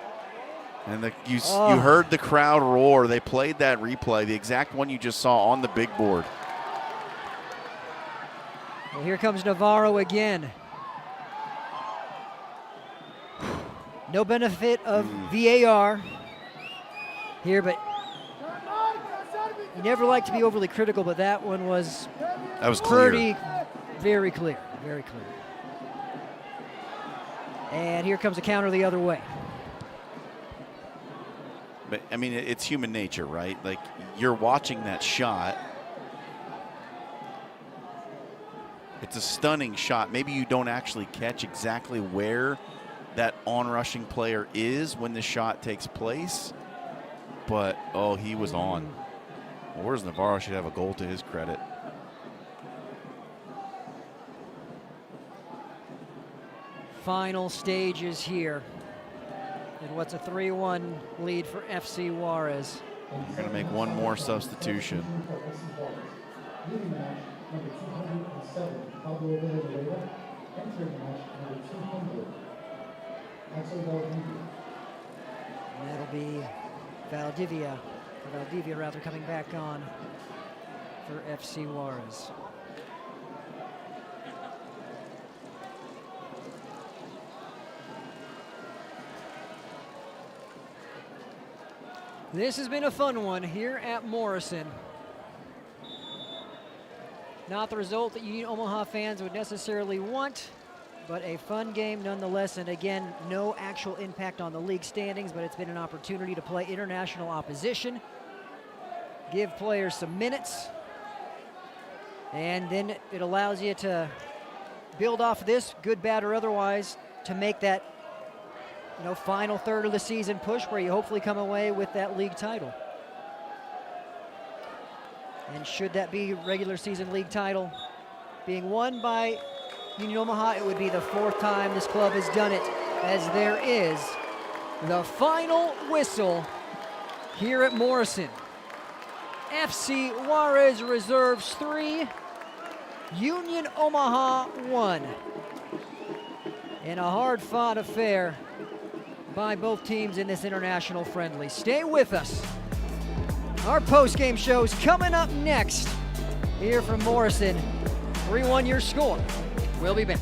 And you heard the crowd roar. They played that replay, the exact one you just saw on the big board. Well, here comes Navarro again. No benefit of VAR here, but you never like to be overly critical, but that one was pretty, very clear, very clear. And here comes a counter the other way. But, I mean, it's human nature, right? Like, you're watching that shot. It's a stunning shot. Maybe you don't actually catch exactly where that on-rushing player is when the shot takes place. But, oh, he was on. Ors Navarro should have a goal to his credit. Final stages here. And what's a 3-1 lead for FC Juárez. You're going to make one more substitution. And that'll be Valdivia coming back on for FC Juárez. This has been a fun one here at Morrison. Not the result that Union Omaha fans would necessarily want, but a fun game nonetheless. And again, no actual impact on the league standings, but it's been an opportunity to play international opposition, give players some minutes, and then it allows you to build off this, good, bad, or otherwise, to make that final third of the season push where you hopefully come away with that league title. And should that be regular season league title being won by Union Omaha, it would be the 4th time this club has done it, as there is the final whistle here at Morrison. FC Juárez Reserves 3, Union Omaha 1. In a hard-fought affair by both teams in this international friendly. Stay with us. Our post-game show's coming up next here from Morrison. 3-1 your score. We'll be back.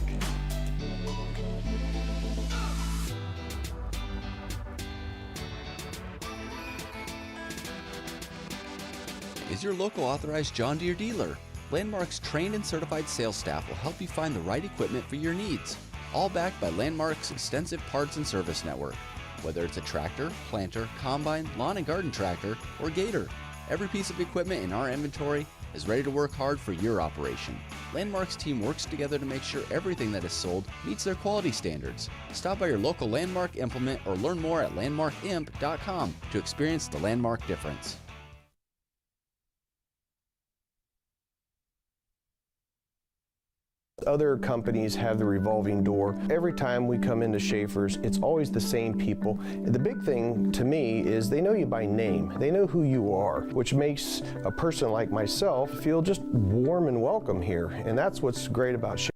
Is your local authorized John Deere dealer? Landmark's trained and certified sales staff will help you find the right equipment for your needs. All backed by Landmark's extensive parts and service network. Whether it's a tractor, planter, combine, lawn and garden tractor, or gator, every piece of equipment in our inventory is ready to work hard for your operation. Landmark's team works together to make sure everything that is sold meets their quality standards. Stop by your local Landmark implement or learn more at landmarkimp.com to experience the Landmark difference. Other companies have the revolving door. Every time we come into Schaefer's, it's always the same people. And the big thing to me is they know you by name. They know who you are, which makes a person like myself feel just warm and welcome here. And that's what's great about Schaefer's.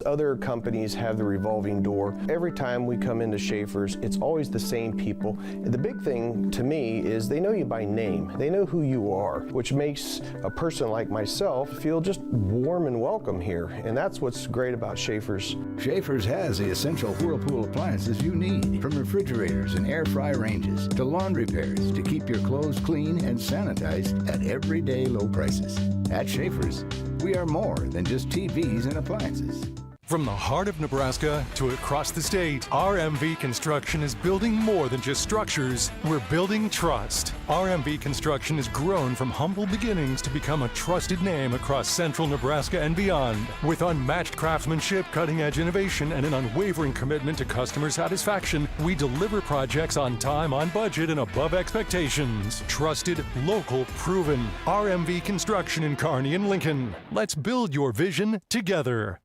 Other companies have the revolving door. Every time we come into Schaefer's, it's always the same people. And the big thing to me is they know you by name. They know who you are, which makes a person like myself feel just warm and welcome here. And that's what's great about Schaefer's. Schaefer's has the essential Whirlpool appliances you need, from refrigerators and air fry ranges to laundry pairs to keep your clothes clean and sanitized at everyday low prices. At Schaefer's, we are more than just TVs and appliances. From the heart of Nebraska to across the state, RMV Construction is building more than just structures. We're building trust. RMV Construction has grown from humble beginnings to become a trusted name across central Nebraska and beyond. With unmatched craftsmanship, cutting-edge innovation, and an unwavering commitment to customer satisfaction, we deliver projects on time, on budget, and above expectations. Trusted, local, proven. RMV Construction in Kearney and Lincoln. Let's build your vision together.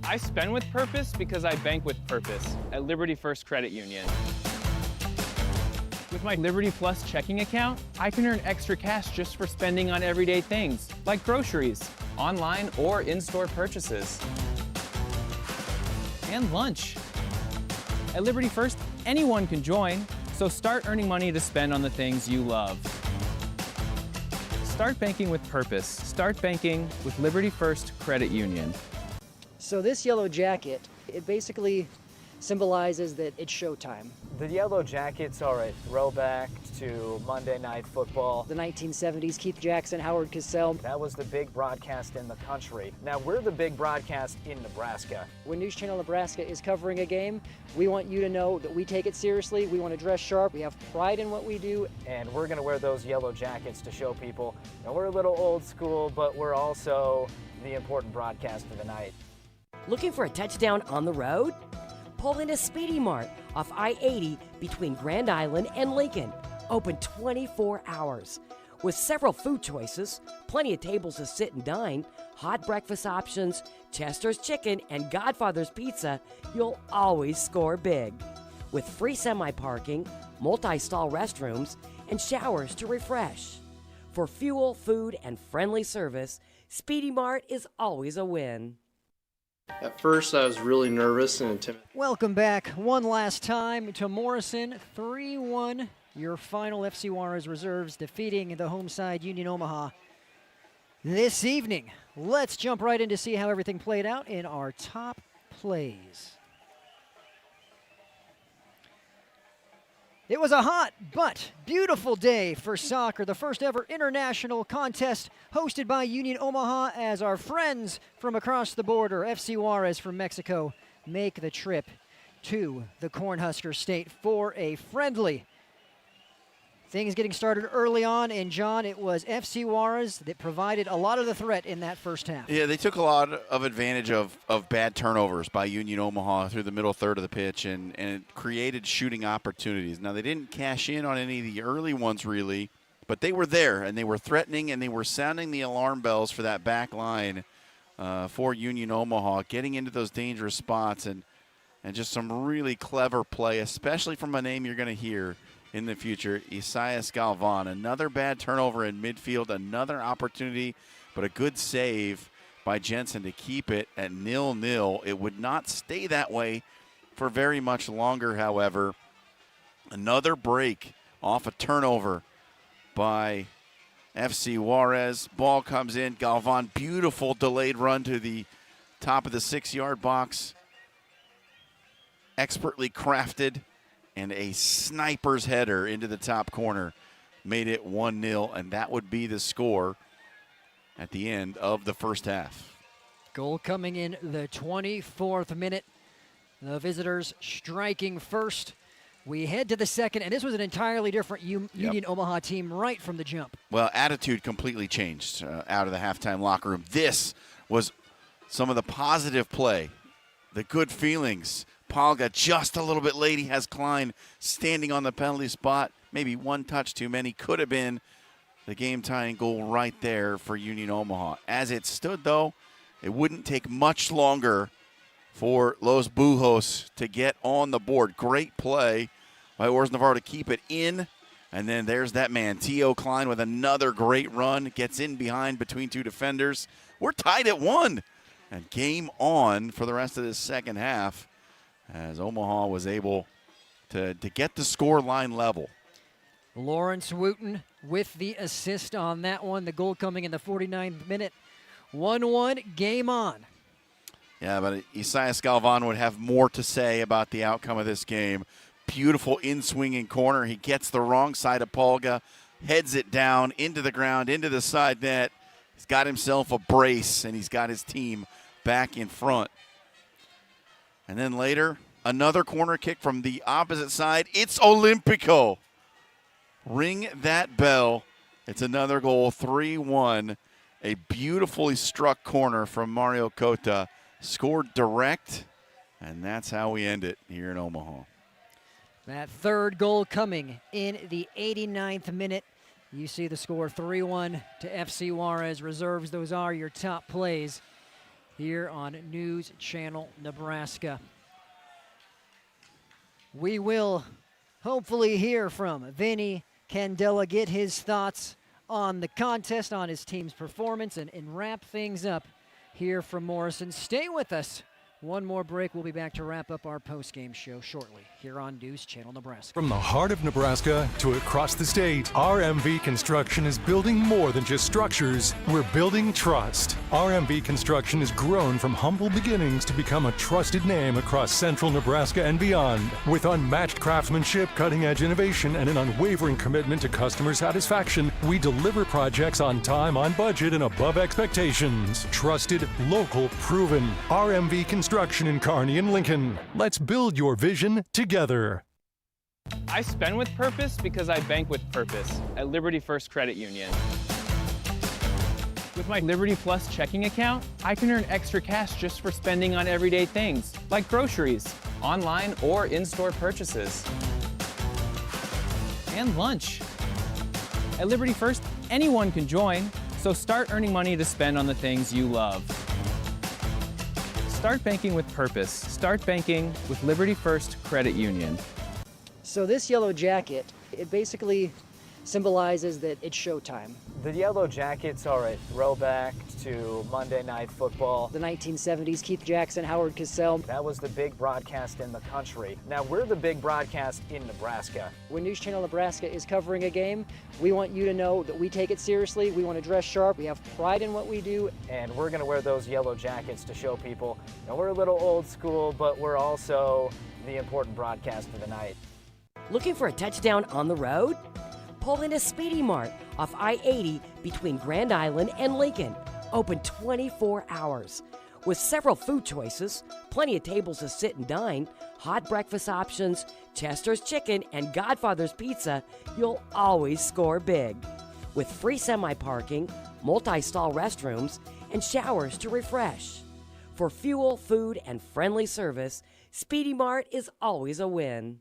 I spend with purpose because I bank with purpose at Liberty First Credit Union. With my Liberty Plus checking account, I can earn extra cash just for spending on everyday things, like groceries, online or in-store purchases, and lunch. At Liberty First, anyone can join, so start earning money to spend on the things you love. Start banking with purpose. Start banking with Liberty First Credit Union. So this yellow jacket, it basically symbolizes that it's showtime. The yellow jackets are a throwback to Monday Night Football. The 1970s, Keith Jackson, Howard Cosell. That was the big broadcast in the country. Now we're the big broadcast in Nebraska. When News Channel Nebraska is covering a game, we want you to know that we take it seriously. We want to dress sharp. We have pride in what we do. And we're going to wear those yellow jackets to show people, we're a little old school, but we're also the important broadcast of the night. Looking for a touchdown on the road? Pull into Speedy Mart off I-80 between Grand Island and Lincoln. Open 24 hours. With several food choices, plenty of tables to sit and dine, hot breakfast options, Chester's Chicken, and Godfather's Pizza, you'll always score big. With free semi-parking, multi-stall restrooms, and showers to refresh. For fuel, food, and friendly service, Speedy Mart is always a win. At first, I was really nervous and intimidated. Welcome back one last time to Morrison. 3-1, your final FC Juárez Reserves defeating the home side Union Omaha this evening. Let's jump right in to see how everything played out in our top plays. It was a hot but beautiful day for soccer, the first ever international contest hosted by Union Omaha as our friends from across the border, FC Juárez from Mexico, make the trip to the Cornhusker State for a friendly. Things getting started early on, and John, it was FC Juárez that provided a lot of the threat in that first half. Yeah, they took a lot of advantage of bad turnovers by Union Omaha through the middle third of the pitch, and it created shooting opportunities. Now, they didn't cash in on any of the early ones, really, but they were there, and they were threatening, and they were sounding the alarm bells for that back line for Union Omaha, getting into those dangerous spots, and just some really clever play, especially from a name you're going to hear in the future, Isaias Galvan. Another bad turnover in midfield, another opportunity, but a good save by Jensen to keep it at 0-0. It would not stay that way for very much longer, however. Another break off a turnover by FC Juárez. Ball comes in, Galvan, beautiful delayed run to the top of the 6-yard box. Expertly crafted, and a sniper's header into the top corner made it 1-0, and that would be the score at the end of the first half. Goal coming in the 24th minute. The visitors striking first. We head to the second, and this was an entirely different Union Omaha team right from the jump. Well, attitude completely changed out of the halftime locker room. This was some of the positive play, the good feelings. Palga just a little bit late. He has Klein standing on the penalty spot. Maybe one touch too many. Could have been the game-tying goal right there for Union Omaha. As it stood, though, it wouldn't take much longer for Los Bujos to get on the board. Great play by Ors Navarro to keep it in. And then there's that man, T.O. Klein, with another great run. Gets in behind between two defenders. We're tied at 1. And game on for the rest of this second half, as Omaha was able to get the score line level. Lawrence Wooten with the assist on that one. The goal coming in the 49th minute. 1-1, game on. Yeah, but Isaias Galvan would have more to say about the outcome of this game. Beautiful in-swinging corner. He gets the wrong side of Palga, heads it down into the ground, into the side net. He's got himself a brace, and he's got his team back in front. And then later, another corner kick from the opposite side. It's Olympico. Ring that bell. It's another goal, 3-1. A beautifully struck corner from Mario Cota. Scored direct, and that's how we end it here in Omaha. That third goal coming in the 89th minute. You see the score, 3-1 to FC Juárez Reserves. Those are your top plays here on News Channel Nebraska. We will hopefully hear from Vinny Candela, get his thoughts on the contest, on his team's performance, and wrap things up here from Morrison. Stay with us. One more break. We'll be back to wrap up our post-game show shortly here on News Channel Nebraska. From the heart of Nebraska to across the state, RMV Construction is building more than just structures. We're building trust. RMV Construction has grown from humble beginnings to become a trusted name across central Nebraska and beyond. With unmatched craftsmanship, cutting-edge innovation, and an unwavering commitment to customer satisfaction, we deliver projects on time, on budget, and above expectations. Trusted, local, proven. RMV Construction in Kearney and Lincoln. Let's build your vision together. I spend with purpose because I bank with purpose at Liberty First Credit Union. With my Liberty Plus checking account, I can earn extra cash just for spending on everyday things, like groceries, online or in-store purchases, and lunch. At Liberty First, anyone can join, so start earning money to spend on the things you love. Start banking with purpose. Start banking with Liberty First Credit Union. So this yellow jacket, it basically symbolizes that it's showtime. The Yellow Jackets are a throwback to Monday Night Football. The 1970s, Keith Jackson, Howard Cosell. That was the big broadcast in the country. Now we're the big broadcast in Nebraska. When News Channel Nebraska is covering a game, we want you to know that we take it seriously. We want to dress sharp. We have pride in what we do. And we're going to wear those yellow jackets to show people, you know, we're a little old school, but we're also the important broadcast of the night. Looking for a touchdown on the road? Pull into Speedy Mart off I-80 between Grand Island and Lincoln. Open 24 hours. With several food choices, plenty of tables to sit and dine, hot breakfast options, Chester's Chicken, and Godfather's Pizza, you'll always score big. With free semi-parking, multi-stall restrooms, and showers to refresh. For fuel, food, and friendly service, Speedy Mart is always a win.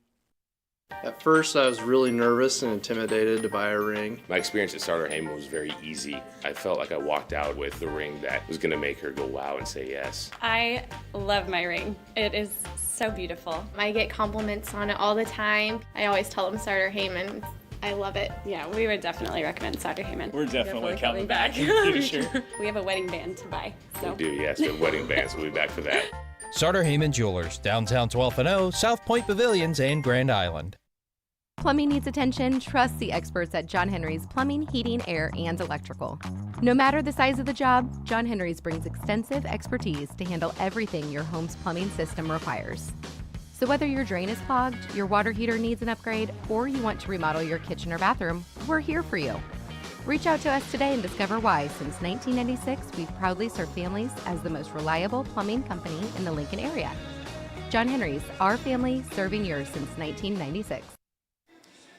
At first, I was really nervous and intimidated to buy a ring. My experience at Starter Heyman was very easy. I felt like I walked out with the ring that was going to make her go wow and say yes. I love my ring. It is so beautiful. I get compliments on it all the time. I always tell them Starter Heyman. I love it. Yeah, we would definitely recommend Starter Heyman. We're definitely coming back. Sure. We have a wedding band to buy. So. We do, yes, the wedding bands. We'll be back for that. Starter Heyman Jewelers, downtown 12th and O, South Point Pavilions, and Grand Island. Plumbing needs attention? Trust the experts at John Henry's Plumbing, Heating, Air, and Electrical. No matter the size of the job, John Henry's brings extensive expertise to handle everything your home's plumbing system requires. So whether your drain is clogged, your water heater needs an upgrade, or you want to remodel your kitchen or bathroom, we're here for you. Reach out to us today and discover why, since 1996, we've proudly served families as the most reliable plumbing company in the Lincoln area. John Henry's, our family serving yours since 1996.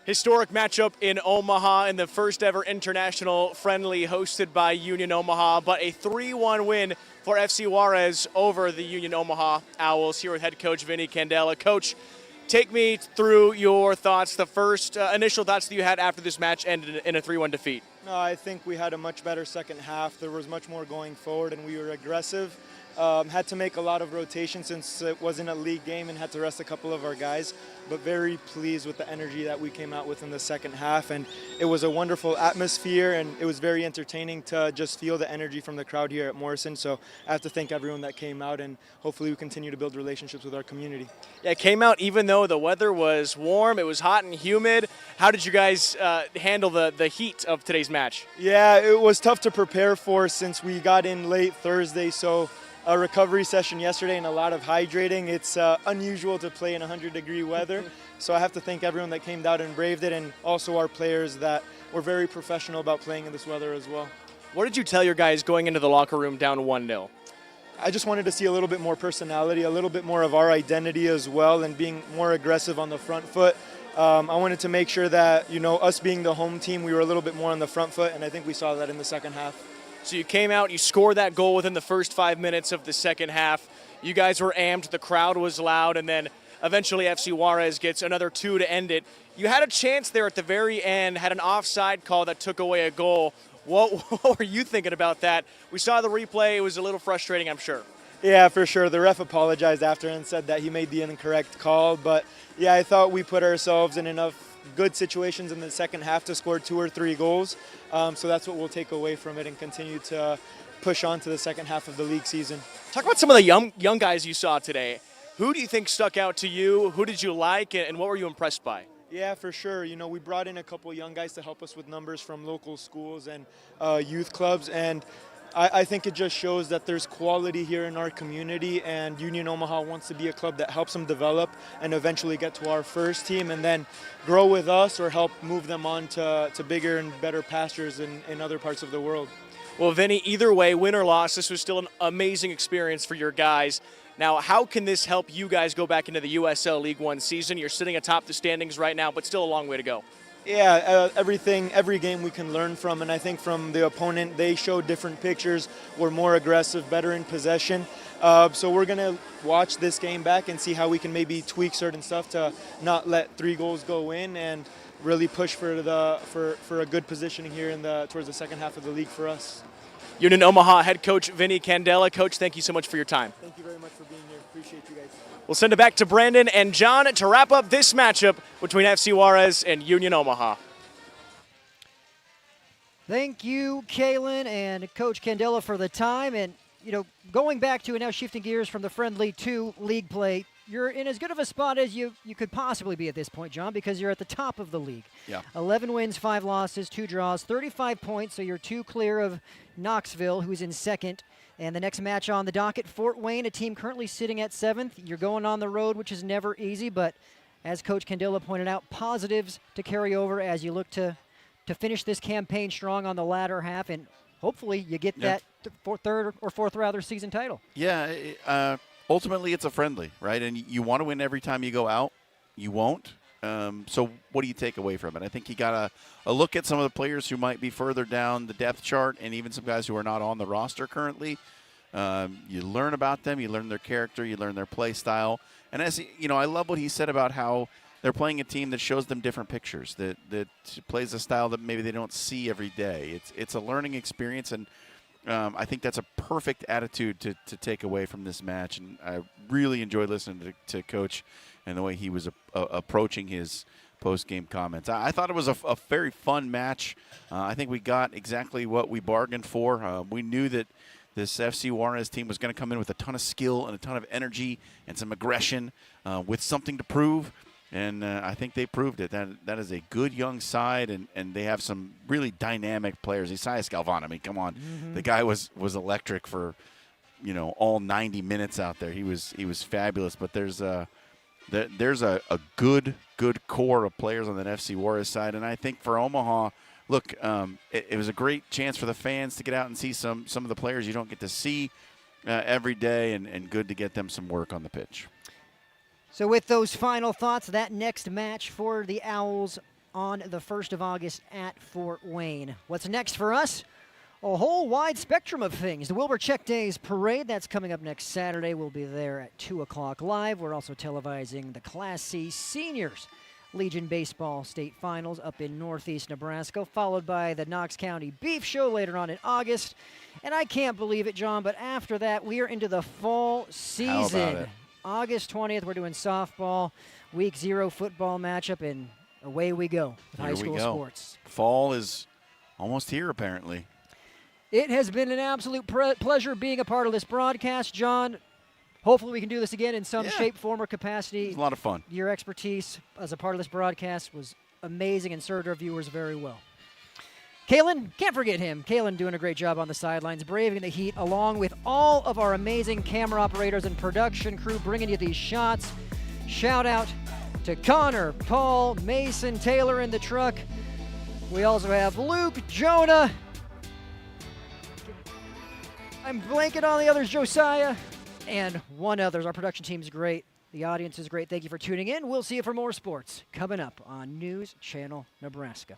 Historic matchup in Omaha in the first ever international friendly hosted by Union Omaha, but a 3-1 win for FC Juárez over the Union Omaha Owls. Here with head coach Vinny Candela. Coach, take me through your thoughts, the first initial thoughts that you had after this match ended in a 3-1 defeat. No, I think we had a much better second half. There was much more going forward and we were aggressive. Had to make a lot of rotation since it wasn't a league game and had to rest a couple of our guys, but very pleased with the energy that we came out with in the second half. And it was a wonderful atmosphere and it was very entertaining to just feel the energy from the crowd here at Morrison. So I have to thank everyone that came out, and hopefully we continue to build relationships with our community. Yeah, it came out even though the weather was warm, it was hot and humid. How did you guys handle the heat of today's match? Yeah, it was tough to prepare for since we got in late Thursday, so a recovery session yesterday and a lot of hydrating. It's unusual to play in 100-degree weather, so I have to thank everyone that came out and braved it, and also our players that were very professional about playing in this weather as well. What did you tell your guys going into the locker room down 1-0? I just wanted to see a little bit more personality, a little bit more of our identity as well, and being more aggressive on the front foot. I wanted to make sure that, us being the home team, we were a little bit more on the front foot, and I think we saw that in the second half. So you came out, you scored that goal within the first 5 minutes of the second half. You guys were amped, the crowd was loud, and then eventually FC Juárez gets another 2 to end it. You had a chance there at the very end, had an offside call that took away a goal. What were you thinking about that? We saw the replay, it was a little frustrating, I'm sure. Yeah, for sure. The ref apologized after and said that he made the incorrect call, but yeah, I thought we put ourselves in enough good situations in the second half to score 2 or 3 goals. So that's what we'll take away from it and continue to push on to the second half of the league season. Talk about some of the young guys you saw today. Who do you think stuck out to you? Who did you like, and what were you impressed by? Yeah, for sure. We brought in a couple young guys to help us with numbers from local schools and youth clubs, and I think it just shows that there's quality here in our community, and Union Omaha wants to be a club that helps them develop and eventually get to our first team and then grow with us or help move them on to bigger and better pastures in other parts of the world. Well, Vinny, either way, win or loss, this was still an amazing experience for your guys. Now, how can this help you guys go back into the USL League One season? You're sitting atop the standings right now, but still a long way to go. Yeah, every game we can learn from, and I think from the opponent, they showed different pictures, were more aggressive, better in possession. So we're going to watch this game back and see how we can maybe tweak certain stuff to not let 3 goals go in and really push for a good positioning here towards the second half of the league for us. Union Omaha head coach Vinny Candela. Coach, thank you so much for your time. Thank you very much for being here. Appreciate you guys. We'll send it back to Brandon and John to wrap up this matchup between FC Juárez and Union Omaha. Thank you, Kalen and Coach Candela, for the time. And, going back to it now, shifting gears from the friendly to league play, you're in as good of a spot as you could possibly be at this point, John, because you're at the top of the league. Yeah. 11 wins, 5 losses, 2 draws, 35 points, so you're 2 clear of Knoxville, who's in second. And the next match on the docket, Fort Wayne, a team currently sitting at 7th. You're going on the road, which is never easy, but as Coach Candela pointed out, positives to carry over as you look to finish this campaign strong on the latter half, and hopefully you get that third or fourth season title. Yeah, ultimately it's a friendly, right? And you want to win every time you go out. You won't. So what do you take away from it? I think you got a look at some of the players who might be further down the depth chart and even some guys who are not on the roster currently. You learn about them. You learn their character. You learn their play style. And as you know, I love what he said about how they're playing a team that shows them different pictures, that plays a style that maybe they don't see every day. It's a learning experience, and I think that's a perfect attitude to take away from this match. And I really enjoyed listening to Coach and the way he was approaching his post-game comments. I thought it was a very fun match. I think we got exactly what we bargained for. We knew that this FC Juárez team was going to come in with a ton of skill and a ton of energy and some aggression with something to prove. And I think they proved it. That is a good young side, and they have some really dynamic players. Isaias Galvan, I mean, come on. The guy was electric for, all 90 minutes out there. He was fabulous. But there's a good core of players on that FC Juárez side. And I think for Omaha, look, it was a great chance for the fans to get out and see some of the players you don't get to see every day, and good to get them some work on the pitch. So with those final thoughts, that next match for the Owls on the 1st of August at Fort Wayne. What's next for us? A whole wide spectrum of things. The Wilbur Check Days Parade, that's coming up next Saturday. We'll be there at 2 o'clock live. We're also televising the Class C Seniors Legion Baseball State Finals up in Northeast Nebraska, followed by the Knox County Beef Show later on in August. And I can't believe it, John, but after that, we are into the fall season. How about it? August 20th, we're doing softball, week 0 football matchup, and away we go with high school sports. Fall is almost here, apparently. It has been an absolute pleasure being a part of this broadcast, John. Hopefully we can do this again in some shape, form, or capacity. It's a lot of fun. Your expertise as a part of this broadcast was amazing and served our viewers very well. Kalen, can't forget him. Kalen doing a great job on the sidelines, braving the heat, along with all of our amazing camera operators and production crew bringing you these shots. Shout out to Connor, Paul, Mason, Taylor in the truck. We also have Luke, Jonah. I'm blanking on the others, Josiah, and one others. Our production team is great. The audience is great. Thank you for tuning in. We'll see you for more sports coming up on News Channel Nebraska.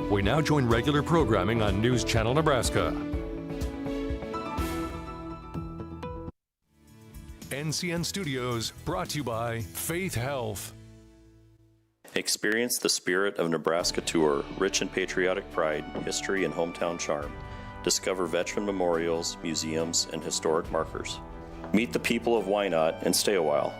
We now join regular programming on News Channel Nebraska. NCN Studios, brought to you by Faith Health. Experience the Spirit of Nebraska tour, rich in patriotic pride, history, and hometown charm. Discover veteran memorials, museums, and historic markers. Meet the people of Wynot and stay a while.